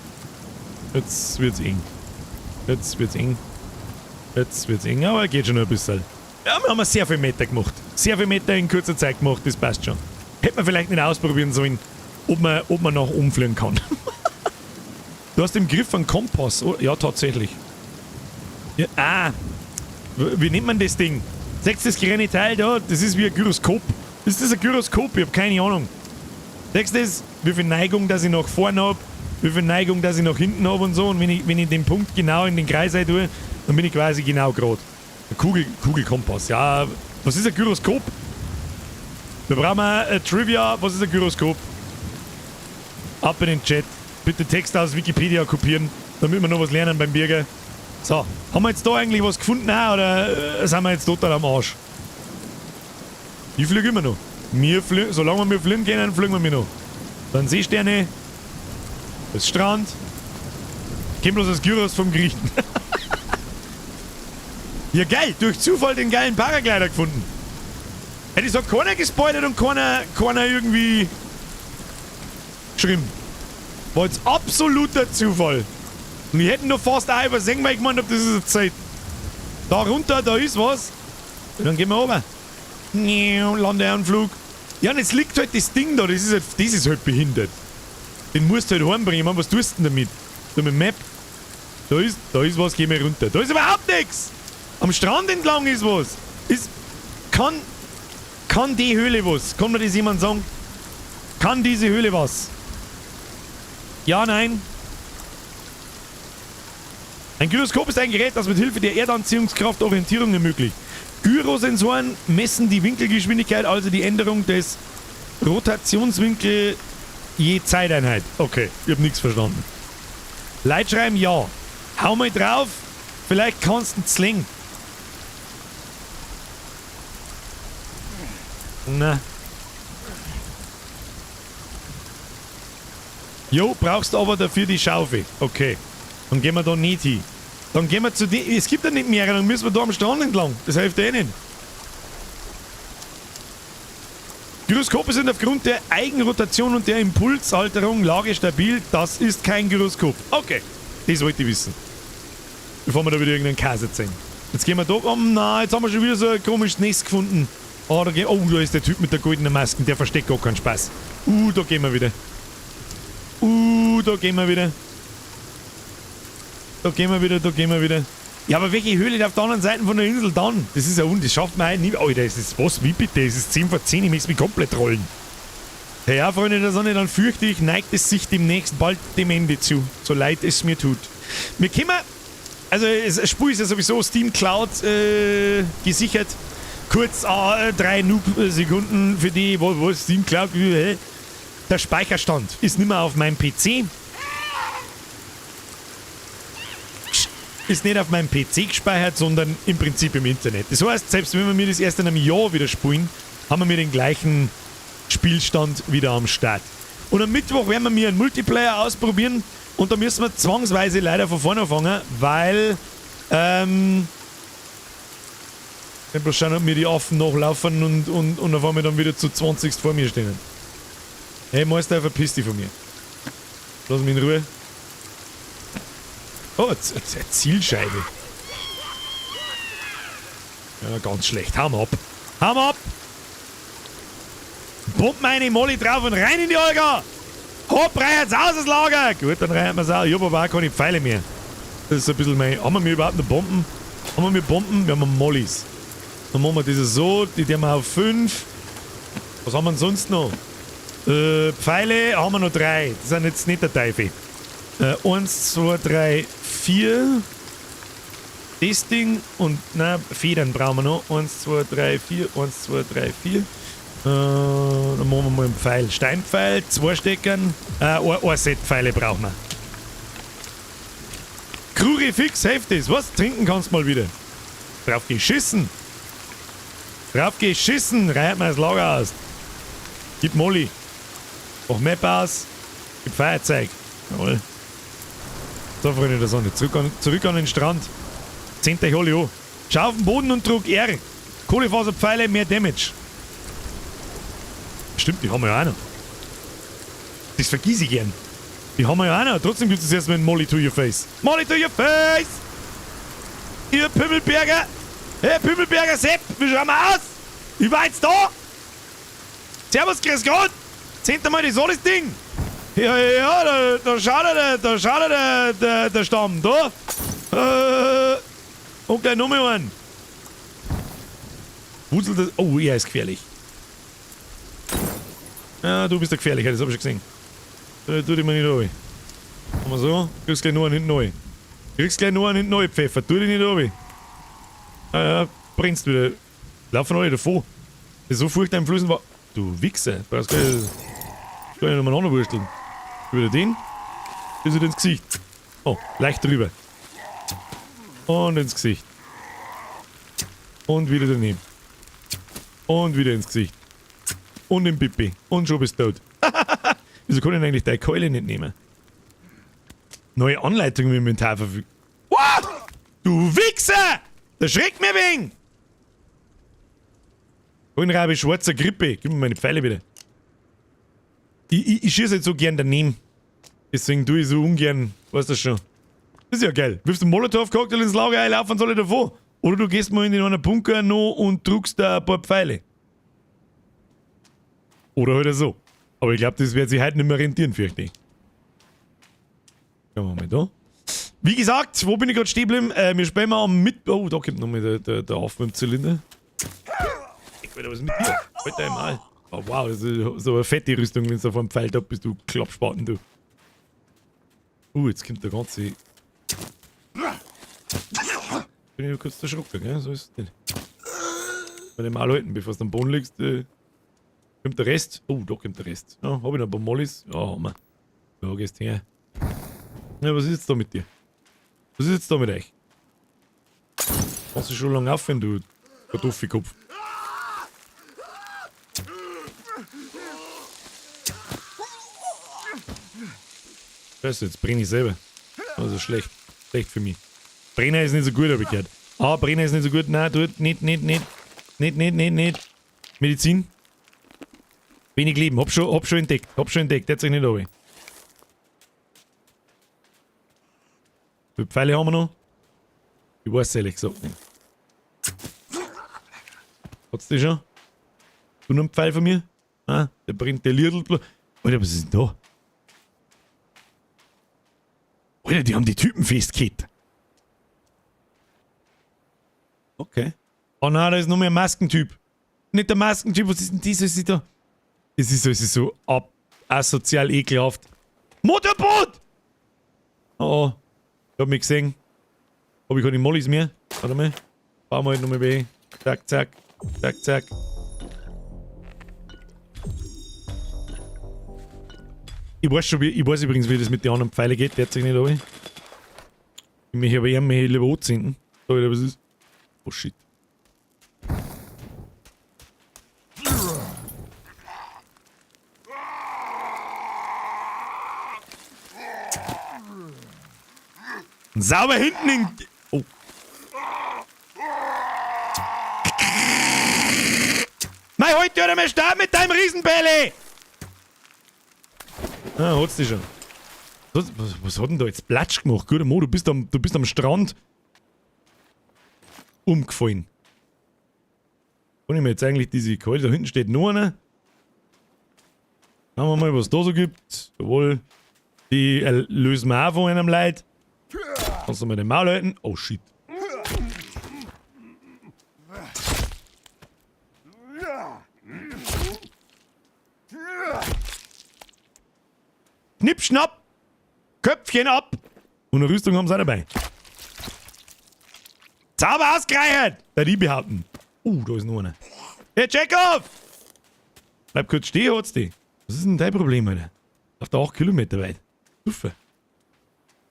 Aber geht schon noch ein bisschen. Ja, wir haben sehr viel Meter gemacht. Sehr viel Meter in kurzer Zeit gemacht, das passt schon. Hätte man vielleicht nicht ausprobieren sollen, ob man nach oben fliegen kann. Du hast im Griff einen Kompass. Oh, ja, tatsächlich. Ja, wie nennt man das Ding? Seht das kleine Teil da? Das ist wie ein Gyroskop. Ist das ein Gyroskop? Ich hab keine Ahnung. Seht ihr das? Wie viel Neigung, dass ich nach vorne hab, wie viel Neigung, dass ich nach hinten hab und so. Und wenn ich den Punkt genau in den Kreis tue, dann bin ich quasi genau gerade. Kugelkompass. Ja, was ist ein Gyroskop? Wir brauchen ein Trivia. Was ist ein Gyroskop? Ab in den Chat. Bitte Text aus Wikipedia kopieren, damit wir noch was lernen beim Bürger. So, haben wir jetzt da eigentlich was gefunden auch, oder sind wir jetzt total am Arsch? Ich fliege immer noch. Solange wir fliegen können, fliegen wir noch. Dann Seesterne. Das Strand. Ich kenn bloß das Gyros vom Griechen. Ja geil, durch Zufall den geilen Paraglider gefunden. Hätte ich gesagt, keiner gespoilert und keiner irgendwie geschrieben. War jetzt absoluter Zufall. Und ich hätte noch fast auch übersehen, weil ich gemeint habe, das ist eine Zeit. Da runter, da ist was. Und dann gehen wir runter. Landeanflug. Ja, und jetzt liegt halt das Ding da, das ist halt behindert. Den musst du halt heimbringen. Ich meine, was tust du denn damit? So mit dem Map. Da ist was, gehen wir runter. Da ist überhaupt nichts. Am Strand entlang ist was. Kann die Höhle was? Kann mir das jemand sagen? Kann diese Höhle was? Ja, nein. Ein Gyroskop ist ein Gerät, das mit Hilfe der Erdanziehungskraft Orientierung ermöglicht. Gyrosensoren messen die Winkelgeschwindigkeit, also die Änderung des Rotationswinkels je Zeiteinheit. Okay, ich hab nichts verstanden. Leitschreiben, ja. Hau mal drauf, vielleicht kannst du einen Sling. Na. Jo, brauchst aber dafür die Schaufel. Okay. Dann gehen wir da nicht hin. Dann gehen wir zu den... Es gibt ja nicht mehr, dann müssen wir da am Strand entlang. Das hilft eh nicht. Gyroskope sind aufgrund der Eigenrotation und der Impulshalterung lagestabil. Das ist kein Gyroskop. Okay, das wollte ich wissen. Bevor wir da wieder irgendeinen Käse erzählen. Jetzt gehen wir da... Oh nein, jetzt haben wir schon wieder so ein komisches Nest gefunden. Oh, da ist der Typ mit der goldenen Maske. Der versteckt gar keinen Spaß. Da gehen wir wieder. Da gehen wir wieder. Da gehen wir wieder, da gehen wir wieder. Ja, aber welche Höhle auf der anderen Seite von der Insel dann? Das ist ja das schafft man halt nie. Alter, das ist was? Wie bitte? Das ist 10 vor 10, ich möchte mich komplett rollen. Hey, ja, Freunde der Sonne, dann fürchte ich, neigt es sich demnächst bald dem Ende zu. So leid es mir tut. Wir können... Also, das Spiel ist ja sowieso Steam Cloud gesichert. Kurz 3 Noob-Sekunden für die... Was? Steam Cloud? Der Speicherstand ist nicht mehr auf meinem PC. Ist nicht auf meinem PC gespeichert, sondern im Prinzip im Internet. Das heißt, selbst wenn wir mir das erst in einem Jahr wieder spielen, haben wir den gleichen Spielstand wieder am Start. Und am Mittwoch werden wir mir einen Multiplayer ausprobieren und da müssen wir zwangsweise leider von vorne anfangen, weil ich bloß schauen, ob mir die Affen nachlaufen und auf einmal dann wieder zu 20 vor mir stehen. Hey Meister, verpiss dich von mir. Lass mich in Ruhe. Oh, eine Zielscheibe. Ja, ganz schlecht. Hauen wir ab. Hauen wir ab! Pump meine Molly drauf und rein in die Olga! Hopp, reicht's aus das Lager! Gut, dann reichen wir's auch. Ich hab aber auch keine Pfeile mehr. Das ist ein bisschen mein... Haben wir überhaupt noch Bomben? Haben wir Bomben? Wir haben Mollys. Dann machen wir das so. Die haben wir auf 5. Was haben wir denn sonst noch? Pfeile haben wir noch 3. Das sind jetzt nicht der Teufel. 1, 2, 3, 4. Das Ding und, na, Federn brauchen wir noch. 1, 2, 3, 4. 1, 2, 3, 4. Dann machen wir mal einen Pfeil. Steinpfeil, 2 Steckern. Ein Set Pfeile brauchen wir. Kruri fix, hilft das. Was? Trinken kannst du mal wieder. Drauf geschissen. Drauf geschissen. Reiht mir das Lager aus. Gib Molly. Mach Map aus. Gib Feuerzeug. Jawohl. So, Freunde der Sonne. Zurück an den Strand. Zehnt euch alle an. Schau auf den Boden und druck R. Kohlefaserpfeile, mehr Damage. Stimmt, die haben wir ja auch noch. Das vergieße ich gern. Die haben wir ja auch noch. Trotzdem gibt es erstmal einen Molly to your face. Molly to your face! Ihr Pümmelberger! Hey, Pümmelberger Sepp! Wie schauen wir aus? Ich war jetzt da! Servus, grüß Gott! 10. Mal das so das Ding! Ja, da schaut der Stamm, da! Und gleich noch mal einen! Wusel das... Oh, er ist gefährlich. Ja, du bist der Gefährliche, das hab ich schon gesehen. Tu dich mal nicht rein. Machen wir so, kriegst gleich noch einen hinten neu. Kriegst gleich noch einen hinten neu, Pfeffer, tu dich nicht rein. Ja, brennst wieder. Laufen alle davon. Das ist so furchteinflößend war. Du Wichser, brauchst gar nicht nochmal anwursteln. Wieder den. Bis ins Gesicht. Oh, leicht drüber. Und ins Gesicht. Und wieder daneben. Und wieder ins Gesicht. Und im Pipi. Und schon bist du tot. Wieso kann ich denn eigentlich deine Keule nicht nehmen? Neue Anleitung im Inventar verfügen. What? Du Wichser! Der schreckt mir wegen! Grünrabe, schwarzer Grippe. Gib mir meine Pfeile wieder. Ich schieße jetzt so gern daneben. Deswegen tue ich so ungern. Weißt du schon. Das ist ja geil. Wirfst du einen Molotow-Cocktail ins Lager, laufen soll ich davon. Oder du gehst mal in einen Bunker noch und druckst da ein paar Pfeile. Oder halt so. Aber ich glaube, das wird sich heute nicht mehr rentieren, fürchte ich. Schauen wir mal da. Wie gesagt, wo bin ich gerade stehen geblieben? Wir spielen mal am Mittwoch. Oh, da kommt nochmal der Aufwärmzylinder. Ich will was mit dir. Halt einmal. Oh wow, das ist so eine fette Rüstung, wenn du auf einem Pfeil da bist, du Klappspaten, du. Jetzt kommt der ganze... Bin ich nur kurz erschrocken, gell? So ist es nicht. Bei dem mal halten, bevor du am Boden liegst, kommt der Rest. Oh, da kommt der Rest. Ja, hab ich noch ein paar Mollys. Ja, haben wir. Ja, gehst her. Ja, was ist jetzt da mit dir? Was ist jetzt da mit euch? Kannst du schon lange aufhören, du Kartoffelkopf. Scheiße, jetzt brenne ich selber. Also schlecht. Schlecht für mich. Brenner ist nicht so gut, habe ich gehört. Ah, Brenner ist nicht so gut. Nein, tut nicht. Nicht. Medizin. Wenig Leben. Hab schon entdeckt. Jetzt nicht da. Wie viele Pfeile haben wir noch? Ich weiß ehrlich gesagt nicht. Hat's die schon? Du noch einen Pfeil von mir? Ah, der brennt der Lidl. Alter, was ist denn da? Alter, die haben die Typen festgekettet. Okay. Oh nein, da ist noch mehr ein Maskentyp. Nicht der Maskentyp, was ist denn das? Was ist da? Es ist so asozial ekelhaft. Motorboot! Oh, ich hab mich gesehen. Hab ich keine Mollis mehr? Warte mal. Bauen wir halt nochmal weh. Zack, zack. Zack, zack. Ich weiß übrigens, wie das mit den anderen Pfeilen geht. Der hat sich nicht an. Ich möchte aber eher lieber anzünden. Alter, was ist? Oh shit. Sauber hinten in... Oh. Mein heute oder mein Stab mit deinem Riesenbälle! Ah, hat's dich schon. Was hat denn da jetzt Platsch gemacht? Guter Mo, du bist am Strand umgefallen. Kann ich mir jetzt eigentlich diese Keule, da hinten steht noch einer. Schauen wir mal, was da so gibt. Jawohl. Die lösen wir auch von einem Leid. Kannst du mal den Maul halten? Oh shit. Schnipp, schnapp! Köpfchen ab! Und eine Rüstung haben sie auch dabei. Zauber ausgereicht! Der die behaupten. Da ist noch einer. Hey, Chekhov! Bleib kurz stehen, hat's die. Was ist denn dein Problem, Alter? Auf der 8 Kilometer weit. Super.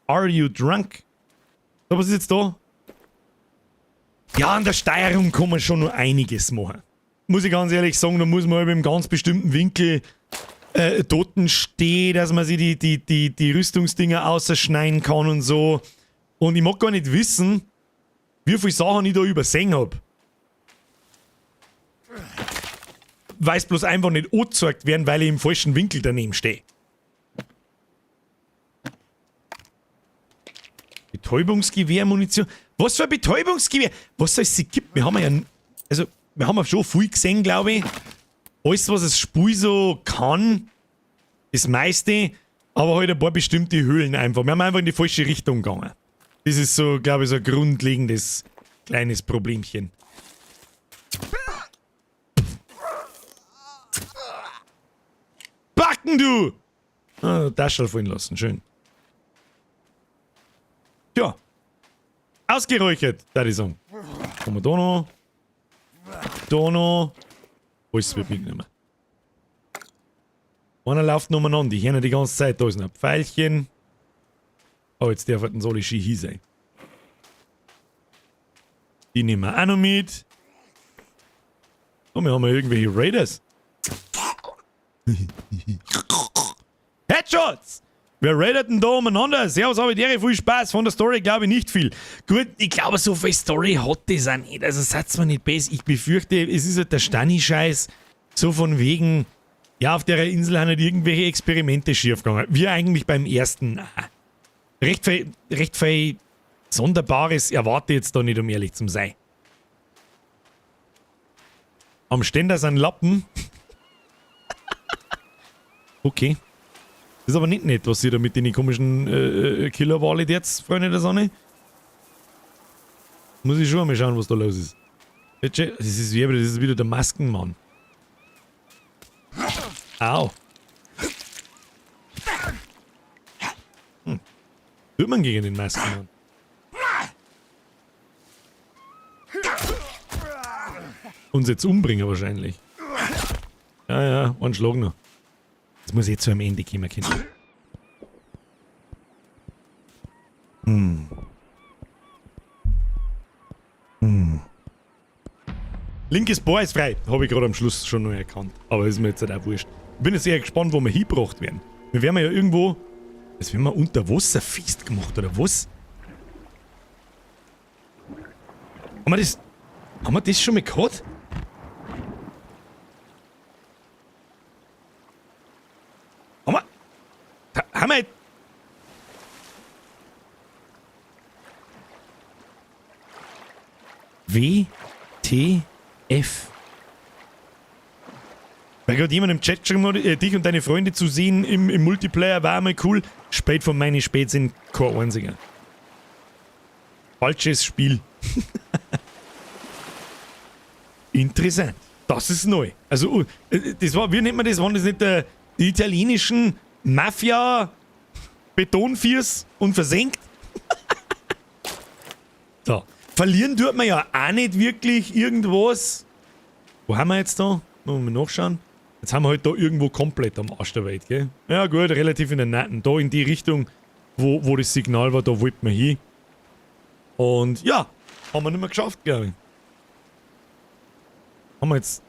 Are you drunk? So, was ist jetzt da? Ja, an der Steuerung kann man schon noch einiges machen. Muss ich ganz ehrlich sagen, da muss man halt im ganz bestimmten Winkel dort stehen, dass man sich die Rüstungsdinger ausschneiden kann und so. Und ich mag gar nicht wissen, wie viele Sachen ich da übersehen habe. Weil es bloß einfach nicht angezeigt werden, weil ich im falschen Winkel daneben stehe. Betäubungsgewehr-Munition. Was für ein Betäubungsgewehr? Was es sie gibt? Wir haben ja schon viel gesehen, glaube ich. Alles, was das Spiel so kann, das meiste, aber halt ein paar bestimmte Höhlen einfach. Wir haben einfach in die falsche Richtung gegangen. Das ist so, glaube ich, so ein grundlegendes kleines Problemchen. Backen, du! Ah, Taschel fallen lassen, schön. Tja. Ausgeräuchert, würde ich sagen. Haben wir da noch? Da noch. Alles wird mitnehmen. Einer läuft noch umeinander, die hören die ganze Zeit. Da ist noch ein Pfeilchen. Oh, jetzt darf halt alle Ski hier sein. Die nehmen wir auch noch mit. Oh, wir haben ja irgendwelche Raiders. Headshots! Wer raidet denn da umeinander? Servus, habe ich viel Spaß. Von der Story glaube ich nicht viel. Gut, ich glaube, so viel Story hat das auch nicht. Also seid's mir nicht besser. Ich befürchte, es ist halt der Stani-Scheiß. So von wegen, ja, auf der Insel haben halt irgendwelche Experimente schief gegangen. Wie eigentlich beim ersten. Recht viel Sonderbares erwarte ich jetzt da nicht, um ehrlich zu sein. Am Ständer sind Lappen. Okay. Das ist aber nicht nett, was sie da mit den komischen Killerwale jetzt, Freunde der Sonne. Muss ich schon mal schauen, was da los ist. Das ist wieder der Maskenmann. Au. Tut man gegen den Maskenmann? Uns jetzt umbringen wahrscheinlich. Ja, einen Schlag noch. Jetzt muss ich jetzt zu einem Ende kommen, Kinder. Linkes Bein ist frei. Habe ich gerade am Schluss schon noch erkannt. Aber ist mir jetzt halt auch wurscht. Ich bin jetzt eher gespannt, wo wir hingebracht werden. Wir werden ja irgendwo Das werden wir unter Wasser festgemacht, oder was? Haben wir das schon mal gehabt? Haben wir... WTF. Weil gerade jemand im Chat geschrieben hat, dich und deine Freunde zu sehen im Multiplayer war einmal cool. Spät von meinen Spät sind kein einziger. Falsches Spiel. Interessant. Das ist neu. Also, das war, wie nennt man das? Waren das nicht die italienischen Mafia-Betonfiers und versenkt? So. Verlieren tut man ja auch nicht wirklich irgendwas. Wo haben wir jetzt da? Wollen wir mal nachschauen. Jetzt haben wir halt da irgendwo komplett am Arsch der Welt, gell? Ja gut, relativ in der Natten. Da in die Richtung, wo das Signal war, da wollten wir hin. Und ja, haben wir nicht mehr geschafft, glaube ich. Haben wir jetzt...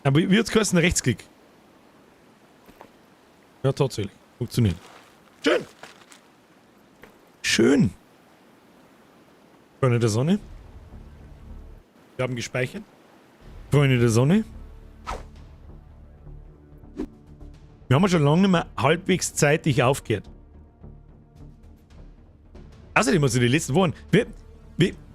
Aber wie hat's geheißen? Rechtsklick. Ja, tatsächlich. Funktioniert. Schön. Schön. Freunde der Sonne. Wir haben gespeichert. Freunde der Sonne. Wir haben ja schon lange nicht mehr halbwegs zeitig aufgehört. Außerdem, also die letzten Wochen...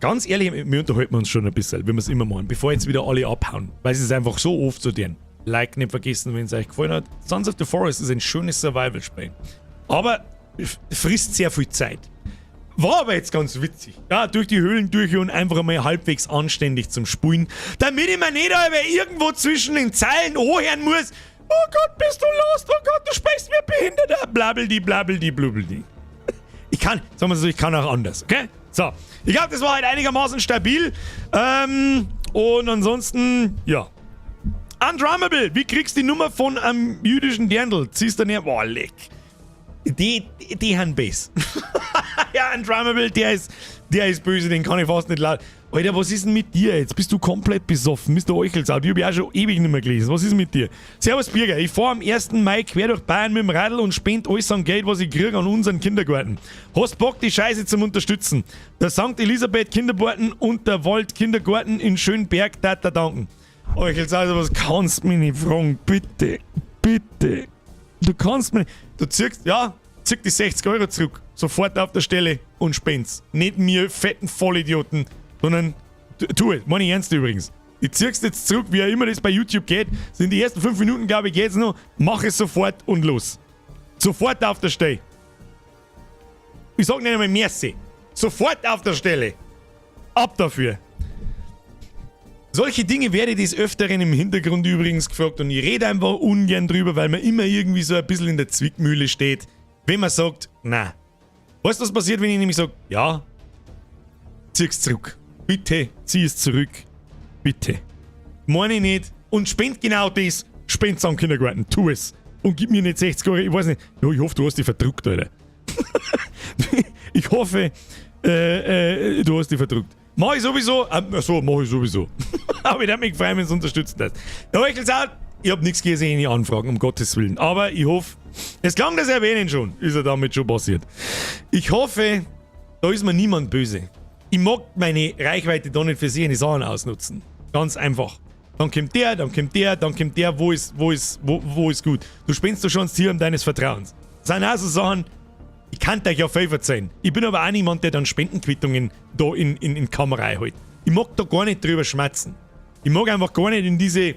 Ganz ehrlich, wir unterhalten uns schon ein bisschen, wie wir es immer machen, bevor jetzt wieder alle abhauen. Weil es ist einfach so oft zu denen. Like nicht vergessen, wenn es euch gefallen hat. Sons of the Forest ist ein schönes Survival-Spiel. Aber frisst sehr viel Zeit. War aber jetzt ganz witzig. Ja, durch die Höhlen durch und einfach mal halbwegs anständig zum Spulen. Damit ich mir nicht irgendwo zwischen den Zeilen anhören muss. Oh Gott, bist du lost? Oh Gott, du sprichst mir behindert. Blabbeldi, blabbeldi, blubbeldi. Ich kann, sagen wir so, ich kann auch anders, okay? So, ich glaube, das war halt einigermaßen stabil. Und ansonsten, ja. Undrummable, wie kriegst du die Nummer von einem jüdischen Dirndl? Ziehst du näher? Boah, leck. Die haben Bass. Ja, Undrummable, der ist böse, den kann ich fast nicht laut. Alter, was ist denn mit dir jetzt? Bist du komplett besoffen? Mr. Euchelsau, die hab ich auch schon ewig nicht mehr gelesen. Was ist mit dir? Servus, Birger. Ich fahr am 1. Mai quer durch Bayern mit dem Radl und spend alles an Geld, was ich kriege, an unseren Kindergarten. Hast Bock, die Scheiße zum Unterstützen? Der St. Elisabeth Kindergarten und der Wald Kindergarten in Schönberg, da danken. Euchelsau, also was kannst du mich nicht fragen? Bitte, bitte. Du kannst mir nicht... Du ziehst die 60 Euro zurück. Sofort auf der Stelle und spend's. Nicht mir fetten Vollidioten, sondern tu es. Meine ich ernst übrigens. Ich zieh's jetzt zurück, wie auch immer das bei YouTube geht. Sind die ersten 5 Minuten, glaube ich, geht's noch. Mach es sofort und los. Sofort auf der Stelle. Ich sag nicht einmal merci. Sofort auf der Stelle. Ab dafür. Solche Dinge werde ich des Öfteren im Hintergrund übrigens gefragt und ich rede einfach ungern drüber, weil man immer irgendwie so ein bisschen in der Zwickmühle steht, wenn man sagt, na. Weißt du, was passiert, wenn ich nämlich sage, ja, zieh's zurück. Bitte, zieh es zurück. Bitte. Meine ich nicht. Und spend genau das. Spend's am Kindergarten. Tu es. Und gib mir nicht 60 Euro. Ich weiß nicht. Ja, ich hoffe, du hast dich verdruckt, Alter. Ich hoffe, du hast dich verdruckt. Mach ich sowieso. Mach ich sowieso. Aber ich hätte mich gefreut, wenn du es unterstützen lässt. Ja, ich hab nichts gesehen, in Anfragen, um Gottes Willen. Aber ich hoffe, es klang das erwähnen schon. Ist ja damit schon passiert. Ich hoffe, da ist mir niemand böse. Ich mag meine Reichweite da nicht für sie eine Sachen ausnutzen. Ganz einfach. Dann kommt der, dann kommt der, dann kommt der, wo ist gut. Du spendest doch schon das Tier deines Vertrauens. Das sind auch so Sachen, ich kann euch ja viel verzeihen. Ich bin aber auch niemand, der dann Spendenquittungen da in Kamera hält. Ich mag da gar nicht drüber schmatzen. Ich mag einfach gar nicht in diese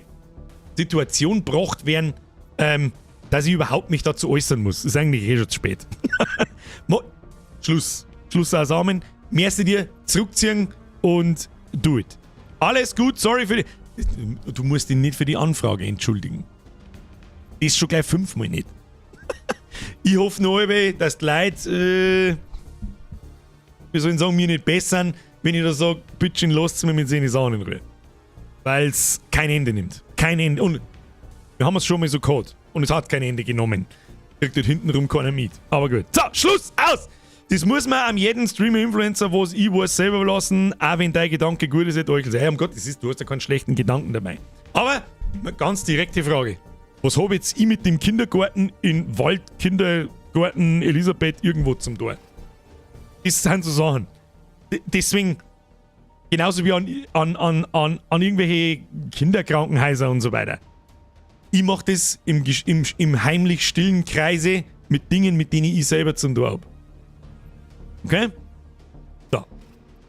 Situation gebracht werden, dass ich überhaupt mich dazu äußern muss. Ist eigentlich schon zu spät. Schluss. Schluss zusammen. Merci dir, zurückziehen und do it. Alles gut, sorry für die... Du musst dich nicht für die Anfrage entschuldigen. Das ist schon gleich 5-mal nicht. Ich hoffe noch, dass die Leute, wie soll ich sagen, mir nicht bessern, wenn ich da sage, bitte lasst mir mit seinen Sachen in Ruhe. Weil es kein Ende nimmt. Kein Ende. Und wir haben es schon mal so gehabt. Und es hat kein Ende genommen. Kriegt dort hintenrum keiner mit. Aber gut. So, Schluss, aus! Das muss man an jeden Streamer-Influencer, was ich weiß, selber lassen, auch wenn dein Gedanke gut ist, euch sagen, hey, um Gott, du hast ja keinen schlechten Gedanken dabei. Aber, eine ganz direkte Frage. Was habe jetzt ich mit dem Kindergarten in Wald Garten Elisabeth irgendwo zum Tor. Das sind so Sachen. Deswegen, genauso wie an irgendwelche Kinderkrankenhäuser und so weiter. Ich mache das im heimlich stillen Kreise mit Dingen, mit denen ich selber zum Tor habe. Okay? So.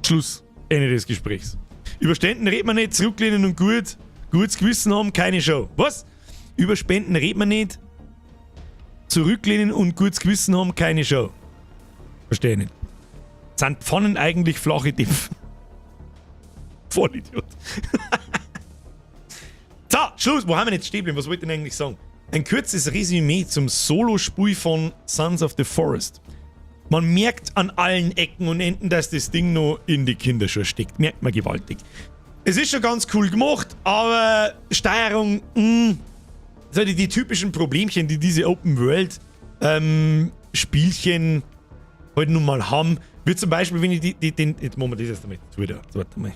Schluss. Ende des Gesprächs. Über Spenden redet man nicht, zurücklehnen und gutes Gewissen haben, keine Show. Was? Über Spenden redet man nicht, zurücklehnen und gutes Gewissen haben, keine Show. Verstehe nicht. Sind Pfannen eigentlich flache Diff? Vollidiot. So, Schluss. Wo haben wir jetzt stehen bleiben? Was wollte ich denn eigentlich sagen? Ein kurzes Resümee zum Solospiel von Sons of the Forest. Man merkt an allen Ecken und Enden, dass das Ding noch in die Kinderschuhe steckt. Merkt man gewaltig. Es ist schon ganz cool gemacht, aber Steuerung, so die typischen Problemchen, die diese Open World Spielchen halt nun mal haben. Wie zum Beispiel, wenn ich jetzt machen wir das erst einmal wieder. Warte mal.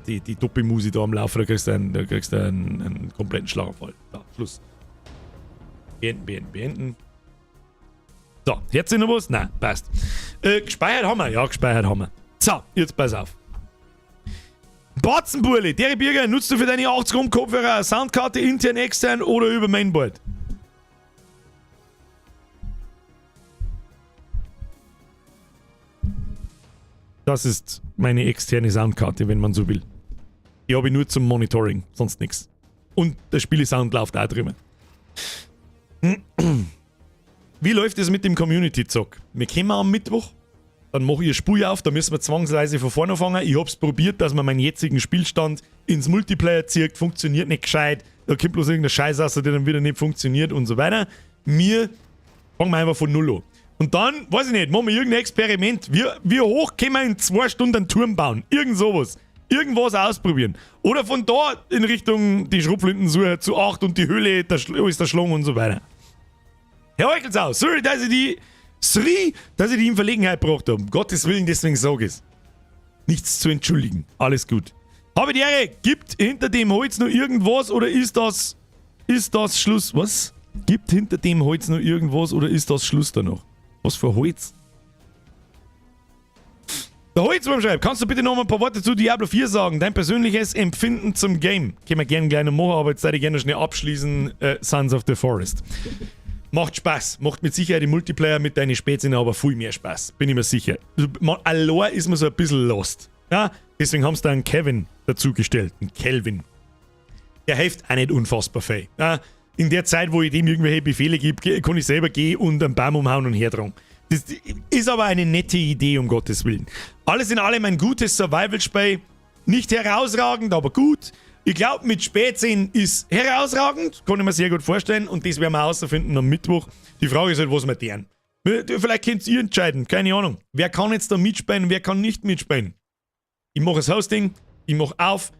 Die Doppelmusi da am Laufen, da kriegst du einen kompletten Schlaganfall. Da, Schluss. Beenden. So, jetzt noch was? Nein, passt. Gespeichert haben wir? Ja, gespeichert haben wir. So, jetzt pass auf. Batzenburli, Derry Birger, nutzt du für deine 80 Ohm Kopfhörer eine Soundkarte intern, extern oder über Mainboard? Das ist meine externe Soundkarte, wenn man so will. Die habe ich nur zum Monitoring, sonst nichts. Und der Spiele-Sound läuft auch drüber. Wie läuft es mit dem Community-Zock? Wir kommen am Mittwoch, dann mache ich ein Spiel auf, da müssen wir zwangsweise von vorne anfangen. Ich habe es probiert, dass man meinen jetzigen Spielstand ins Multiplayer zieht, funktioniert nicht gescheit, da kommt bloß irgendein Scheiß raus, der dann wieder nicht funktioniert und so weiter. Wir fangen einfach von Null an. Und dann, weiß ich nicht, machen wir irgendein Experiment. Wie hoch können wir in 2 Stunden einen Turm bauen? Irgend sowas. Irgendwas ausprobieren. Oder von da in Richtung die Schrotflintensuche zu 8 und die Höhle ist der Schlong und so weiter. Herr Euchelsau, sorry, dass ich die in Verlegenheit gebracht habe. Um Gottes Willen, deswegen sage ich es. Nichts zu entschuldigen. Alles gut. Habe die Ehre, gibt hinter dem Holz noch irgendwas oder ist das Schluss? Was? Gibt hinter dem Holz noch irgendwas oder ist das Schluss da noch? Was für Holz? Der Holzwurm schreibt, kannst du bitte noch mal ein paar Worte zu Diablo 4 sagen? Dein persönliches Empfinden zum Game. Können wir gerne gleich noch machen, aber jetzt würde ich gerne schnell abschließen. Sons of the Forest. Macht Spaß. Macht mit Sicherheit im Multiplayer mit deinen Spätzchen aber viel mehr Spaß. Bin ich mir sicher. Allein ist man so ein bisschen lost. Ja? Deswegen haben sie da einen Kevin dazugestellt. Einen Kelvin. Der hilft auch nicht unfassbar viel. Ja? In der Zeit, wo ich dem irgendwelche Befehle gebe, kann ich selber gehen und einen Baum umhauen und hertragen. Das ist aber eine nette Idee, um Gottes Willen. Alles in allem ein gutes Survival-Spiel. Nicht herausragend, aber gut. Ich glaube, mit Spätsehen ist herausragend. Kann ich mir sehr gut vorstellen. Und das werden wir herausfinden am Mittwoch. Die Frage ist halt, was wir deren. Vielleicht könnt ihr entscheiden. Keine Ahnung. Wer kann jetzt da mitspielen und wer kann nicht mitspielen? Ich mache das Hosting. Ich mache auf.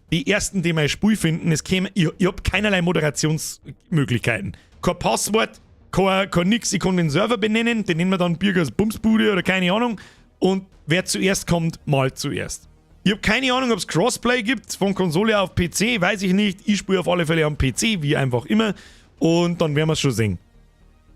Die ersten, die mein Spiel finden, ich habe keinerlei Moderationsmöglichkeiten. Kein Passwort, kein nix. Ich kann den Server benennen, den nennen wir dann Birgers Bumsbude oder keine Ahnung. Und wer zuerst kommt, mal zuerst. Ich habe keine Ahnung, ob es Crossplay gibt, von Konsole auf PC, weiß ich nicht. Ich spiele auf alle Fälle am PC, wie einfach immer. Und dann werden wir es schon sehen.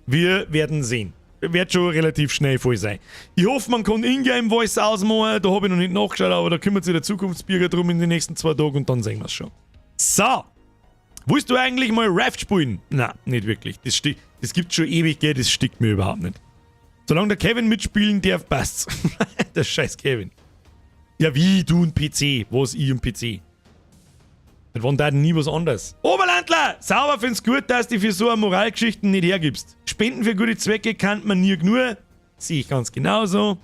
Wir werden sehen. Wird schon relativ schnell voll sein. Ich hoffe, man kann Ingame-Voice ausmachen. Da habe ich noch nicht nachgeschaut, aber da kümmert sich der Zukunftsbürger drum in den nächsten 2 Tagen und dann sehen wir es schon. So. Willst du eigentlich mal Raft spielen? Nein, nicht wirklich. Das gibt schon ewig, gell? Das stickt mir überhaupt nicht. Solange der Kevin mitspielen darf, passt's. Der scheiß Kevin. Ja, wie? Du und PC. Was? Ich und PC? Das war da nie was anderes. Oberlandler! Sauber find's gut, dass du für so eine Moralgeschichten nicht hergibst. Spenden für gute Zwecke kann man nie genug. Sehe ich ganz genauso.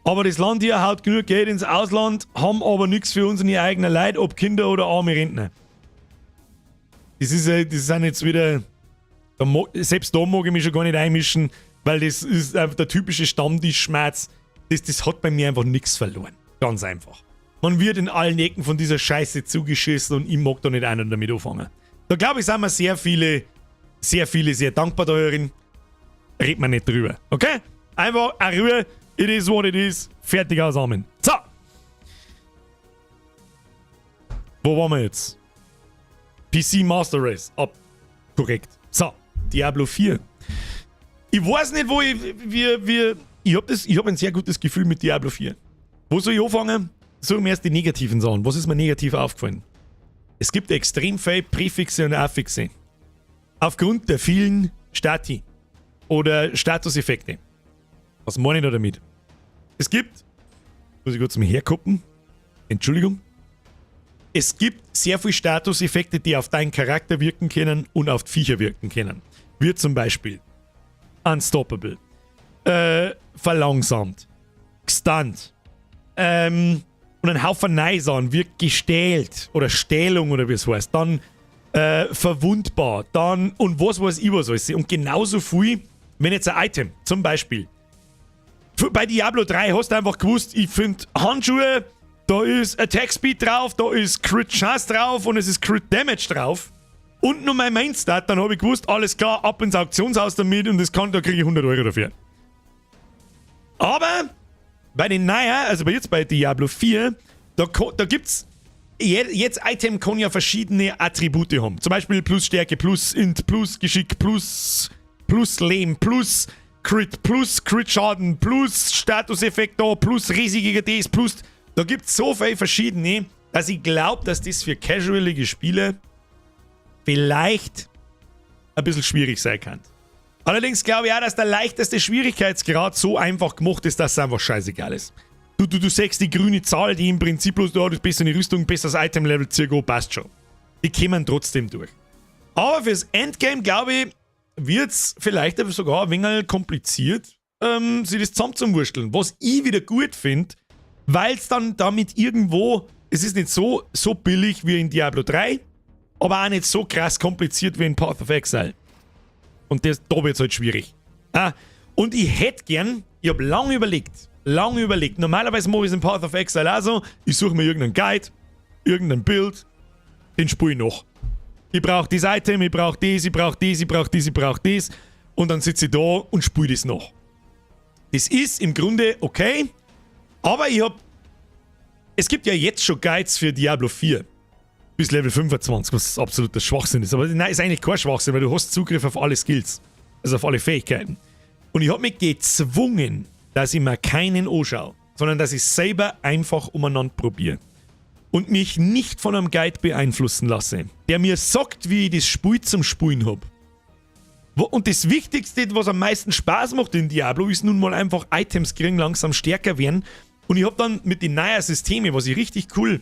Aber das Land hier haut genug Geld ins Ausland, haben aber nichts für unsere eigenen Leute, ob Kinder oder arme Rentner. Das sind jetzt wieder... Selbst da mag ich mich schon gar nicht einmischen, weil das ist einfach der typische Stammtischschmerz. Das hat bei mir einfach nichts verloren. Ganz einfach. Man wird in allen Ecken von dieser Scheiße zugeschissen und ich mag da nicht einer damit anfangen. Da glaube ich, sind wir sehr viele sehr dankbar darin. Redet man nicht drüber. Okay? Einfach eine Ruhe. It is what it is. Fertig aus Amen. So. Wo waren wir jetzt? PC Master Race. Korrekt. So. Diablo 4. Ich weiß nicht, wo ich hab ein sehr gutes Gefühl mit Diablo 4. Wo soll ich anfangen? Sagen wir erst die negativen Sachen. Was ist mir negativ aufgefallen? Es gibt extrem viele Präfixe und Affixe. Aufgrund der vielen Stati oder Statuseffekte. Was meine ich da damit? Es gibt, muss ich kurz mal hergucken, Entschuldigung. Es gibt sehr viele Statuseffekte, die auf deinen Charakter wirken können und auf die Viecher wirken können. Wie zum Beispiel Unstoppable, verlangsamt, gestunt, und ein Haufen Neisan wird gestählt oder Stählung oder wie es heißt, dann verwundbar, dann und was weiß ich was alles. Und genauso viel, wenn jetzt ein Item, zum Beispiel, bei Diablo 3 hast du einfach gewusst, ich finde Handschuhe, da ist Attack Speed drauf, da ist Crit Chance drauf und es ist Crit Damage drauf. Und noch mein Mainstat, dann habe ich gewusst, alles klar, ab ins Auktionshaus damit und da kriege ich 100 Euro dafür. Aber bei den Neuer, also jetzt bei Diablo 4, da gibt's, jedes Item kann ja verschiedene Attribute haben. Zum Beispiel plus Stärke, plus Int, plus Geschick, plus Leben, plus Crit Schaden, plus Statuseffekt da, plus riesige Ds, plus... Da gibt's so viele verschiedene, dass ich glaube, dass das für casualige Spieler vielleicht ein bisschen schwierig sein kann. Allerdings glaube ich auch, dass der leichteste Schwierigkeitsgrad so einfach gemacht ist, dass es einfach scheißegal ist. Du sagst die grüne Zahl, die im Prinzip bloß da, du bist in die Rüstung, besseres Item-Level, circa, passt schon. Die kommen trotzdem durch. Aber fürs Endgame, glaube ich, wird es vielleicht sogar ein wenig kompliziert, sich das zusammenzuwursteln. Was ich wieder gut finde, weil es dann damit irgendwo, es ist nicht so billig wie in Diablo 3, aber auch nicht so krass kompliziert wie in Path of Exile. Und da wird es halt schwierig. Und ich hätte gern, ich habe lange überlegt. Normalerweise mache ich es in Path of Exile auch so, ich suche mir irgendeinen Guide, irgendein Bild, den spiele ich noch. Ich brauche das Item, ich brauche das und dann sitze ich da und spiele das noch. Das ist im Grunde okay, aber es gibt ja jetzt schon Guides für Diablo 4 bis Level 25, was absoluter Schwachsinn ist. Aber nein, ist eigentlich kein Schwachsinn, weil du hast Zugriff auf alle Skills, also auf alle Fähigkeiten. Und ich habe mich gezwungen, dass ich mir keinen anschaue, sondern dass ich selber einfach umeinander probiere. Und mich nicht von einem Guide beeinflussen lasse, der mir sagt, wie ich das Spiel zum Spielen habe. Und das Wichtigste, was am meisten Spaß macht in Diablo, ist nun mal einfach Items kriegen, langsam stärker werden. Und ich habe dann mit den neuen Systemen, was ich richtig cool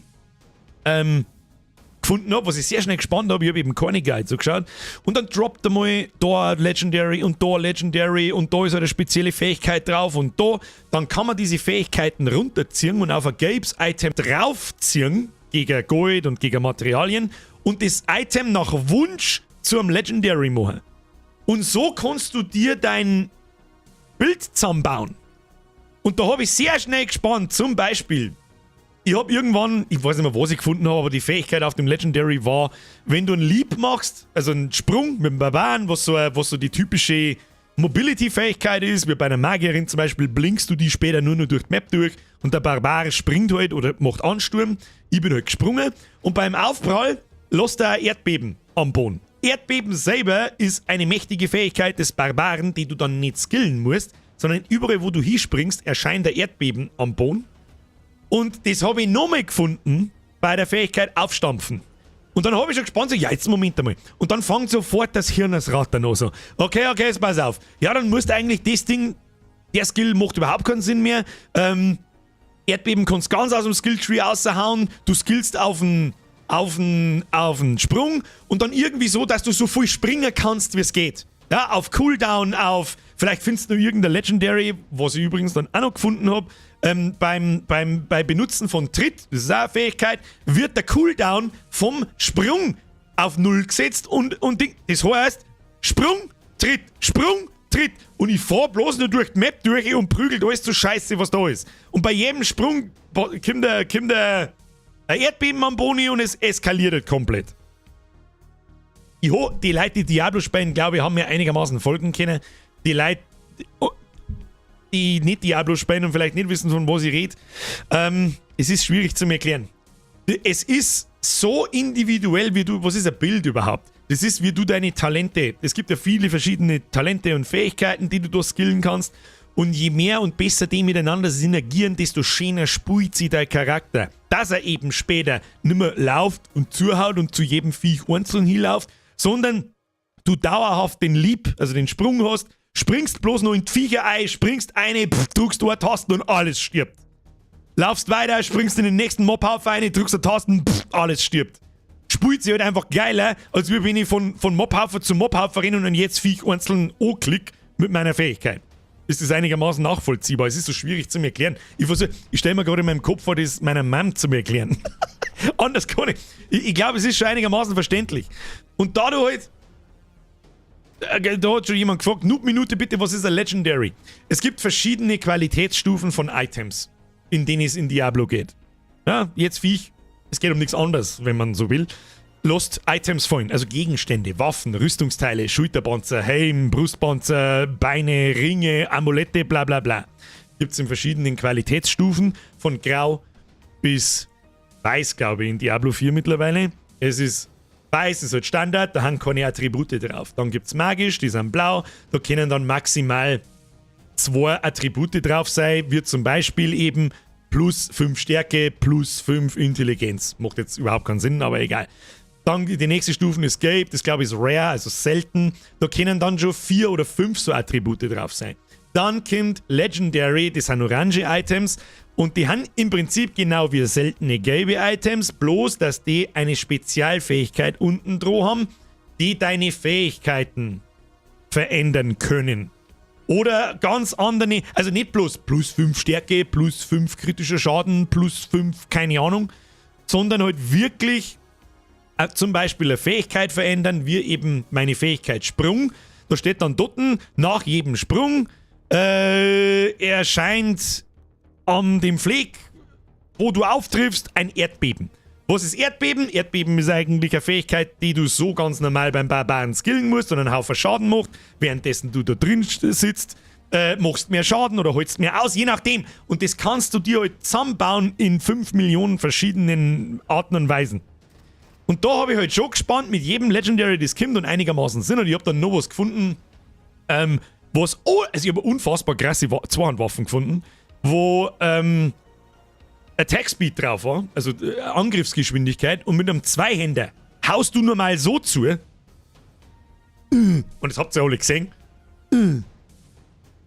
gefunden habe, was ich sehr schnell gespannt habe, ich habe eben keine Guide so geschaut. Und dann droppt einmal da Legendary und da Legendary und da ist eine spezielle Fähigkeit drauf und da. Dann kann man diese Fähigkeiten runterziehen und auf ein gelbes Item draufziehen, gegen Gold und gegen Materialien und das Item nach Wunsch zu einem Legendary machen. Und so kannst du dir dein Bild zusammenbauen. Und da habe ich sehr schnell gespannt, zum Beispiel, ich habe irgendwann, ich weiß nicht mehr, was ich gefunden habe, aber die Fähigkeit auf dem Legendary war, wenn du einen Leap machst, also einen Sprung mit dem Barbaren, was so die typische Mobility-Fähigkeit ist, wie bei einer Magierin zum Beispiel, blinkst du die später nur noch durch die Map durch und der Barbar springt halt oder macht Ansturm. Ich bin halt gesprungen und beim Aufprall lässt er ein Erdbeben am Boden. Erdbeben selber ist eine mächtige Fähigkeit des Barbaren, die du dann nicht skillen musst, sondern überall, wo du hinspringst, erscheint der Erdbeben am Boden. Und das habe ich nochmal gefunden bei der Fähigkeit Aufstampfen. Und dann habe ich schon gespannt, so, ja, jetzt Moment einmal. Und dann fängt sofort das Hirn das Rattern an. So, okay, jetzt pass auf. Ja, dann musst du eigentlich das Ding, der Skill macht überhaupt keinen Sinn mehr. Erdbeben kannst ganz aus dem Skilltree raushauen. Du skillst auf einen Sprung und dann irgendwie so, dass du so viel springen kannst, wie es geht. Ja, auf Cooldown, vielleicht findest du irgendein Legendary, was ich übrigens dann auch noch gefunden habe, bei Benutzen von Tritt, das ist auch eine Fähigkeit, wird der Cooldown vom Sprung auf 0 gesetzt und das heißt, Sprung, Tritt. Und ich fahre bloß nur durch die Map durch und prügelt alles zu Scheiße, was da ist. Und bei jedem Sprung kommt ein Erdbeben am Boni und es eskaliert halt komplett. Die Leute, die Diablo spielen, glaube ich, haben mir einigermaßen folgen können. Die Leute, die nicht Diablo spielen und vielleicht nicht wissen, von was ich rede, es ist schwierig zu mir erklären. Es ist so individuell, wie was ist ein Bild überhaupt? Das ist, wie du deine Talente, es gibt ja viele verschiedene Talente und Fähigkeiten, die du da skillen kannst. Und je mehr und besser die miteinander synergieren, desto schöner spielt sich dein Charakter. Dass er eben später nicht mehr läuft und zuhaut und zu jedem Viech einzeln hinläuft, sondern du dauerhaft den Leap, also den Sprung hast, springst bloß noch in die Viecher ein, springst eine, drückst eine Tasten und alles stirbt. Laufst weiter, springst in den nächsten Mobhaufen rein, drückst eine Tasten, alles stirbt. Spielt sich halt einfach geiler, als wenn ich von Mobhaufen zu Mobhaufen renne und dann jetzt Viech einzeln anklick mit meiner Fähigkeit. Ist das einigermaßen nachvollziehbar? Es ist so schwierig zu mir erklären. Ich stelle mir gerade in meinem Kopf vor, das meiner Mom zu mir erklären. Anders kann ich. Ich glaube, es ist schon einigermaßen verständlich. Und da du halt... Da hat schon jemand gefragt, Minute bitte, was ist ein Legendary? Es gibt verschiedene Qualitätsstufen von Items, in denen es in Diablo geht. Ja, jetzt Viech, es geht um nichts anderes, wenn man so will. Lost Items fallen, also Gegenstände, Waffen, Rüstungsteile, Schulterpanzer, Helm, Brustpanzer, Beine, Ringe, Amulette, bla bla bla. Gibt es in verschiedenen Qualitätsstufen, von grau bis weiß, glaube ich, in Diablo 4 mittlerweile. Es ist weiß, ist halt Standard, da haben keine Attribute drauf. Dann gibt es magisch, die sind blau, da können dann maximal 2 Attribute drauf sein, wie zum Beispiel eben plus 5 Stärke, plus 5 Intelligenz. Macht jetzt überhaupt keinen Sinn, aber egal. Dann die nächste Stufe ist Gelb, das glaube ich ist Rare, also selten. Da können dann schon 4 oder 5 so Attribute drauf sein. Dann kommt Legendary, das sind orange Items und die haben im Prinzip genau wie seltene gelbe Items, bloß dass die eine Spezialfähigkeit unten dran haben, die deine Fähigkeiten verändern können. Oder ganz andere, also nicht bloß plus 5 Stärke, plus 5 kritischer Schaden, plus 5 keine Ahnung, sondern halt wirklich zum Beispiel eine Fähigkeit verändern, wie eben meine Fähigkeit Sprung. Da steht dann dort, nach jedem Sprung erscheint an dem Fleck, wo du auftriffst, ein Erdbeben. Was ist Erdbeben? Erdbeben ist eigentlich eine Fähigkeit, die du so ganz normal beim Barbaren skillen musst und einen Haufen Schaden macht, währenddessen du da drin sitzt, machst mehr Schaden oder holst mehr aus, je nachdem. Und das kannst du dir halt zusammenbauen in 5 Millionen verschiedenen Arten und Weisen. Und da habe ich halt schon gespannt mit jedem Legendary, das kommt und einigermaßen Sinn. Und ich habe dann noch was gefunden, also ich habe unfassbar krasse Zweihandwaffen gefunden, wo Attack Speed drauf war, also Angriffsgeschwindigkeit, und mit einem Zweihänder haust du nur mal so zu. Und das habt ihr alle gesehen. Und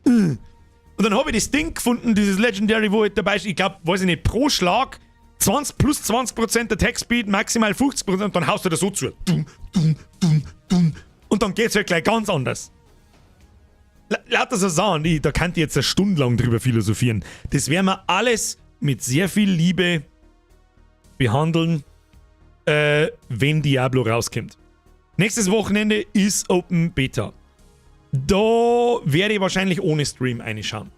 dann habe ich das Ding gefunden, dieses Legendary, wo halt dabei ist, ich glaube, weiß ich nicht, pro Schlag 20 plus 20% Attack Speed, maximal 50%, und dann haust du das so zu. Und dann geht's halt gleich ganz anders. Lauter so Sachen, da kann ich jetzt eine Stunde lang drüber philosophieren. Das werden wir alles mit sehr viel Liebe behandeln, wenn Diablo rauskommt. Nächstes Wochenende ist Open Beta. Da werde ich wahrscheinlich ohne Stream reinschauen.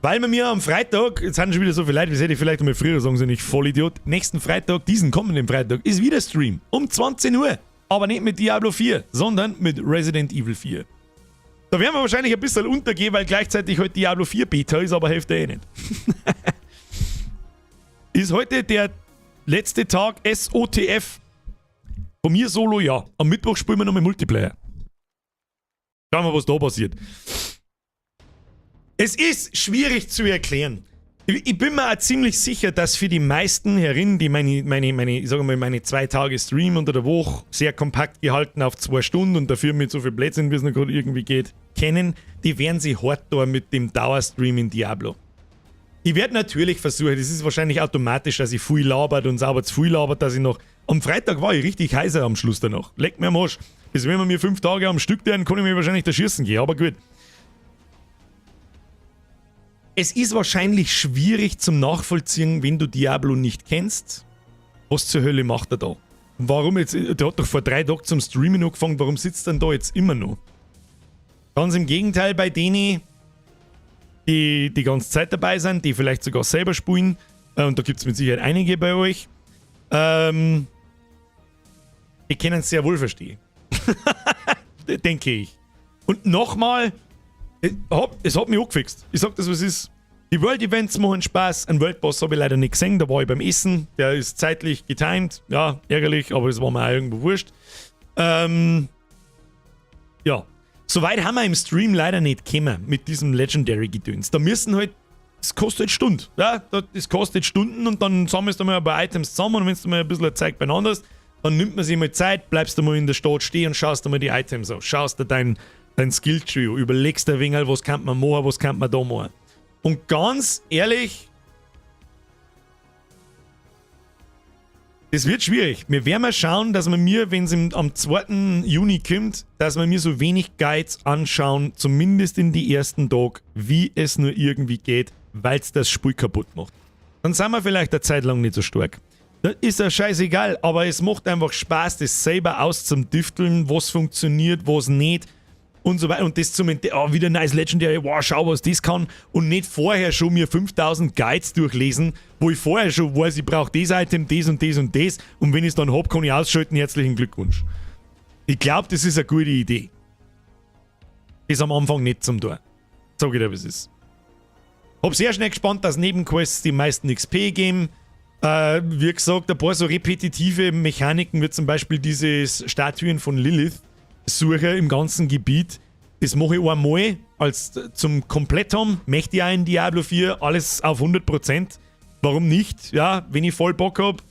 Weil wir mir am Freitag, jetzt haben schon wieder so viele Leute, das hätte ich vielleicht einmal früher sagen sollen, ich Vollidiot. Nächsten Freitag, diesen kommenden Freitag, ist wieder Stream. Um 20 Uhr. Aber nicht mit Diablo 4, sondern mit Resident Evil 4. Da werden wir wahrscheinlich ein bisschen untergehen, weil gleichzeitig heute Diablo 4 Beta ist, aber Hälfte eh nicht. Ist heute der letzte Tag SOTF. Von mir solo, ja. Am Mittwoch spielen wir noch mit Multiplayer. Schauen wir, was da passiert. Es ist schwierig zu erklären. Ich bin mir auch ziemlich sicher, dass für die meisten Herren, die meine 2 Tage Stream unter der Woche sehr kompakt gehalten auf 2 Stunden und dafür mit so viel Blödsinn, wie es noch gerade irgendwie geht, kennen, die werden sich hart da mit dem Dauerstream in Diablo. Ich werde natürlich versuchen, das ist wahrscheinlich automatisch, dass ich viel labert und sauber zu viel labert, dass ich noch... Am Freitag war ich richtig heißer am Schluss danach. Leckt mir am Arsch. Bis wenn wir mir 5 Tage am Stück werden, kann ich mir wahrscheinlich da schießen gehen, aber gut. Es ist wahrscheinlich schwierig zum Nachvollziehen, wenn du Diablo nicht kennst. Was zur Hölle macht er da? Warum jetzt? Der hat doch vor 3 Tagen zum Streamen angefangen, warum sitzt er denn da jetzt immer noch? Ganz im Gegenteil bei denen, die die ganze Zeit dabei sind, die vielleicht sogar selber spielen, und da gibt es mit Sicherheit einige bei euch, die können es sehr wohl verstehen. Denke ich. Und nochmal, es hat mich angefixt. Ich sag das, was ist. Die World Events machen Spaß. Ein World Boss habe ich leider nicht gesehen. Da war ich beim Essen. Der ist zeitlich getimed. Ja, ärgerlich, aber das war mir auch irgendwo wurscht. Ja. Soweit haben wir im Stream leider nicht gekommen mit diesem Legendary-Gedöns. Da müssen halt, das kostet halt Stunden. Ja? Das kostet Stunden und dann sammelst du mal ein paar Items zusammen und wenn du mal ein bisschen Zeit beieinander hast, dann nimmt man sich mal Zeit, bleibst du mal in der Stadt stehen und schaust dir mal die Items an. Schaust dir dein Skill-Tree, überlegst dir ein wenig, was kann man machen, was kann man da machen. Und ganz ehrlich, das wird schwierig. Wir werden mal schauen, dass wir mir, wenn es am 2. Juni kommt, dass wir mir so wenig Guides anschauen, zumindest in die ersten Tage, wie es nur irgendwie geht, weil es das Spiel kaputt macht. Dann sind wir vielleicht eine Zeit lang nicht so stark. Das ist ja scheißegal, aber es macht einfach Spaß, das selber auszudüfteln, was funktioniert, was nicht und so weiter. Und das zum wieder nice Legendary, wow, schau, was das kann. Und nicht vorher schon mir 5000 Guides durchlesen, wo ich vorher schon weiß, ich brauche das Item, das und das und das. Und wenn ich es dann habe, kann ich ausschalten, herzlichen Glückwunsch. Ich glaube, das ist eine gute Idee. Ist am Anfang nicht zum Tor. Sag ich dir, was es ist. Hab sehr schnell gespannt, dass Nebenquests die meisten XP geben. Wie gesagt, ein paar so repetitive Mechaniken, wie zum Beispiel dieses Statuen von Lilith suche im ganzen Gebiet. Das mache ich einmal als zum Komplett haben. Möchte ich auch in Diablo 4 alles auf 100%. Warum nicht? Ja, wenn ich voll Bock habe.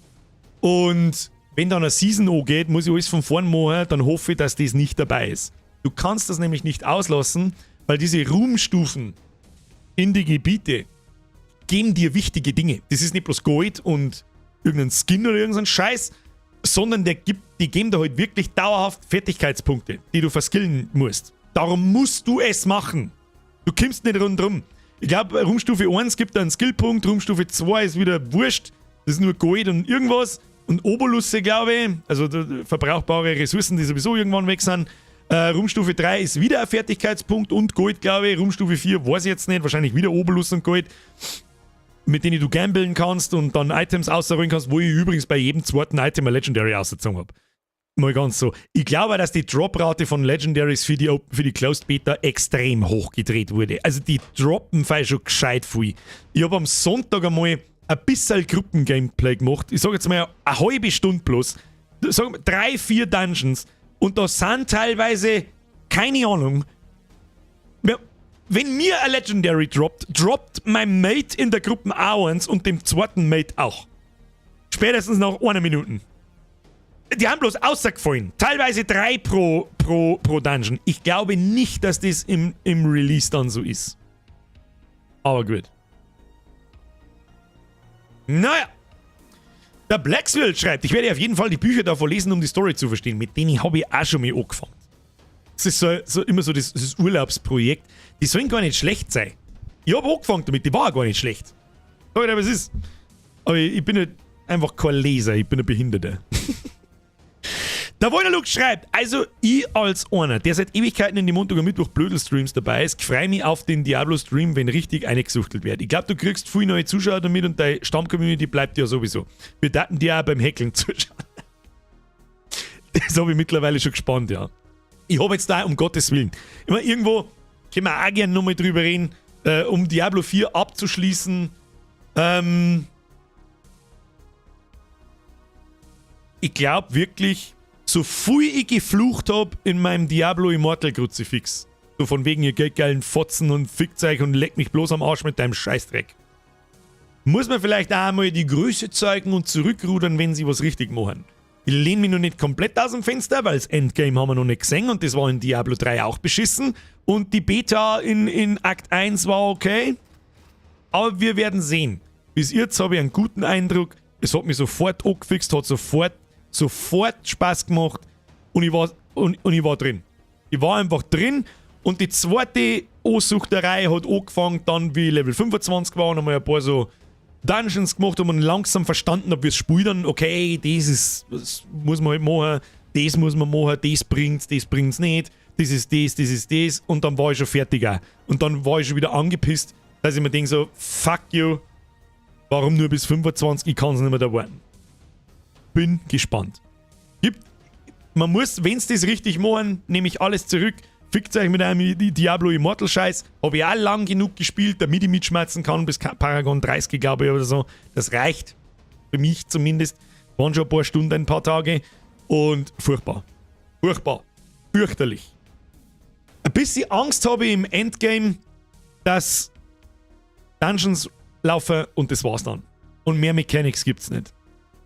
Und wenn dann eine Season angeht, muss ich alles von vorn machen, dann hoffe ich, dass das nicht dabei ist. Du kannst das nämlich nicht auslassen, weil diese Ruhmstufen in die Gebiete geben dir wichtige Dinge. Das ist nicht bloß Gold und irgendein Skin oder irgendein Scheiß, sondern die geben dir halt wirklich dauerhaft Fertigkeitspunkte, die du verskillen musst. Darum musst du es machen. Du kommst nicht rundherum. Ich glaube, Ruhmstufe 1 gibt einen Skillpunkt, Ruhmstufe 2 ist wieder wurscht. Das ist nur Gold und irgendwas. Und Oberlusse, glaube ich, also verbrauchbare Ressourcen, die sowieso irgendwann weg sind. Ruhmstufe 3 ist wieder ein Fertigkeitspunkt und Gold, glaube ich. Ruhmstufe 4 weiß ich jetzt nicht, wahrscheinlich wieder Oberlust und Gold, mit denen du gamblen kannst und dann Items ausrollen kannst, wo ich übrigens bei jedem zweiten Item ein Legendary ausgezogen habe. Mal ganz so. Ich glaube, dass die Droprate von Legendaries für die Closed Beta extrem hochgedreht wurde. Also die droppen schon gescheit viel. Ich habe am Sonntag einmal ein bisschen Gruppengameplay gemacht. Ich sage jetzt mal eine halbe Stunde plus. 3-4 Dungeons. Und da sind teilweise, keine Ahnung, wenn mir ein Legendary droppt mein Mate in der Gruppe auch eins und dem zweiten Mate auch. Spätestens nach 1 Minute. Die haben bloß ausgefallen. Teilweise 3 pro Dungeon. Ich glaube nicht, dass das im Release dann so ist. Aber gut. Naja. Der Blackswill schreibt, ich werde auf jeden Fall die Bücher davor lesen, um die Story zu verstehen. Mit denen habe ich auch schon mal angefangen. Das ist immer so das Urlaubsprojekt. Die sollen gar nicht schlecht sein. Ich habe angefangen damit, die war auch gar nicht schlecht. Aber was ist? Aber ich bin nicht einfach kein Leser, ich bin ein Behinderter. Der Wolderlux schreibt, also ich als einer, der seit Ewigkeiten in die Montag- und Mittwoch-Blödel-Streams dabei ist, freue mich auf den Diablo-Stream, wenn richtig eingesuchtelt wird. Ich glaube, du kriegst viele neue Zuschauer damit und deine Stamm-Community bleibt ja sowieso. Wir daten dir auch beim Hackeln zuschauen. Das habe ich mittlerweile schon gespannt, ja. Ich habe jetzt da, um Gottes Willen, ich meine, irgendwo können wir auch gerne nochmal drüber reden, um Diablo 4 abzuschließen. Ich glaube wirklich, so viel ich geflucht habe in meinem Diablo Immortal Kruzifix. So von wegen ihr geldgeilen Fotzen und fickt euch und leckt mich bloß am Arsch mit deinem Scheißdreck. Muss man vielleicht auch einmal die Größe zeigen und zurückrudern, wenn sie was richtig machen. Ich lehne mich noch nicht komplett aus dem Fenster, weil das Endgame haben wir noch nicht gesehen und das war in Diablo 3 auch beschissen. Und die Beta in Akt 1 war okay. Aber wir werden sehen. Bis jetzt habe ich einen guten Eindruck. Es hat mich sofort angefixt, hat sofort Spaß gemacht und ich war drin. Ich war einfach drin und die zweite Ansuchterei hat angefangen, dann wie ich Level 25 war und einmal ein paar so Dungeons gemacht und man langsam verstanden habe, wie es spielt dann, okay, das muss man halt machen, das muss man machen, das bringt's nicht, das ist das und dann war ich schon fertig auch. Und dann war ich schon wieder angepisst, dass ich mir denke so, fuck you, warum nur bis 25, ich kann es nicht mehr da warten. Bin gespannt. Man muss, wenn es das richtig machen, nehme ich alles zurück. Fickt euch mit einem Diablo Immortal Scheiß. Habe ich auch lang genug gespielt, damit ich mitschmerzen kann, bis Paragon 30, glaube ich, oder so. Das reicht. Für mich zumindest. Waren schon ein paar Stunden, ein paar Tage. Und furchtbar. Furchtbar. Fürchterlich. Ein bisschen Angst habe ich im Endgame, dass Dungeons laufen und das war's dann. Und mehr Mechanics gibt's nicht.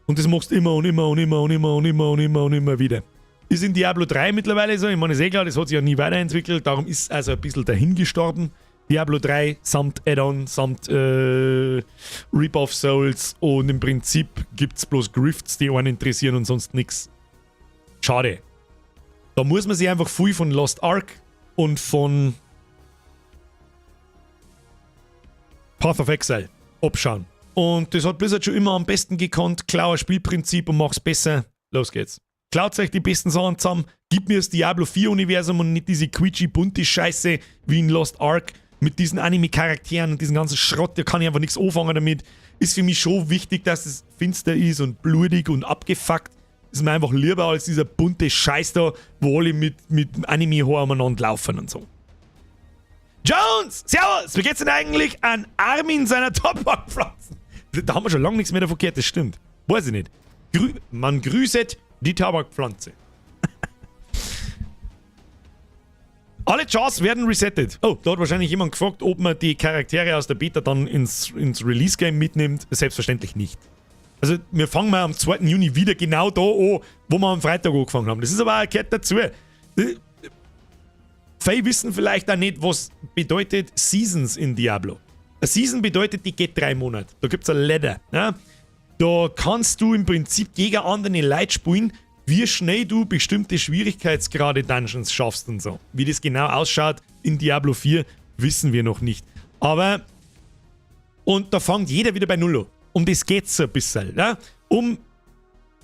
Und das machst du immer und immer und immer und immer und immer und immer und immer wieder. Ist in Diablo 3 mittlerweile so, ich meine, ist eh klar, das hat sich ja nie weiterentwickelt, darum ist es also ein bisschen dahingestorben. Diablo 3 samt Add-on, samt Reap of Souls und im Prinzip gibt's bloß Grifts, die einen interessieren und sonst nix. Schade. Da muss man sich einfach viel von Lost Ark und von Path of Exile abschauen. Und das hat Blizzard schon immer am besten gekonnt. Klau ein Spielprinzip und mach's besser. Los geht's. Klaut euch die besten Sachen zusammen. Gib mir das Diablo 4 Universum und nicht diese quietschi-bunte Scheiße wie in Lost Ark mit diesen Anime-Charakteren und diesen ganzen Schrott. Da kann ich einfach nichts anfangen damit. Ist für mich schon wichtig, dass es finster ist und blutig und abgefuckt. Ist mir einfach lieber als dieser bunte Scheiß da, wo alle mit Anime-Haar umeinander laufen und so. Jones! Servus! Wie geht's denn eigentlich an Armin seiner Tabakpflanzen? Da haben wir schon lange nichts mehr davon gehört, das stimmt. Weiß ich nicht. Man grüßet die Tabakpflanze. Alle Chars werden resettet. Oh, da hat wahrscheinlich jemand gefragt, ob man die Charaktere aus der Beta dann ins Release-Game mitnimmt. Selbstverständlich nicht. Also, wir fangen mal am 2. Juni wieder genau da an, wo wir am Freitag angefangen haben. Das ist aber auch gehört dazu. Viele wissen vielleicht auch nicht, was bedeutet Seasons in Diablo. Eine Season bedeutet, die geht 3 Monate. Da gibt es eine Ladder. Ja? Da kannst du im Prinzip gegen andere Leute spielen, wie schnell du bestimmte Schwierigkeitsgrade Dungeons schaffst und so. Wie das genau ausschaut in Diablo 4, wissen wir noch nicht. Aber, und da fängt jeder wieder bei Null an. Um das geht's so ein bisschen. Ja?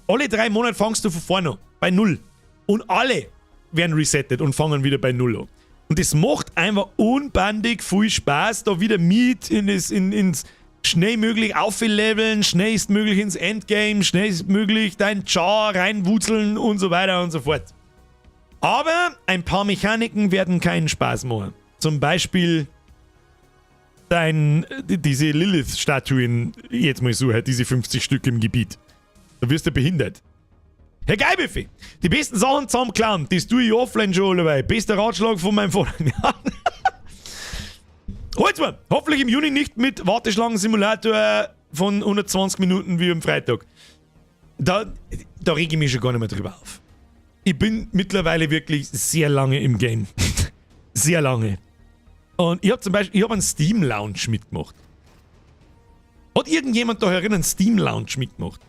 Alle 3 Monate fangst du von vorne an, bei Null. Und alle werden resettet und fangen wieder bei Null an. Und das macht einfach unbandig viel Spaß, da wieder mit ins schnellmöglich aufleveln, schnellstmöglich ins Endgame, schnellstmöglich dein Char reinwuzeln und so weiter und so fort. Aber ein paar Mechaniken werden keinen Spaß machen. Zum Beispiel diese Lilith-Statuen, jetzt mal so, diese 50 Stück im Gebiet. Da wirst du behindert. Herr Geibeffi, die besten Sachen zusammenklauen, das tue ich offline schon dabei. Bester Ratschlag von meinem Vater. Holt's mal, hoffentlich im Juni nicht mit Warteschlangen-Simulator von 120 Minuten wie am Freitag. Da rege ich mich schon gar nicht mehr drüber auf. Ich bin mittlerweile wirklich sehr lange im Game. Sehr lange. Und ich habe einen Steam Lounge mitgemacht. Hat irgendjemand da herin einen Steam Lounge mitgemacht?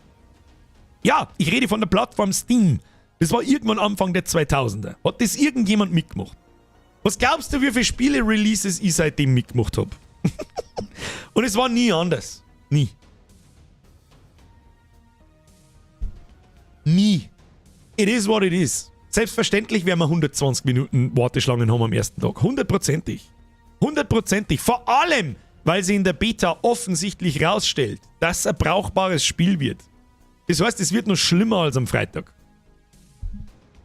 Ja, ich rede von der Plattform Steam. Das war irgendwann Anfang der 2000er. Hat das irgendjemand mitgemacht? Was glaubst du, wie viele Spiele-Releases ich seitdem mitgemacht habe? Und es war nie anders. Nie. Nie. It is what it is. Selbstverständlich werden wir 120 Minuten Warteschlangen haben am ersten Tag. 100%ig. 100%ig. Vor allem, weil sie in der Beta offensichtlich rausstellt, dass es ein brauchbares Spiel wird. Das heißt, es wird noch schlimmer als am Freitag.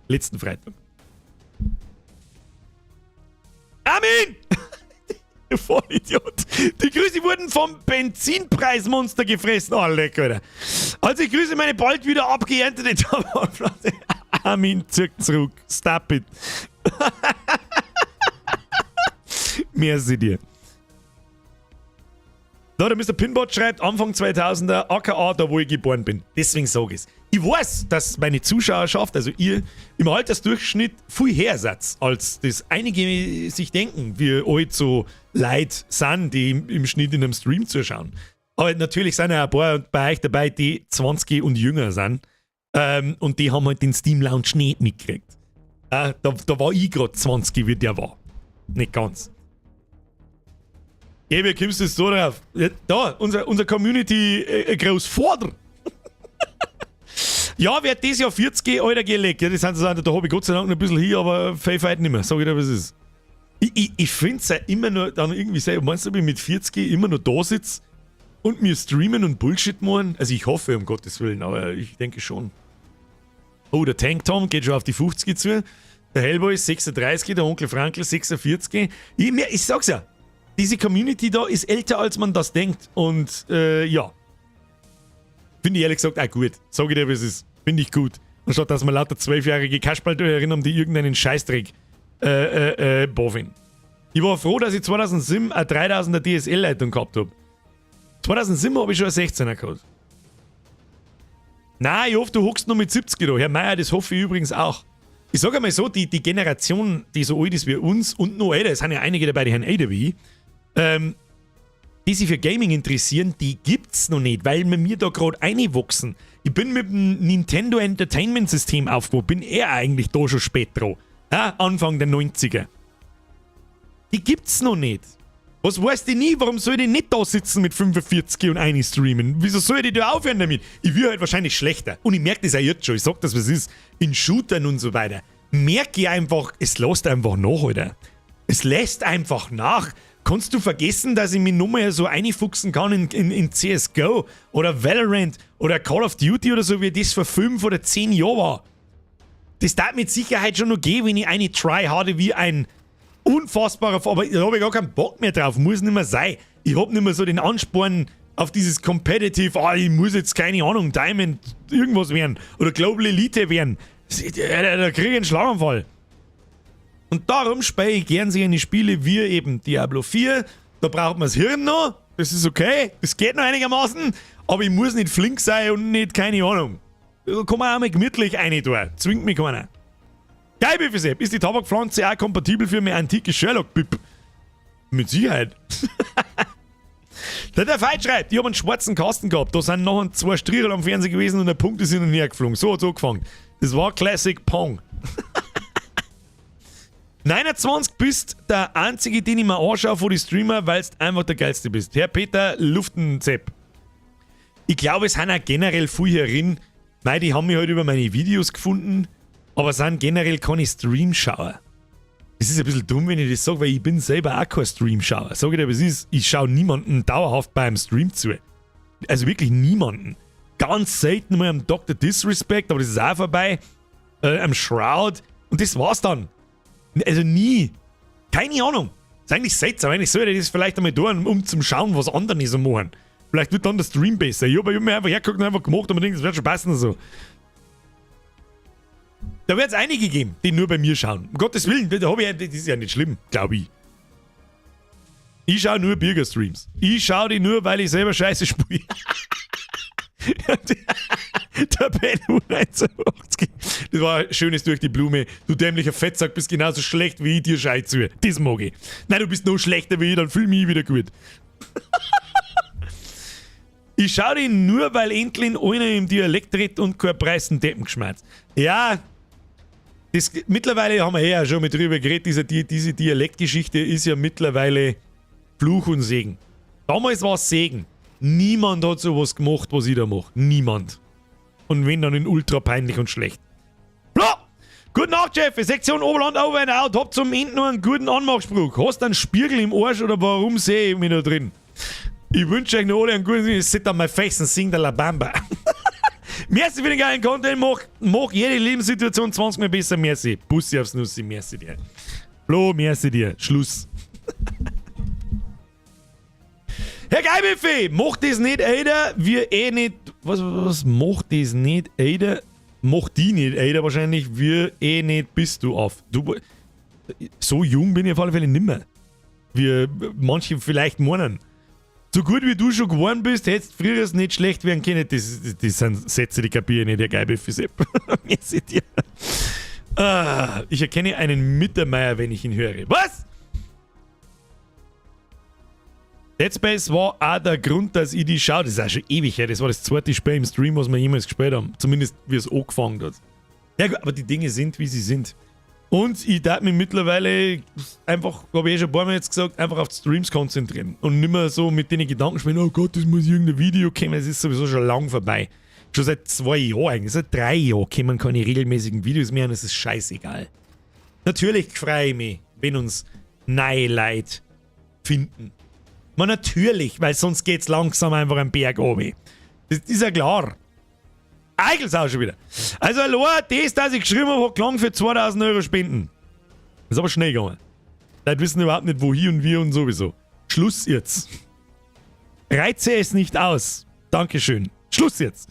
Letzten Freitag. Amen! Du Vollidiot. Die Grüße wurden vom Benzinpreismonster gefressen. Oh, lecker, Alter. Also ich grüße meine bald wieder abgeerntete Tabakpflanze. Amen, zurück. Stop it. Merci dir. Da der Mr. Pinbot schreibt, Anfang 2000er, aka da wo ich geboren bin. Deswegen sage ich es. Ich weiß, dass meine Zuschauerschaft, also ihr, im Altersdurchschnitt viel her seid, als das einige sich denken, wie alt so Leute sind, die im Schnitt in einem Stream zuschauen. Aber natürlich sind ja ein paar bei euch dabei, die 20 und jünger sind. Und die haben halt den Steam Lounge nicht mitgekriegt. Da war ich gerade 20, wie der war. Nicht ganz. Hey, wie kommst du so drauf? Da, unser Community Großvater. Ja, wer das Jahr 40 Alter gelegt. Ja, das sind so, da habe ich Gott sei Dank noch ein bisschen hier, aber viel weit nicht mehr. Sag ich dir, was es ist. Ich finde es ja immer nur dann irgendwie sehr. Meinst du, ob ich mit 40 immer noch da sitze und mir streamen und Bullshit machen? Also ich hoffe, um Gottes Willen, aber ich denke schon. Oh, der Tank Tom geht schon auf die 50 zu. Der Hellboy ist 36, der Onkel Frankl 46. Ich sag's ja. Diese Community da ist älter, als man das denkt. Und ja. Finde ich ehrlich gesagt auch gut. Sag ich dir, was es ist. Finde ich gut. Anstatt dass wir lauter 12-jährige Kasperl erinnern, die irgendeinen Scheißdreck boffen. Ich war froh, dass ich 2007 eine 3000er DSL-Leitung gehabt habe. 2007 habe ich schon eine 16er gehabt. Nein, ich hoffe, du hockst noch mit 70 da. Herr Meier, das hoffe ich übrigens auch. Ich sage einmal so, die Generation, die so alt ist wie uns und noch älter, es sind ja einige dabei, die haben älter wie ich, die sich für Gaming interessieren, die gibt's noch nicht, weil wir mir da gerade reinwachsen. Ich bin mit dem Nintendo Entertainment System aufgebaut, bin eigentlich da schon spät dran. Ja, Anfang der 90er. Die gibt's noch nicht. Was weißt du nie? Warum soll ich nicht da sitzen mit 45 und eine streamen? Wieso soll ich da aufhören damit? Ich will halt wahrscheinlich schlechter. Und ich merke das auch jetzt schon. Ich sag das, was ist. In Shootern und so weiter. Merke ich einfach, es lässt einfach nach, Alter. Es lässt einfach nach. Kannst du vergessen, dass ich mich nur mal so einfuchsen kann in CSGO oder Valorant oder Call of Duty oder so, wie das vor 5 oder 10 Jahren war? Das darf mit Sicherheit schon noch gehen, wenn ich eine Try hatte wie ein unfassbarer, aber da habe ich gar keinen Bock mehr drauf, muss nicht mehr sein. Ich habe nicht mehr so den Ansporn auf dieses Competitive, ich muss jetzt, keine Ahnung, Diamond irgendwas werden oder Global Elite werden. Da kriege ich einen Schlaganfall. Und darum spiele ich gern so eine Spiele wie eben Diablo 4. Da braucht man das Hirn noch, das ist okay, das geht noch einigermaßen, aber ich muss nicht flink sein und nicht, keine Ahnung. Da kann man auch mal gemütlich rein tun, zwingt mich keiner. Geil, Biffisep, ist die Tabakpflanze auch kompatibel für mein antikes Sherlock-Pip? Mit Sicherheit. Der Veit schreibt, ich habe einen schwarzen Kasten gehabt, da sind noch 2 Strichel am Fernsehen gewesen und der Punkt ist hin und her geflogen. So hat es angefangen. Das war Classic Pong. 29 bist der einzige, den ich mir anschaue von den Streamer, weil du einfach der Geilste bist. Herr Peter Luftenzepp. Ich glaube, es sind auch generell viele herin, weil die haben mich halt über meine Videos gefunden, aber sind generell keine Streamschauer. Es ist ein bisschen dumm, wenn ich das sage, weil ich bin selber auch kein Streamschauer. Sag ich dir, was ist, ich schaue niemanden dauerhaft beim Stream zu. Also wirklich niemanden. Ganz selten mal am Dr. Disrespect, aber das ist auch vorbei. Am Shroud. Und das war's dann. Also nie. Keine Ahnung. Das ist eigentlich seltsam. Eigentlich sollte ich das vielleicht einmal tun, um zu schauen, was andere so machen. Vielleicht wird dann der Stream besser. Ich habe mir einfach hergeguckt und einfach gemacht und mir denke, das wird schon passen und so. Da wird es einige geben, die nur bei mir schauen. Um Gottes Willen, das ist ja nicht schlimm, glaube ich. Ich schaue nur Bürgerstreams. Ich schaue die nur, weil ich selber Scheiße spiele. Der Ben 180. Das war ein schönes durch die Blume. Du dämlicher Fettsack bist genauso schlecht wie ich dir Scheiß zu. Das mag ich. Nein, du bist noch schlechter wie ich, dann fühl mich wieder gut. Ich schaue die nur, weil endlich einer im Dialekt redet und kein Preis und Deppen geschmerzt. Ja, mittlerweile haben wir ja schon mit drüber geredet, diese Dialektgeschichte ist ja mittlerweile Fluch und Segen. Damals war es Segen. Niemand hat sowas gemacht, was ich da mache. Niemand. Und wenn, dann in ultra peinlich und schlecht. Bla! Gute Nacht, Chef. Sektion Oberland, over and out. Hab zum Ende noch einen guten Anmachspruch. Hast du einen Spiegel im Arsch oder warum sehe ich mich da drin? Ich wünsche euch noch alle einen guten Sit on my face and sing the La Bamba. Merci für den geilen Content. Mach jede Lebenssituation 20 Mal besser. Merci. Bussi aufs Nussi. Merci dir. Flo, merci dir. Schluss. Herr Geibefee, macht das nicht, Alter. Wir nicht. Was macht das nicht, Alter? Macht die nicht, Alter, wahrscheinlich. Wir nicht bist du auf. So jung bin ich auf alle Fälle nimmer. Wie manche vielleicht meinen. So gut wie du schon geworden bist, hättest du früher nicht schlecht werden können. Das sind Sätze, die kapiere ich nicht, der Geibefee-Sepp. Merci dir. Ich erkenne einen Mittermeier, wenn ich ihn höre. Was? Dead Space war auch der Grund, dass ich die schaue. Das ist auch schon ewig her. Das war das zweite Spiel im Stream, was wir jemals gespielt haben. Zumindest, wie es angefangen hat. Ja gut, aber die Dinge sind, wie sie sind. Und ich darf mich mittlerweile einfach, habe ich schon ein paar Mal jetzt gesagt, einfach auf die Streams konzentrieren. Und nicht mehr so mit den Gedanken spielen, oh Gott, das muss irgendein Video kommen. Es ist sowieso schon lang vorbei. Schon seit 2 Jahren eigentlich. Seit 3 Jahren kommen keine regelmäßigen Videos mehr und es ist scheißegal. Natürlich freue ich mich, wenn uns neue Leute finden. Man natürlich, weil sonst geht's langsam einfach einen Berg runter. Das ist ja klar. Eichels auch schon wieder. Also hallo, das, dass ich geschrieben habe, hat gelangt für 2000 Euro Spenden. Das ist aber schnell gegangen. Leute wissen überhaupt nicht, wo hier und wir und sowieso. Schluss jetzt. Reize es nicht aus. Dankeschön. Schluss jetzt.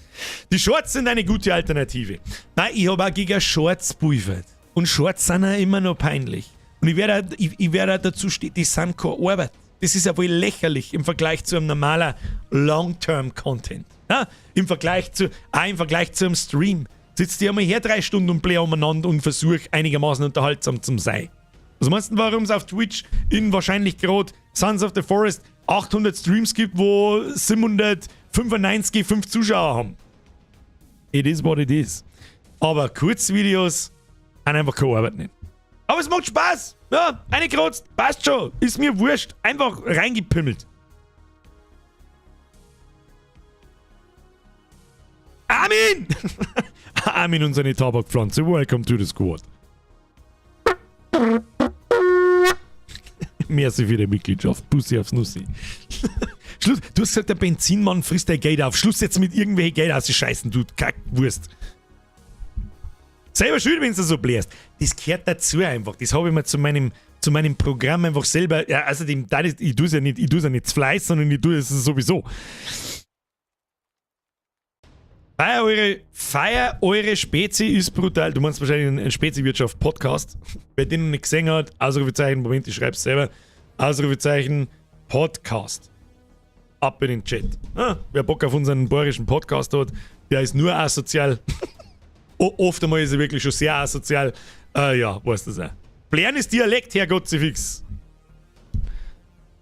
Die Shorts sind eine gute Alternative. Nein, ich habe auch gegen Shorts buifert. Und Shorts sind auch immer noch peinlich. Und ich werde dazu stehen, die sind keine Arbeit. Das ist ja wohl lächerlich im Vergleich zu einem normalen Long-Term-Content. Ja? Im Vergleich zu einem Stream. Sitzt ihr einmal her 3 Stunden und play umeinander und versuch einigermaßen unterhaltsam zu sein. Was meinst du, warum es auf Twitch in wahrscheinlich gerade Sons of the Forest 800 Streams gibt, wo 795 5 Zuschauer haben? It is what it is. Aber Kurzvideos haben einfach keine Arbeit nicht. Aber es macht Spaß. Ja, eine Krotz, passt schon. Ist mir wurscht. Einfach reingepimmelt. Armin! Armin und seine Tabakpflanze. Welcome to the squad. Merci für die Mitgliedschaft. Pussy aufs Nussi. Schluss. Du hast gesagt, der Benzinmann frisst dein Geld auf. Schluss jetzt mit irgendwelchen Geld auszuscheißen, du Kackwurst. Selber schuld, wenn du so bläst. Das gehört dazu einfach. Das habe ich mir zu meinem Programm einfach selber. Ja, außerdem, ich tue es ja nicht zu Fleiß, sondern ich tue es sowieso. Feier eure Spezi ist brutal. Du meinst wahrscheinlich einen Spezi-Wirtschaft-Podcast. Wer den noch nicht gesehen hat, Ausrufezeichen, Moment, ich schreib's selber. Ausrufezeichen, Podcast. Ab in den Chat. Wer Bock auf unseren bayerischen Podcast hat, der ist nur asozial. Oft einmal ist er wirklich schon sehr asozial. Ja, weißt du das auch. Blären ist Dialekt, Herrgottsefix.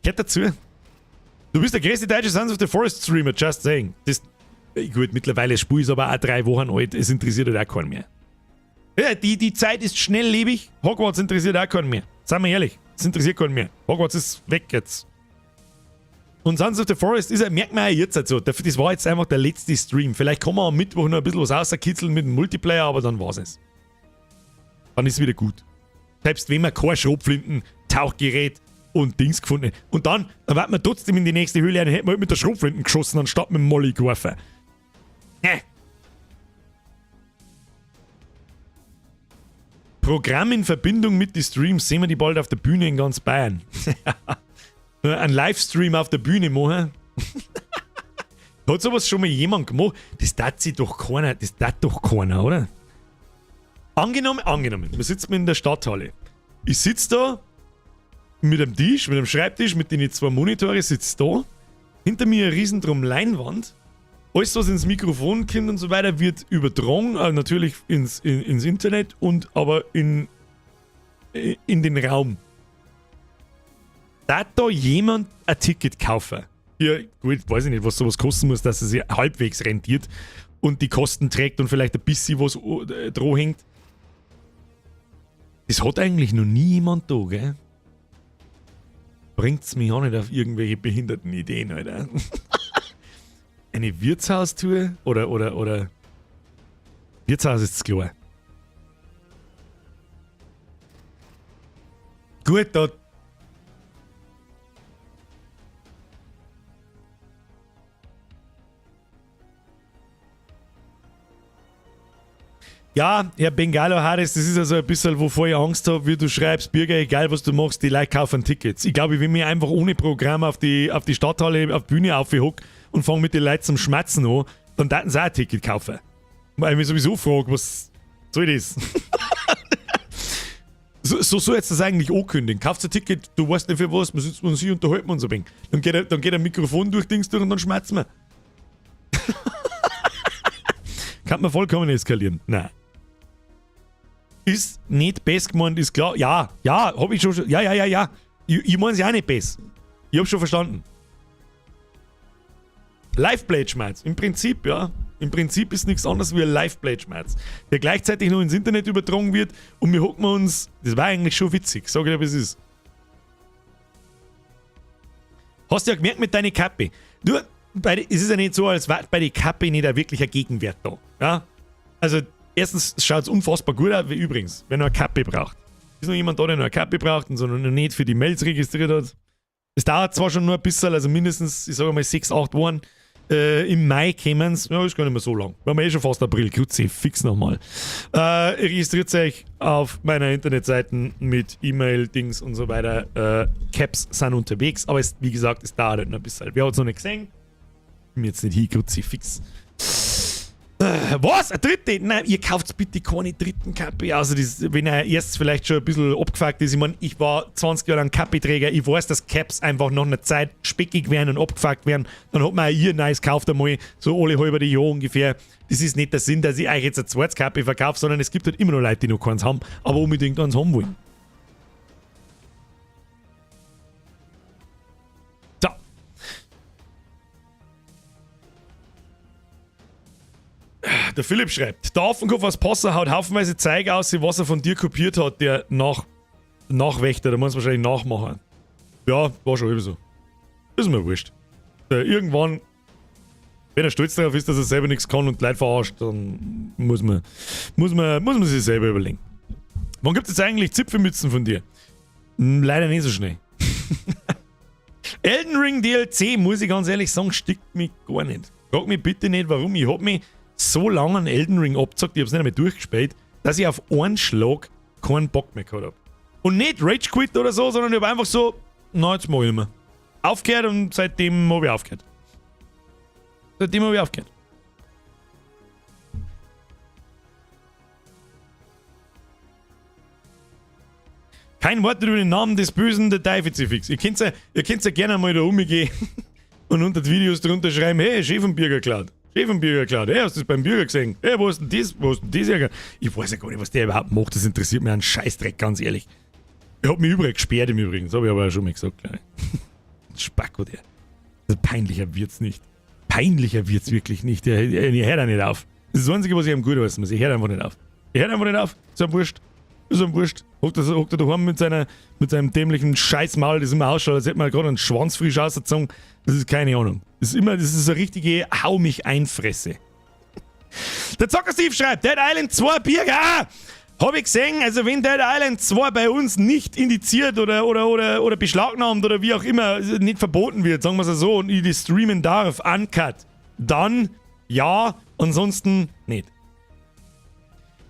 Gehört dazu. Du bist der größte deutsche Sons of the Forest Streamer, just saying. Gut, mittlerweile das Spiel ist aber auch 3 Wochen alt, es interessiert halt auch keinen mehr. Ja, die Zeit ist schnelllebig, Hogwarts interessiert auch keinen mehr. Seien wir ehrlich, es interessiert keinen mehr. Hogwarts ist weg jetzt. Und Sons of the Forest ist merkt man auch jetzt halt so, das war jetzt einfach der letzte Stream. Vielleicht kann man am Mittwoch noch ein bisschen was rauskitzeln mit dem Multiplayer, aber dann war's es. Dann ist es wieder gut. Selbst wenn man kein Schrotflinten, Tauchgerät und Dings gefunden hat. Und dann wird man trotzdem in die nächste Höhle ein, hätten wir halt mit der Schrotflinten geschossen, anstatt mit dem Molly geworfen. Programm in Verbindung mit den Streams sehen wir die bald auf der Bühne in ganz Bayern. Ein Livestream auf der Bühne machen. Hat sowas schon mal jemand gemacht? Das tat doch keiner, oder? Angenommen, wir sitzen in der Stadthalle. Ich sitze da mit einem Tisch, mit einem Schreibtisch, mit den 2 Monitore, sitze da. Hinter mir ein riesendrum Leinwand. Alles, was ins Mikrofon kommt und so weiter, wird übertragen, natürlich ins Internet und aber in den Raum. Darf da jemand ein Ticket kaufen? Ja, gut, weiß ich nicht, was sowas kosten muss, dass es sich halbwegs rentiert und die Kosten trägt und vielleicht ein bisschen was dran hängt. Das hat eigentlich noch nie jemand da, gell? Bringt's mich auch nicht auf irgendwelche behinderten Ideen, Alter. Eine Wirtshaustour oder Wirtshaus ist klar. Gut, da. Ja, Herr Bengalo Harris, das ist also ein bisschen, wovor ich Angst habe, wie du schreibst, Bürger, egal was du machst, die Leute kaufen Tickets. Ich glaube, ich will mich einfach ohne Programm auf die Stadthalle, auf die Bühne aufhocken und fange mit den Leuten zum Schmatzen an, dann daten sie auch ein Ticket kaufen. Weil ich mich sowieso frage, was soll das? so soll jetzt das eigentlich ankündigen. Kaufst ein Ticket, du weißt nicht für was, man sitzt und sich unterhalten und so ein wenig. Dann geht ein Mikrofon durch Dings durch und dann schmatzen wir. Kann man vollkommen eskalieren. Nein. Ist nicht best gemeint, ist klar. Ja, hab ich schon. Ja. Ich meine es ja auch nicht best. Ich hab schon verstanden. Live-Play-Schmerz. Im Prinzip, ja. Im Prinzip ist nichts anderes wie ein Live-Play-Schmerz, der gleichzeitig noch ins Internet übertragen wird und wir hocken uns. Das war eigentlich schon witzig, sag ich dir, wie es ist. Hast du ja gemerkt mit deiner Kappe. Es ist ja nicht so, als wäre bei der Kappe nicht wirklich ein Gegenwert da. Ja? Also, erstens schaut es unfassbar gut aus, wie übrigens, wenn man eine Kappe braucht. Ist noch jemand da, der noch eine Kappe braucht und so noch nicht für die Mails registriert hat. Es dauert zwar schon nur ein bisschen, also mindestens, ich sage mal 6, 8 Wochen. Im Mai kämen es, ja, ist gar nicht mehr so lang. Wir haben schon fast April, Grüezi, fix nochmal. Registriert euch auf meiner Internetseite mit E-Mail, Dings und so weiter. Caps sind unterwegs, aber wie gesagt, es dauert halt noch ein bisschen. Wer hat es noch nicht gesehen? mir jetzt nicht hin, Kruzifix. Was? Ein dritte? Nein, ihr kauft bitte keine dritten Kappe. Also, wenn er erst vielleicht schon ein bisschen abgefuckt ist. Ich meine, ich war 20 Jahre lang Kappeträger. Ich weiß, dass Caps einfach nach einer Zeit speckig werden und abgefuckt werden. Dann hat man auch ihr Nice gekauft einmal, so alle halbe Jahr ungefähr. Das ist nicht der Sinn, dass ich euch jetzt eine zweites Kappe verkaufe, sondern es gibt halt immer noch Leute, die noch keins haben, aber unbedingt eins haben wollen. So. Der Philipp schreibt, der Affenkopf aus Passau haut haufenweise Zeug aus, was er von dir kopiert hat, der Nachwächter, da muss wahrscheinlich nachmachen. Ja, war schon immer so. Ist mir wurscht. Irgendwann, wenn er stolz darauf ist, dass er selber nichts kann und Leute verarscht, dann muss man sich selber überlegen. Wann gibt es eigentlich Zipfelmützen von dir? Leider nicht so schnell. Elden Ring DLC, muss ich ganz ehrlich sagen, stickt mich gar nicht. Frag mich bitte nicht, warum. Ich hab mich so lange an Elden Ring abgezockt, ich hab's nicht mehr durchgespielt, dass ich auf einen Schlag keinen Bock mehr gehabt hab. Und nicht Rage Quit oder so, sondern ich hab einfach so, na, jetzt mach ich mehr. Aufgehört und seitdem hab ich aufgehört. Kein Wort über den Namen des bösen Dateifizifix. Ihr könnt ja gerne mal da rumgehen und unter die Videos drunter schreiben, hey, Chef vom Bürger klaut. Hey, hast du das beim Bürger gesehen? Hey, wo ist denn das? Ich weiß ja gar nicht, was der überhaupt macht. Das interessiert mich einen Scheißdreck, ganz ehrlich. Er hat mich überall gesperrt im Übrigen. Das habe ich aber auch schon mal gesagt, glaube ich. Spacko, der. Peinlicher wird's nicht. Peinlicher wird's wirklich nicht. Er hört auch nicht auf. Das ist das Einzige, was ich ihm gut heißen muss. Ich hört einfach nicht auf. Ist ihm wurscht. Hockt er daheim mit seinem dämlichen Scheißmaul, das immer ausschaut, als hätte man gerade einen Schwanz frisch ausgezogen. Das ist keine Ahnung. Das ist eine richtige Hau mich einfresse. Der Zocker Steve schreibt, Dead Island 2 Bierger. Hab ich gesehen, also wenn Dead Island 2 bei uns nicht indiziert oder beschlagnahmt oder wie auch immer, nicht verboten wird, sagen wir es so, und ich das streamen darf, uncut, dann ja, ansonsten nicht.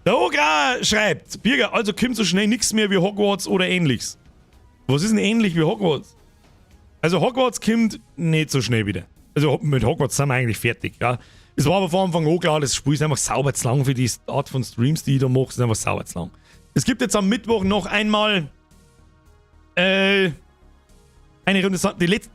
Der Ogra schreibt, Birger, also kommt so schnell nichts mehr wie Hogwarts oder ähnliches. Was ist denn ähnlich wie Hogwarts? Also Hogwarts kommt nicht so schnell wieder. Also mit Hogwarts sind wir eigentlich fertig, ja. Es war aber von Anfang an klar, das Spiel ist einfach sauber zu lang für die Art von Streams, die ich da mache, ist einfach sauber zu lang. Es gibt jetzt am Mittwoch noch einmal eine Runde,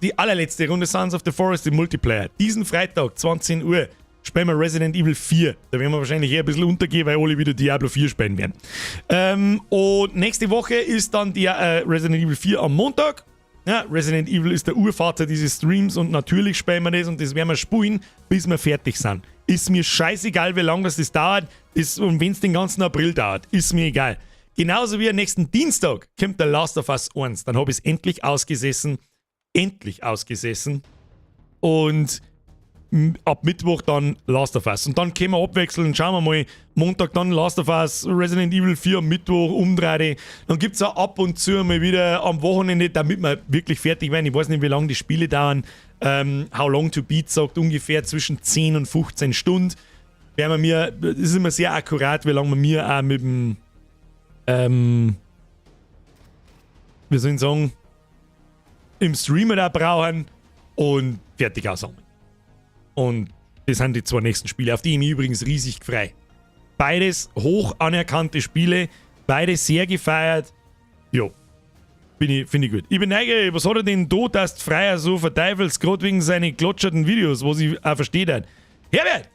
die allerletzte Runde Sons of the Forest im Multiplayer. Diesen Freitag, 20 Uhr, spielen wir Resident Evil 4. Da werden wir wahrscheinlich eher ein bisschen untergehen, weil alle wieder Diablo 4 spielen werden. Und nächste Woche ist dann die Resident Evil 4 am Montag. Ja, Resident Evil ist der Urvater dieses Streams und natürlich spielen wir das und das werden wir spielen, bis wir fertig sind. Ist mir scheißegal, wie lange das dauert und wenn es den ganzen April dauert, ist mir egal. Genauso wie am nächsten Dienstag kommt der Last of Us 1. Dann habe ich es endlich ausgesessen. Und ab Mittwoch dann Last of Us. Und dann können wir abwechseln, schauen wir mal, Montag dann Last of Us, Resident Evil 4 am Mittwoch, umdrehen. Dann gibt es auch ab und zu mal wieder am Wochenende, damit wir wirklich fertig werden. Ich weiß nicht, wie lange die Spiele dauern. How Long to Beat sagt ungefähr zwischen 10 und 15 Stunden. Das ist immer sehr akkurat, wie lange wir mir auch mit dem wie soll ich sagen, im Streamer da brauchen und fertig aussammeln. Und das sind die zwei nächsten Spiele, auf die ich mich übrigens riesig frei. Beides hoch anerkannte Spiele, beide sehr gefeiert. Jo, finde ich gut. Ich bin neugierig, was hat er denn da, dass Freier so verteifelst, gerade wegen seinen klotscherten Videos, was ich auch verstehe hat. Herbert!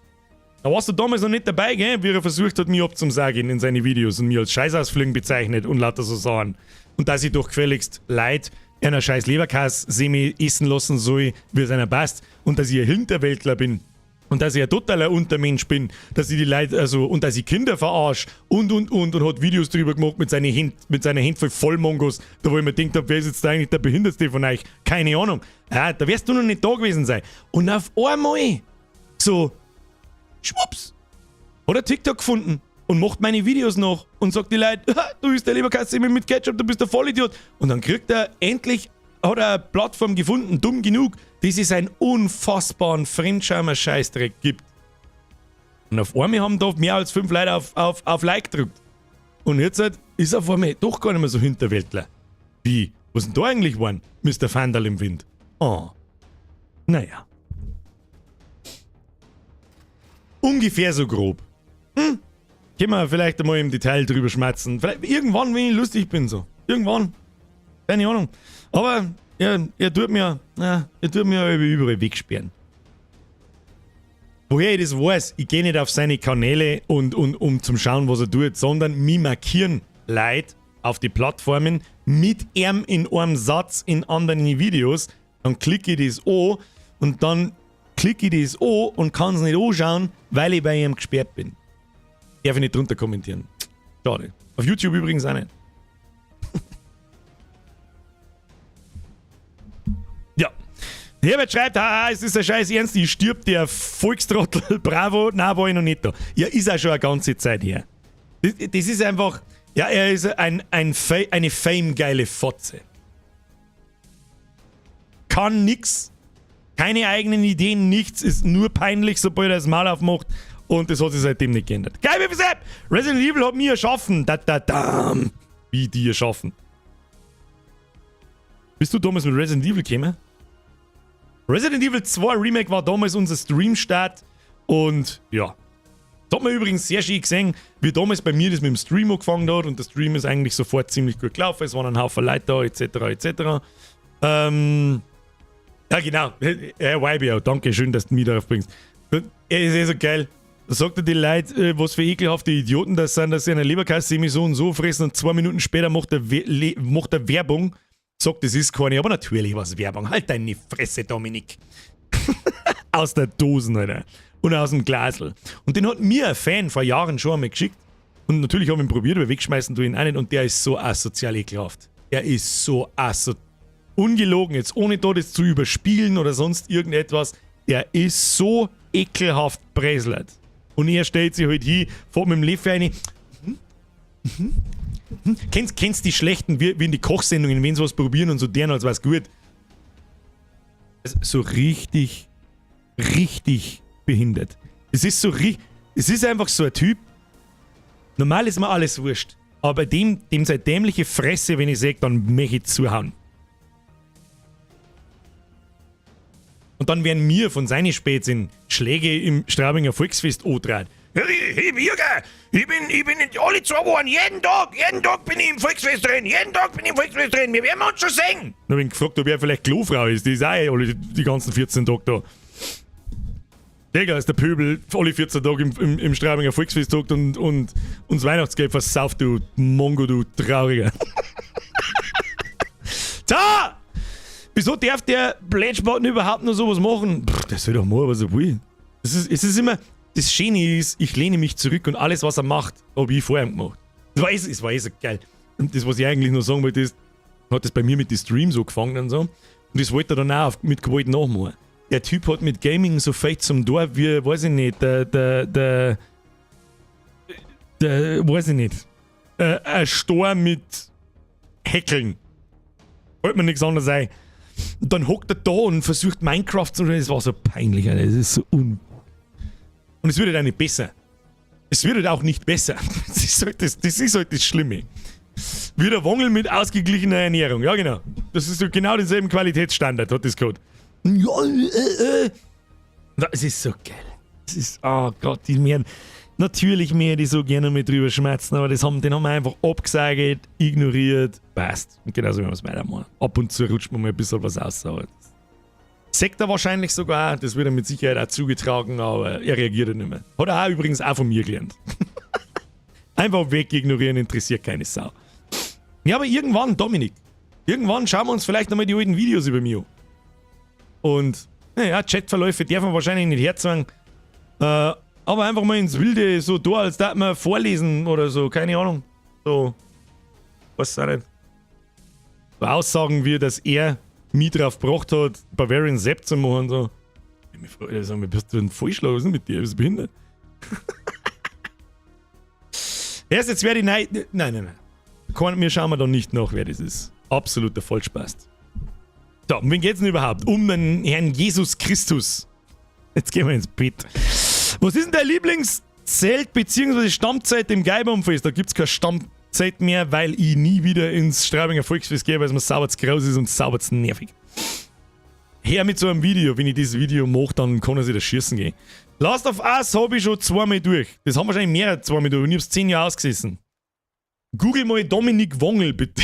Da warst du damals noch nicht dabei, gell? Wie er versucht hat, mich abzusagen in seine Videos und mich als Scheißausflügen bezeichnet und lauter so Sachen. Und dass ich doch gefälligst Leid einer scheiß Leberkass semi essen lassen soll, wie es einer passt. Und dass ich ein Hinterwäldler bin. Und dass ich ein totaler Untermensch bin. Dass ich die Leute, und dass ich Kinder verarsche. Und hat Videos drüber gemacht mit seiner Hand voll Vollmongos. Da wo ich mir gedacht habe, wer ist jetzt eigentlich der Behindertste von euch? Keine Ahnung. Ja, da wirst du noch nicht da gewesen sein. Und auf einmal so schwupps, hat er TikTok gefunden und macht meine Videos noch und sagt die Leute, du bist der Leberkasse mit Ketchup, du bist der Vollidiot. Und dann hat er eine Plattform gefunden, dumm genug, dass es einen unfassbaren Fremdschämer Scheißdreck gibt. Und auf einmal haben da mehr als 5 Leute auf Like gedrückt. Und jetzt ist auf einmal doch gar nicht mehr so Hinterwäldler. Wie? Was denn da eigentlich waren, Mr. Fandal im Wind? Oh. Naja. Ungefähr so grob. Können wir vielleicht einmal im Detail drüber schmatzen. Vielleicht irgendwann, wenn ich lustig bin, so. Irgendwann. Keine Ahnung. Aber er tut mir überall wegsperren. Woher ich das weiß, ich gehe nicht auf seine Kanäle und um zum Schauen, was er tut, sondern mich markieren Leute auf die Plattformen mit ihm in einem Satz in anderen Videos. Dann klicke ich das an und dann klicke ich das an und kann es nicht anschauen, weil ich bei ihm gesperrt bin. Darf ich nicht drunter kommentieren. Schade. Auf YouTube übrigens auch nicht. Ja. Herbert schreibt, es ist ein scheiß Ernst, ich stirb der Volkstrottel, bravo, nein, war ich noch nicht da. Ja, ist auch schon eine ganze Zeit her. Das ist einfach, ja, er ist eine fame-geile Fotze. Kann nix, keine eigenen Ideen, nichts, ist nur peinlich, sobald er das Mal aufmacht und das hat sich seitdem nicht geändert. Geil, wie gesagt, Resident Evil hat mir erschaffen, wie die erschaffen. Bist du damals mit Resident Evil gekommen? Resident Evil 2 Remake war damals unser Stream-Start und ja. Das hat man übrigens sehr schön gesehen, wie damals bei mir das mit dem Stream angefangen hat und der Stream ist eigentlich sofort ziemlich gut gelaufen, es waren ein Haufen Leute da, etc. etc. Ja genau, Herr Weibio, danke schön, dass du mich darauf bringst. Er ist eh so geil. Da sagt er die Leute, was für ekelhafte Idioten das sind, dass sie eine Leberkasse so und so fressen und 2 Minuten später macht er Werbung. Sagt, das ist keine, aber natürlich war es Werbung. Halt deine Fresse, Dominik. Aus der Dosen, Alter. Und aus dem Glasl. Und den hat mir ein Fan vor Jahren schon einmal geschickt. Und natürlich habe ich ihn probiert, aber wegschmeißen tue ich ihn auch nicht. Und der ist so asozial ekelhaft. Er ist so asozial. Ungelogen, jetzt ohne da das zu überspielen oder sonst irgendetwas. Er ist so ekelhaft bräslert. Und er stellt sich halt hin, fährt mit dem Löffel rein. Kennst die schlechten, wie in die Kochsendungen, wenn sie was probieren und so deren, als was gut. So richtig behindert. Es ist einfach so ein Typ. Normal ist mir alles wurscht. Aber bei dem seine dämliche Fresse, wenn ich sage, dann möchte ich zuhauen. Und dann werden mir von seinen Spätzchen Schläge im Straubinger Volksfest angetragen. Hey Bürger, ich bin nicht alle 2 Wochen, jeden Tag bin ich im Volksfest drin, wir werden uns schon sehen. Dann habe ich gefragt, ob er vielleicht Klofrau ist, die ist auch alle die ganzen 14 Tage da. Digga, ist der Pöbel alle 14 Tage im Straubinger Volksfest hockt und uns Weihnachtsgeld versauft, du Mongo, du Trauriger. Da! Wieso darf der Blätschbauten überhaupt noch sowas machen? Der soll doch mal, was er will. Es ist immer, das Schöne ist, ich lehne mich zurück und alles, was er macht, habe ich vorher gemacht. Das war so geil. Und das, was ich eigentlich noch sagen wollte, ist, hat das bei mir mit den Streams so gefangen und so. Und das wollte er dann auch mit Gewalt nachmachen. Der Typ hat mit Gaming so fett zum Dorf wie, weiß ich nicht, weiß ich nicht, ein Stor mit Häkeln. Wollte mir nichts anderes sein. Und dann hockt er da und versucht Minecraft zu spielen. Das war so peinlich, Alter. Das ist so Und es wird halt auch nicht besser. Es wird halt auch nicht besser. Das ist halt das Schlimme. Wie der Wongel mit ausgeglichener Ernährung. Ja, genau. Das ist so genau denselben Qualitätsstandard, hat das gehabt. Ja, das ist so geil. Das ist, oh Gott, natürlich mehr die so gerne mit drüber schmerzen, aber den haben wir einfach abgesagt, ignoriert, passt. Und genauso werden wir es weitermachen. Ab und zu rutscht man mal ein bisschen was aus. Sagt er wahrscheinlich sogar, das wird er mit Sicherheit auch zugetragen, aber er reagiert nicht mehr. Hat er auch übrigens auch von mir gelernt. Einfach weg ignorieren, interessiert keine Sau. Ja, aber irgendwann, Dominik, schauen wir uns vielleicht nochmal die alten Videos über mich an. Und, naja, Chatverläufe darf man wahrscheinlich nicht herzeigen. Aber einfach mal ins Wilde, so da, als darf man vorlesen oder so, keine Ahnung. So, weiß auch nicht. So Aussagen wie, dass er mich drauf gebracht hat, Bavarian Sepp zu machen. So. Ich mich frage, sag mal, bist du ein Vollschlag? Was ist denn mit dir? Bist du behindert? Erst jetzt werde ich nein. Wir schauen dann nicht nach, wer das ist. Absoluter Vollspaß. So, um wen geht's denn überhaupt? Um den Herrn Jesus Christus. Jetzt gehen wir ins Bett. Was ist denn dein Lieblingszelt bzw. Stammzeit im Geibaumfest? Da gibt's keine Stammzeit mehr, weil ich nie wieder ins Straubinger Volksfest gehe, weil es mir sauber zu groß ist und sauber zu nervig. her mit so einem Video. Wenn ich dieses Video mache, dann kann er sich das schießen gehen. Last of Us habe ich schon 2 Mal durch. Das haben wahrscheinlich mehr als 2 Mal durch. Und ich habe es 10 Jahre ausgesessen. Google mal Dominik Wongel, bitte.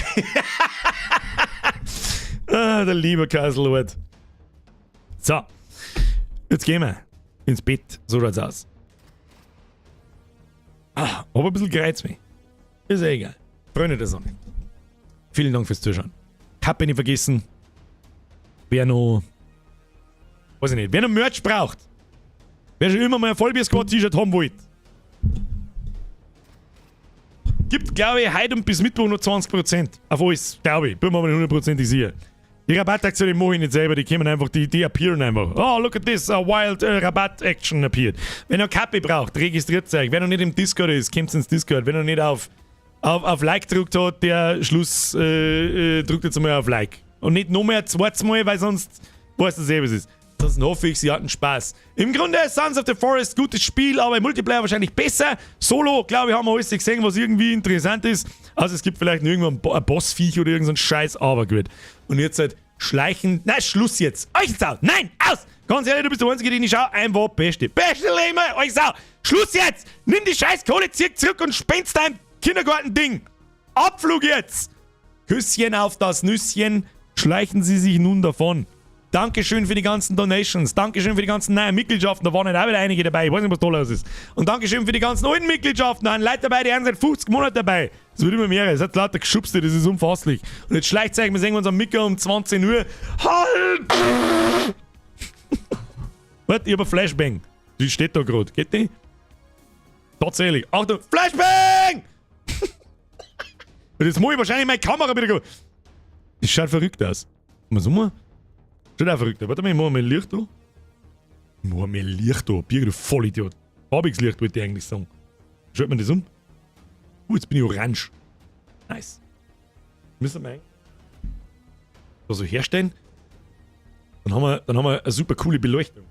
Der liebe Kaiserlord. So. Jetzt gehen wir ins Bett. So schaut's aus. Aber ein bisschen gereizt mich. Ist ja egal. Freunde der Sonne. Vielen Dank fürs Zuschauen. Hab ich nicht vergessen. Wer noch. Weiß ich nicht. Wer noch Merch braucht. Wer schon immer mal ein Vollbier-Squad-T-Shirt haben wollte. Gibt, glaube ich, heute und bis Mittwoch noch 20%. Auf alles, glaube ich. Bin mir aber nicht 100% sicher. Die Rabattaktionen mache ich nicht selber, die kommen einfach, die appearen einfach. Oh, look at this, a wild Rabatt-Action appeared. Wenn ihr Kappe braucht, registriert euch. Wenn ihr nicht im Discord ist, kommt ins Discord. Wenn ihr nicht auf Like gedrückt hat, der Schluss drückt jetzt mal auf Like. Und nicht noch mehr ein zweites Mal, weil sonst weißt du selber, was es ist. Sonst hoffe ich, sie hatten Spaß. Im Grunde Sons of the Forest, gutes Spiel, aber im Multiplayer wahrscheinlich besser. Solo, glaube ich, haben wir alles gesehen, was irgendwie interessant ist. Also es gibt vielleicht noch irgendwann ein Bossviech oder irgendein Scheiß, aber gut. Und jetzt halt schleichen. Nein, Schluss jetzt. Euch Sau. Nein, aus. Ganz ehrlich, du bist der Einzige, den ich schaue. Einfach Beste. Beste Leben, euch Sau. Schluss jetzt. Nimm die scheiß Kohle, zieh zurück und spend's dein Kindergarten-Ding. Abflug jetzt. Küsschen auf das Nüsschen. Schleichen Sie sich nun davon. Dankeschön für die ganzen Donations. Dankeschön für die ganzen neuen Mitgliedschaften. Da waren halt auch wieder einige dabei. Ich weiß nicht, was toll ist. Und Dankeschön für die ganzen alten Mitgliedschaften. Da sind Leute dabei, die haben seit 50 Monaten dabei. Das wird immer mehr. Es hat lauter Geschubste. Das ist unfasslich. Und jetzt schleicht euch, wir sehen uns am Mittwoch um 20 Uhr. Halt! Warte, ich hab ein Flashbang. Die steht da gerade. Geht die? Tatsächlich. Achtung. Flashbang! Und jetzt muss ich wahrscheinlich meine Kamera wieder gehen. Das schaut verrückt aus. Was haben wir? Schaut auch verrückt aus. Warte mal, ich mach mal Licht da. Ich mach mal Licht da. Birger, du Vollidiot. Farbiges Licht wollte ich eigentlich sagen. Schaut man das um? Jetzt bin ich orange. Nice. Müssen wir da so herstellen. Dann haben wir eine super coole Beleuchtung.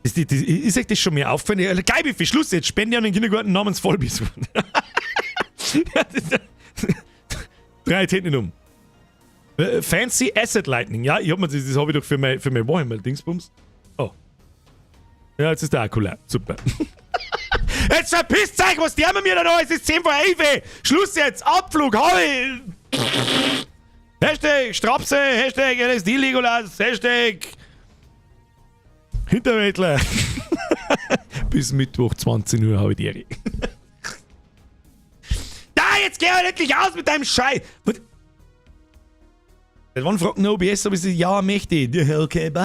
Ist euch das schon mehr aufgefallen? Geil, für Schluss jetzt. Spende an den Kindergarten namens Vollbiss. 3 Tät nicht um. Fancy Asset Lightning. Ja, das habe ich doch für mein Warhammer-Dingsbums. Oh. Ja, jetzt ist der Akku leer. Super. Jetzt verpisst euch, was die haben mir da? Es ist 10 vor 11. Schluss jetzt. Abflug. Heu. Hashtag Strapse. Hashtag LSD Legolas. Hashtag Hinterwäldler. Bis Mittwoch 20 Uhr habe ich die Ehre. Da, jetzt geh halt endlich aus mit deinem Scheiß. Wann fragt ein OBS, ob ich ja möchte? Okay, bye.